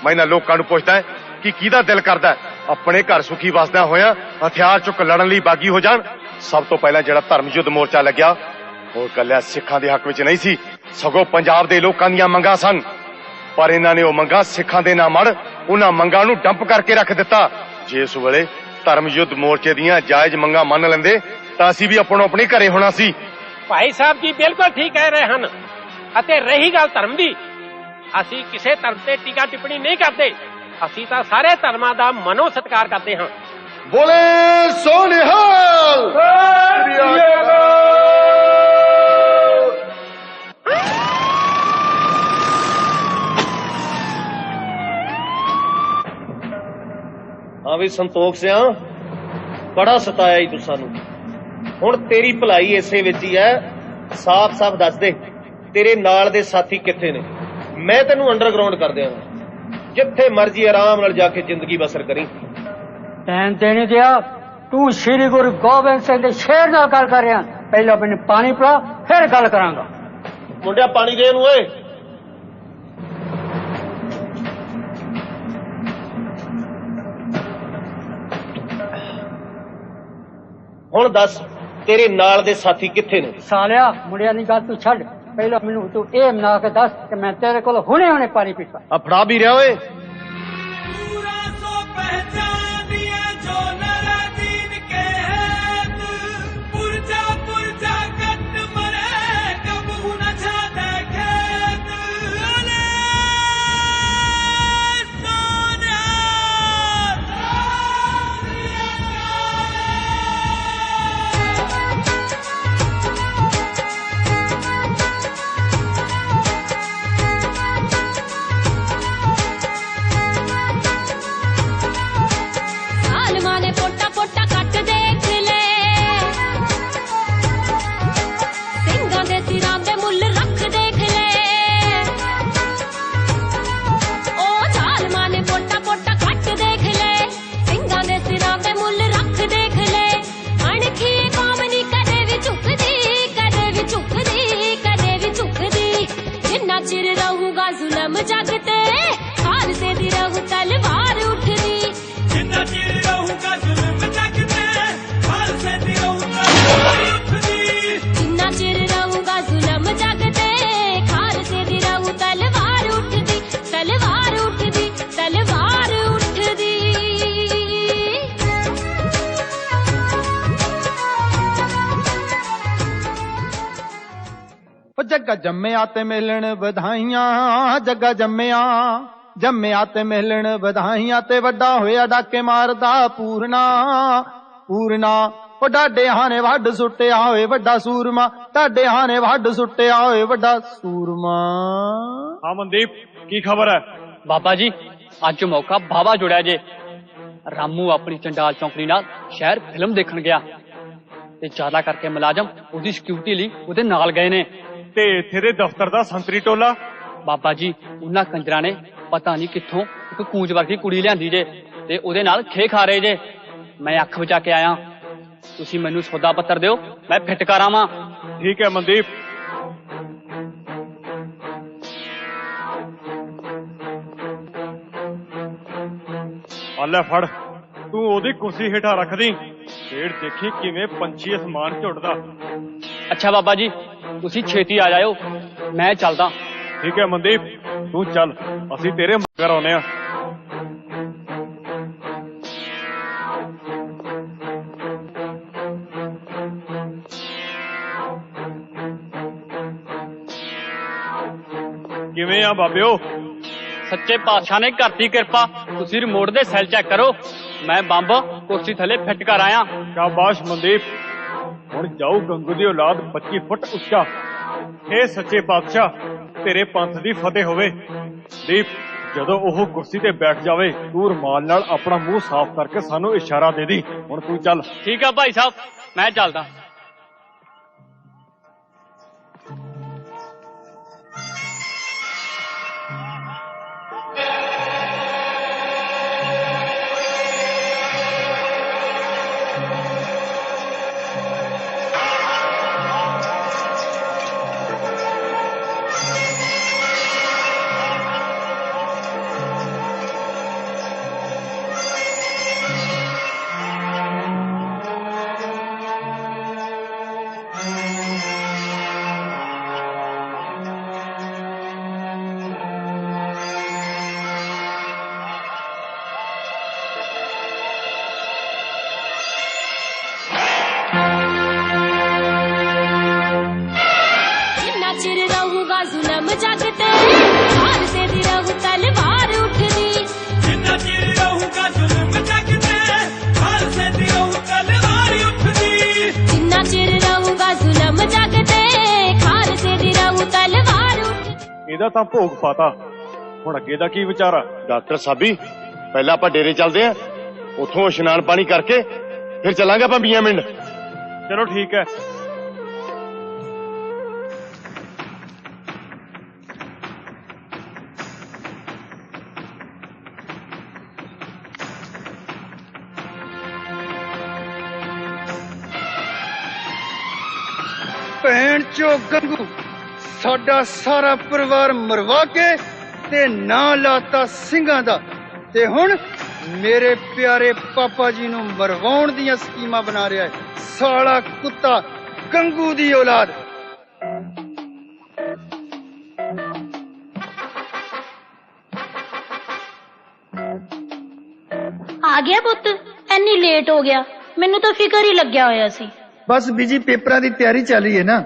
ਮੈਂ ਇਹਨਾਂ ਲੋਕਾਂ ਨੂੰ ਪੁੱਛਦਾ ਕਿ ਕਿਹਦਾ ਦਿਲ ਕਰਦਾ ਆਪਣੇ ਘਰ ਸੁਖੀ ਵਸਦਿਆਂ ਹੋਇਆਂ ਹਥਿਆਰ ਚੁੱਕ ਲੜਨ ਲਈ ਬਾਗੀ ਹੋ ਜਾਣ। ਸਭ ਤੋਂ ਪਹਿਲਾਂ ਜਿਹੜਾ ਧਰਮ ਯੁੱਧ ਮੋਰਚਾ ਲੱਗਿਆ ਉਹ ਇਕੱਲਿਆਂ ਸਿੱਖਾਂ ਦੇ ਹੱਕ ਵਿੱਚ ਨਹੀਂ ਸੀ, ਸਗੋਂ ਪੰਜਾਬ ਦੇ ਲੋਕਾਂ ਦੀਆਂ ਮੰਗਾਂ ਸਨ। ਪਰ ਇਹਨਾਂ ਨੇ ਉਹ ਮੰਗਾਂ ਸਿੱਖਾਂ ਦੇ ਨਾ ਮੜ ਉਹਨਾਂ ਮੰਗਾਂ ਨੂੰ ਡੰਪ ਕਰਕੇ ਰੱਖ ਦਿੱਤਾ। ਜੇ ਇਸ ਵੇਲੇ ਧਰਮ ਯੁੱਧ ਮੋਰਚੇ ਦੀਆਂ ਜਾਇਜ਼ ਮੰਗਾਂ ਮੰਨ ਲੈਂਦੇ ਤਾਂ ਅਸੀਂ ਵੀ ਆਪਣੋ ਆਪਣੇ ਘਰੇ ਹੋਣਾ ਸੀ। ਭਾਈ ਸਾਹਿਬ ਜੀ ਬਿਲਕੁਲ ਠੀਕ ਕਹਿ ਰਹੇ ਹਨ। ਅਤੇ ਰਹੀ ਗੱਲ ਧਰਮ ਦੀ, ਅਸੀਂ ਕਿਸੇ ਧਰਮ ਤੇ ਟੀਕਾ ਟਿੱਪਣੀ ਨਹੀਂ ਕਰਦੇ। ਅਸੀਂ ਤਾਂ ਸਾਰੇ ਧਰਮਾਂ ਦਾ ਮਨੋ ਸਤਿਕਾਰ ਕਰਦੇ ਹਾਂ। ਬੋਲੇ ਸੋ ਨਿਹਾਲ। ਹਾਂ ਵੀ ਸੰਤੋਖ ਸਿਆ ਬੜਾ ਸਤਾਇਆ ਈ ਤੂੰ ਸਾਨੂੰ। ਹੁਣ ਤੇਰੀ ਭਲਾਈ ਇਸੇ ਵਿੱਚ ਹੀ ਹੈ। ਸਾਫ਼-ਸਾਫ਼ ਦੱਸ ਦੇ ਤੇਰੇ ਨਾਲ ਦੇ ਸਾਥੀ ਕਿੱਥੇ ਨੇ? ਮੈਂ ਤੈਨੂੰ ਅੰਡਰਗਰਾਉਂਡ ਕਰ ਦਿਆਂਗਾ, ਜਿੱਥੇ ਮਰਜ਼ੀ ਆਰਾਮ ਨਾਲ ਜਾ ਕੇ ਜ਼ਿੰਦਗੀ ਬਸਰ ਕਰੀ। ਟੈਨ ਦੇਣੇ ਦਿਆ ਤੂੰ ਸ੍ਰੀ ਗੁਰੂ ਗੋਬਿੰਦ ਸਿੰਘ ਦੇ ਸ਼ੇਰ ਨਾਲ ਗੱਲ ਕਰ ਰਿਹਾ। ਪਹਿਲਾਂ ਮੈਨੂੰ ਪਾਣੀ ਪਿਲਾ ਫਿਰ ਗੱਲ ਕਰਾਂਗਾ। ਮੁੰਡਿਆ ਪਾਣੀ ਦੇ ਇਹਨੂੰ ਓਏ। ਹੁਣ ਦੱਸ ਤੇਰੇ ਨਾਲ ਦੇ ਸਾਥੀ ਕਿੱਥੇ ਨੇ? ਸਾਲਿਆ ਮੁੰਡਿਆਂ ਦੀ ਗੱਲ ਤੂੰ ਛੱਡ, ਪਹਿਲਾਂ ਮੈਨੂੰ ਤੂੰ ਇਹ ਮਨਾ ਕੇ ਦੱਸ ਕਿ ਮੈਂ ਤੇਰੇ ਕੋਲ ਹੁਣੇ ਪਾਣੀ ਪੀਤਾ। ਆ ਫੜਾ ਵੀ ਰਿਹਾ ਓਏ। ਜੱਗਾ ਜੰਮਿਆ ਤੇ ਮਿਲਣ ਵਧਾਈਆਂ, ਜੱਗਾ ਜੰਮਿਆ ਤੇ ਮਿਲਣ ਵਧਾਈਆਂ ਤੇ ਵੱਡਾ ਹੋਇਆ ਡਾਕੇ ਮਾਰਦਾ ਪੂਰਨਾ। ਉਹ ਡਾਡਿਆਂ ਨੇ ਵੱਢ ਸੁੱਟਿਆ ਹੋਏ ਵੱਡਾ ਸੂਰਮਾ, ਡਾਡਿਆਂ ਨੇ ਵੱਢ ਸੁੱਟਿਆ ਹੋਏ ਵੱਡਾ ਸੂਰਮਾ। ਹਾਂ ਮਨਦੀਪ ਕੀ ਖਬਰ ਹੈ? ਬਾਬਾ ਜੀ ਅੱਜ ਮੌਕਾ ਬਾਵਾ ਜੁੜਿਆ ਜੇ। ਰਾਮੂ ਆਪਣੀ ਚੰਡਾਲ ਚੌਂਕੜੀ ਨਾਲ ਸ਼ਹਿਰ ਫਿਲਮ ਦੇਖਣ ਗਿਆ ਤੇ ਜ਼ਿਆਦਾ ਕਰਕੇ ਮੁਲਾਜ਼ਮ ਉਹਦੀ ਸਿਕਿਉਰਿਟੀ ਲਈ ਉਹਦੇ ਨਾਲ ਗਏ ਨੇ। ਤੇ ਇੱਥੇ ਦੇ ਦਫ਼ਤਰ ਦਾ ਸੰਤਰੀ ਟੋਲਾ? ਬਾਬਾ ਜੀ ਉਹਨਾਂ ਕੰਜਰਾਂ ਨੇ ਪਤਾ ਨਹੀਂ ਕਿੱਥੋਂ ਇੱਕ ਕੂੰਜ ਵਰਗੀ ਕੁੜੀ ਲਿਆਂਦੀ ਜੇ ਤੇ ਉਹਦੇ ਨਾਲ ਖੇ ਖਾ ਰਹੇ ਜੇ। ਮੈਂ ਅੱਖ ਬਚਾ ਕੇ ਆਇਆ, ਤੁਸੀਂ ਮੈਨੂੰ ਸੌਦਾ ਪੱਤਰ ਦਿਓ, ਮੈਂ ਫਿੱਟ ਕਰਾਵਾਂ। ਠੀਕ ਹੈ ਮਨਦੀਪ ਆਲੇ ਫੜ, ਤੂੰ ਉਹਦੀ ਕੁਰਸੀ ਹੇਠਾਂ ਰੱਖ ਦੀ, ਫੇਰ ਦੇਖੀ ਕਿਵੇਂ ਪੰਛੀ ਅਸਮਾਨ 'ਚ ਉੱਡਦਾ। ਅੱਛਾ ਬਾਬਾ ਜੀ, ਤੁਸੀਂ ਛੇਤੀ ਆ ਜਾਇਓ, ਮੈਂ ਚੱਲਦਾ। ਠੀਕ ਹੈ ਮਨਦੀਪ, ਤੂੰ ਚੱਲ, ਅਸੀਂ ਤੇਰੇ ਮਗਰ ਆਉਨੇ ਆ। ਕਿਵੇਂ ਆ ਬਾਬਿਓ? ਸੱਚੇ ਪਾਤਸ਼ਾਹ ਨੇ ਕਰਤੀ ਕਿਰਪਾ। ਤੁਸੀਂ ਰਿਮੋਟ ਦੇ ਸੈੱਲ ਚੈੱਕ ਕਰੋ, ਮੈਂ ਬੰਬ ਕੁਰਸੀ ਥੱਲੇ ਫਿੱਟ ਕਰ ਆਇਆ। ਸ਼ਾਬਾਸ਼ ਮਨਦੀਪ, ਹੁਣ ਜਾਊ ਗੰਗੂ ਦੀ ਔਲਾਦ 25 ਫੁੱਟ ਉੱਚਾ। ਇਹ ਸੱਚੇ ਪਾਤਸ਼ਾਹ, ਤੇਰੇ ਪੰਥ ਦੀ ਫਤਿਹ ਹੋਵੇ। ਦੀਪ, ਜਦੋਂ ਉਹ ਕੁਰਸੀ ਤੇ ਬੈਠ ਜਾਵੇ, ਤੂੰ ਰੁਮਾਲ ਨਾਲ ਆਪਣਾ ਮੂੰਹ ਸਾਫ਼ ਕਰਕੇ ਸਾਨੂੰ ਇਸ਼ਾਰਾ ਦੇ ਦੀ। ਹੁਣ ਤੂੰ ਚੱਲ। ਠੀਕ ਆ ਭਾਈ ਸਾਹਿਬ, ਮੈਂ ਚੱਲਦਾ। ਇਹਦਾ ਤਾਂ ਭੋਗ ਪਾਤਾ, ਹੁਣ ਅੱਗੇ ਦਾ ਕੀ ਵਿਚਾਰ ਆ? ਡਾਕਟਰ ਸਾਬੀ, ਪਹਿਲਾਂ ਆਪਾਂ ਡੇਰੇ ਚੱਲਦੇ ਆਂ, ਉੱਥੋਂ ਇਸ਼ਨਾਨ ਪਾਣੀ ਕਰਕੇ ਫਿਰ ਚੱਲਾਂਗੇ ਆਪਾਂ ਬੀਆਂ ਮਿੰਡ। ਚਲੋ ਠੀਕ ਹੈ। ਭੈਣ ਚੋ ਗੰਗੂ, ਸਾਡਾ ਸਾਰਾ ਪਰਿਵਾਰ ਮਰਵਾ ਕੇ ਤੇ ਨਾਂ ਲਾਤਾ ਸਿੰਘਾਂ ਦਾ, ਤੇ ਹੁਣ ਮੇਰੇ ਪਿਆਰੇ ਪਾਪਾ ਜੀ ਨੂੰ ਮਰਵਾਉਣ ਦੀਆਂ ਸਕੀਮਾਂ ਬਣਾ ਰਿਹਾ ਹੈ। ਸਾਲਾ ਕੁੱਤਾ ਗੰਗੂ ਦੀ ਔਲਾਦ। ਆ ਗਿਆ ਪੁੱਤ, ਇੰਨੀ ਲੇਟ ਹੋ ਗਿਆ, ਮੈਨੂੰ ਤਾਂ ਫਿਕਰ ਹੀ ਲੱਗਿਆ ਹੋਇਆ ਸੀ। ਬਸ ਬੀਜੀ, ਪੇਪਰਾਂ ਦੀ ਤਿਆਰੀ ਚੱਲ ਰਹੀ ਹੈ ਨਾ।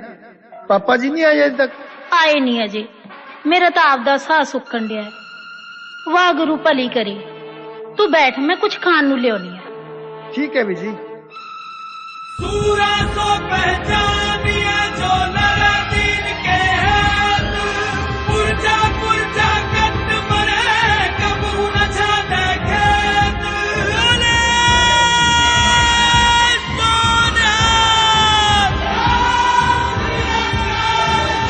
ਪਾਪਾ ਜੀ ਨਹੀਂ ਆਏ ਅਜੇ ਤੱਕ? ਆਏ ਨਹੀਂ ਅਜੇ, ਮੇਰਾ ਤਾਂ ਆਪਦਾ ਸਾਹ ਸੁੱਕਣ ਡਿਆ। ਵਾਹ ਗੁਰੂ ਭਲੀ ਕਰੀ, ਤੂੰ ਬੈਠ, ਮੈਂ ਕੁਝ ਖਾਣ ਨੂੰ ਲਿਆਉਣੀ ਹੈ। ਠੀਕ ਹੈ ਬੀਜੀ। सूरा सो पहचानिए जो नर दीन के हैं, पुरजा पुरजा कट मरे कबू न छाते खेत।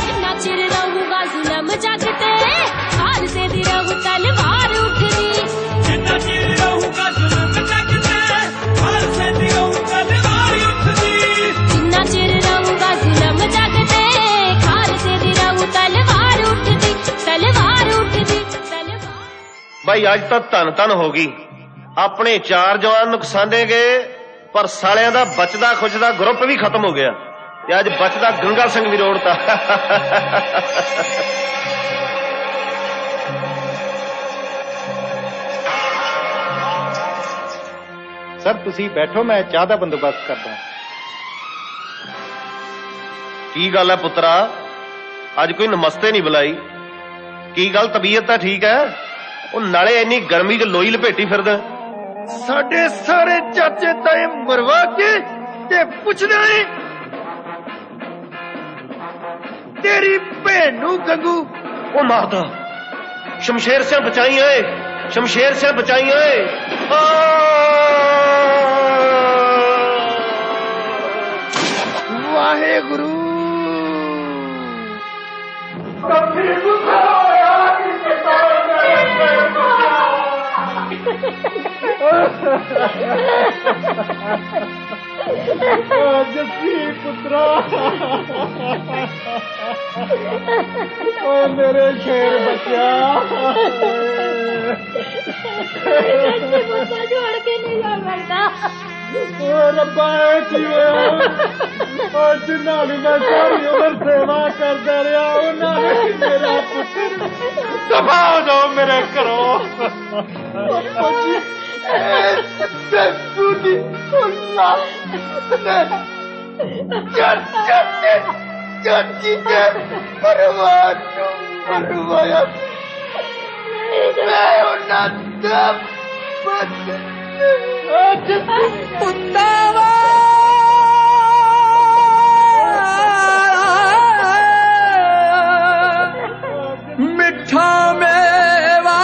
जिन्ना चिर रहूगा जुलम जगते, हाल से दी रहू तलवार उठदी। जिन्ना चिर रहूगा जुलम जगते, हाल से दी रहू तलवार उठदी। जिन्ना चिर रहूगा जुलम जगते, हाल से दी रहू तलवार उठदी, तलवार उठदी। भाई आज तो धन धन हो गई, अपने 4 जवान नुकसाने गए, पर सालियां दा बचदा खुचदा ग्रुप भी खत्म हो गया, ते अज बचदा गंगा सिंह भी रोड़ता। ਸਰ ਤੁਸੀਂ ਬੈਠੋ, ਮੈਂ ਚਾਹ ਦਾ ਬੰਦੋਬਸਤ ਕਰਦਾ। की गल है पुत्रा, अज कोई नमस्ते नहीं बुलाई? की गल, तबीयत तो ठीक है? ਉਹ ਨਾਲੇ ਇੰਨੀ ਗਰਮੀ 'ਚ ਲੋਈ ਲਪੇਟੀ ਫਿਰਦਾ। ਸਾਡੇ ਸਾਰੇ ਚਾਚੇ ਤਾਏ ਮਰਵਾ ਕੇ ਤੇ ਪੁੱਛਦਾ ਏ ਤੇਰੀ ਭੈਣ ਨੂੰ ਗੰਗੂ। ਉਹ ਮਾਰਦਾ, ਸ਼ਮਸ਼ੇਰ ਸਿੰਘ ਬਚਾਈ ਓਏ, ਸ਼ਮਸ਼ੇਰ ਸਿੰਘ ਬਚਾਈ ਓਏ। ਵਾਹਿਗੁਰੂ। जस्सी पुत्रा, ओ मेरे शेर बच्चा, मुझसे छोड़ के नहीं जा सकता। रब्बा की होया जिन्ना भी मैं सारी उम्र सेवा करता रहा उन्होंने मेरा पुत्र दफा हो जाओ मेरे घरों। चाची के परिवार को मरवाया मैं उन्हें दब पुतावा मिठा मेवा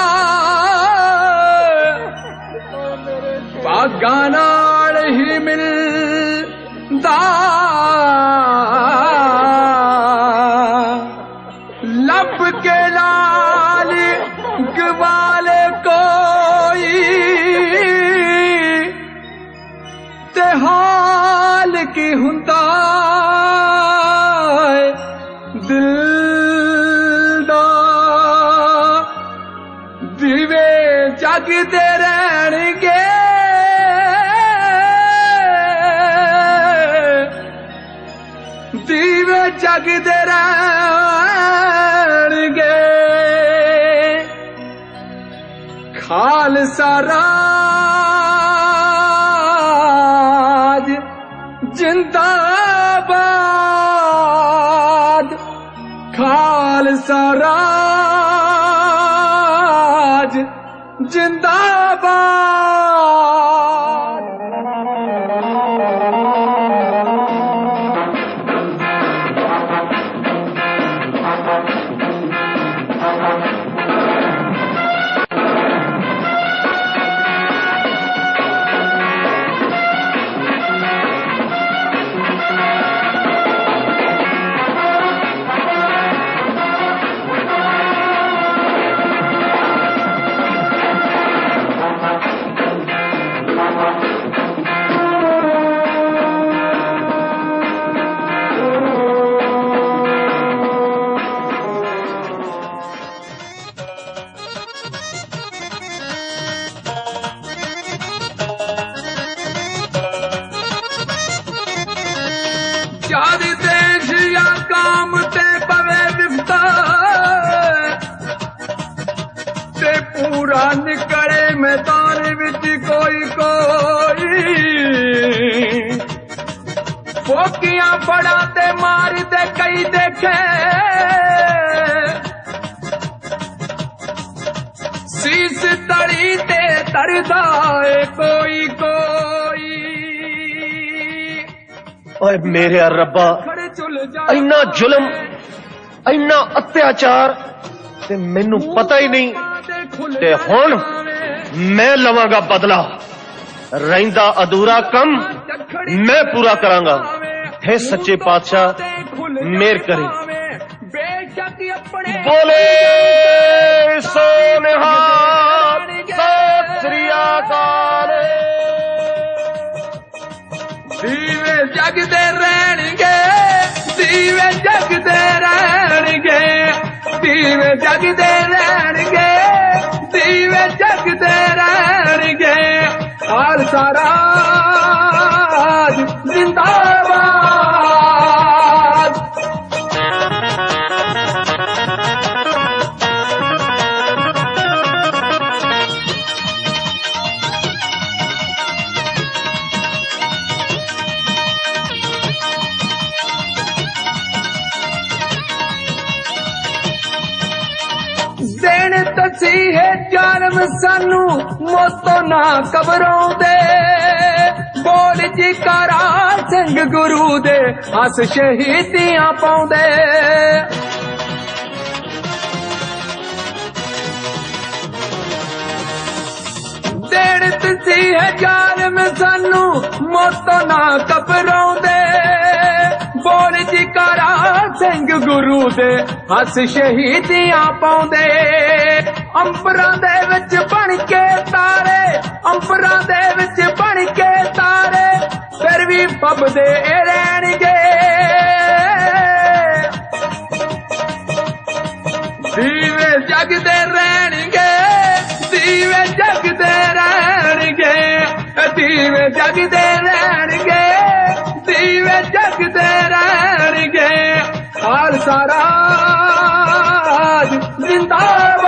बागां नाल ही मिलदा लब के लाल गवाले कोई ते हाल की हुंदा दिल दा दीवे जगदे रहणगे दीवे जगदे रहणगे खालसा राज जिंदाबाद खालसा राज जिंदाबाद। जादी देश या काम ते पवे विफ्ता ते पूरा निकले मैदान विच कोई कोई फोकियां बड़ा ते मार दे कई देखे शीस तड़ी ते तरदा है कोई कोई। ओए मेरे रब्बा इन्ना जुल्म इन्ना अत्याचार ते मैनू पता ही नहीं ते हुण मैं लवांगा बदला रहिंदा अधूरा कम मैं पूरा करांगा। हे सच्चे पातशाह मेहर करे। बोले सो निहाल सत श्री अकाल। दीवे जगदे रहणगे दीवे जगदे रहणगे दीवे जगदे रहणगे दीवे जगदे रहणगे खालसा राज जिंदाबाद। देन तसीहे जन्म सानू मोतो ना कबरों दे बोल जी करा सिंह गुरु दे हस शहीदियां पाउंदे। देन तसीहे जन्म सानू मोतो ना कबरों दे बोल जी करा सिंह गुरु दे हस शहीदियां पाउंदे। अंबरां दे विच बन के तारे अंबरां दे विच बन के तारे फिर भी फबदे रहणगे। दीवे जगदे रहणगे दीवे ਦੀਵੇ ਜਗਦੇ ਰਹਿਣਗੇ, ਦੀਵੇ ਜਗਦੇ ਰਹਿਣਗੇ। ਖਾਲਸਾ ਰਾਜ ਜ਼ਿੰਦਾਬਾਦ।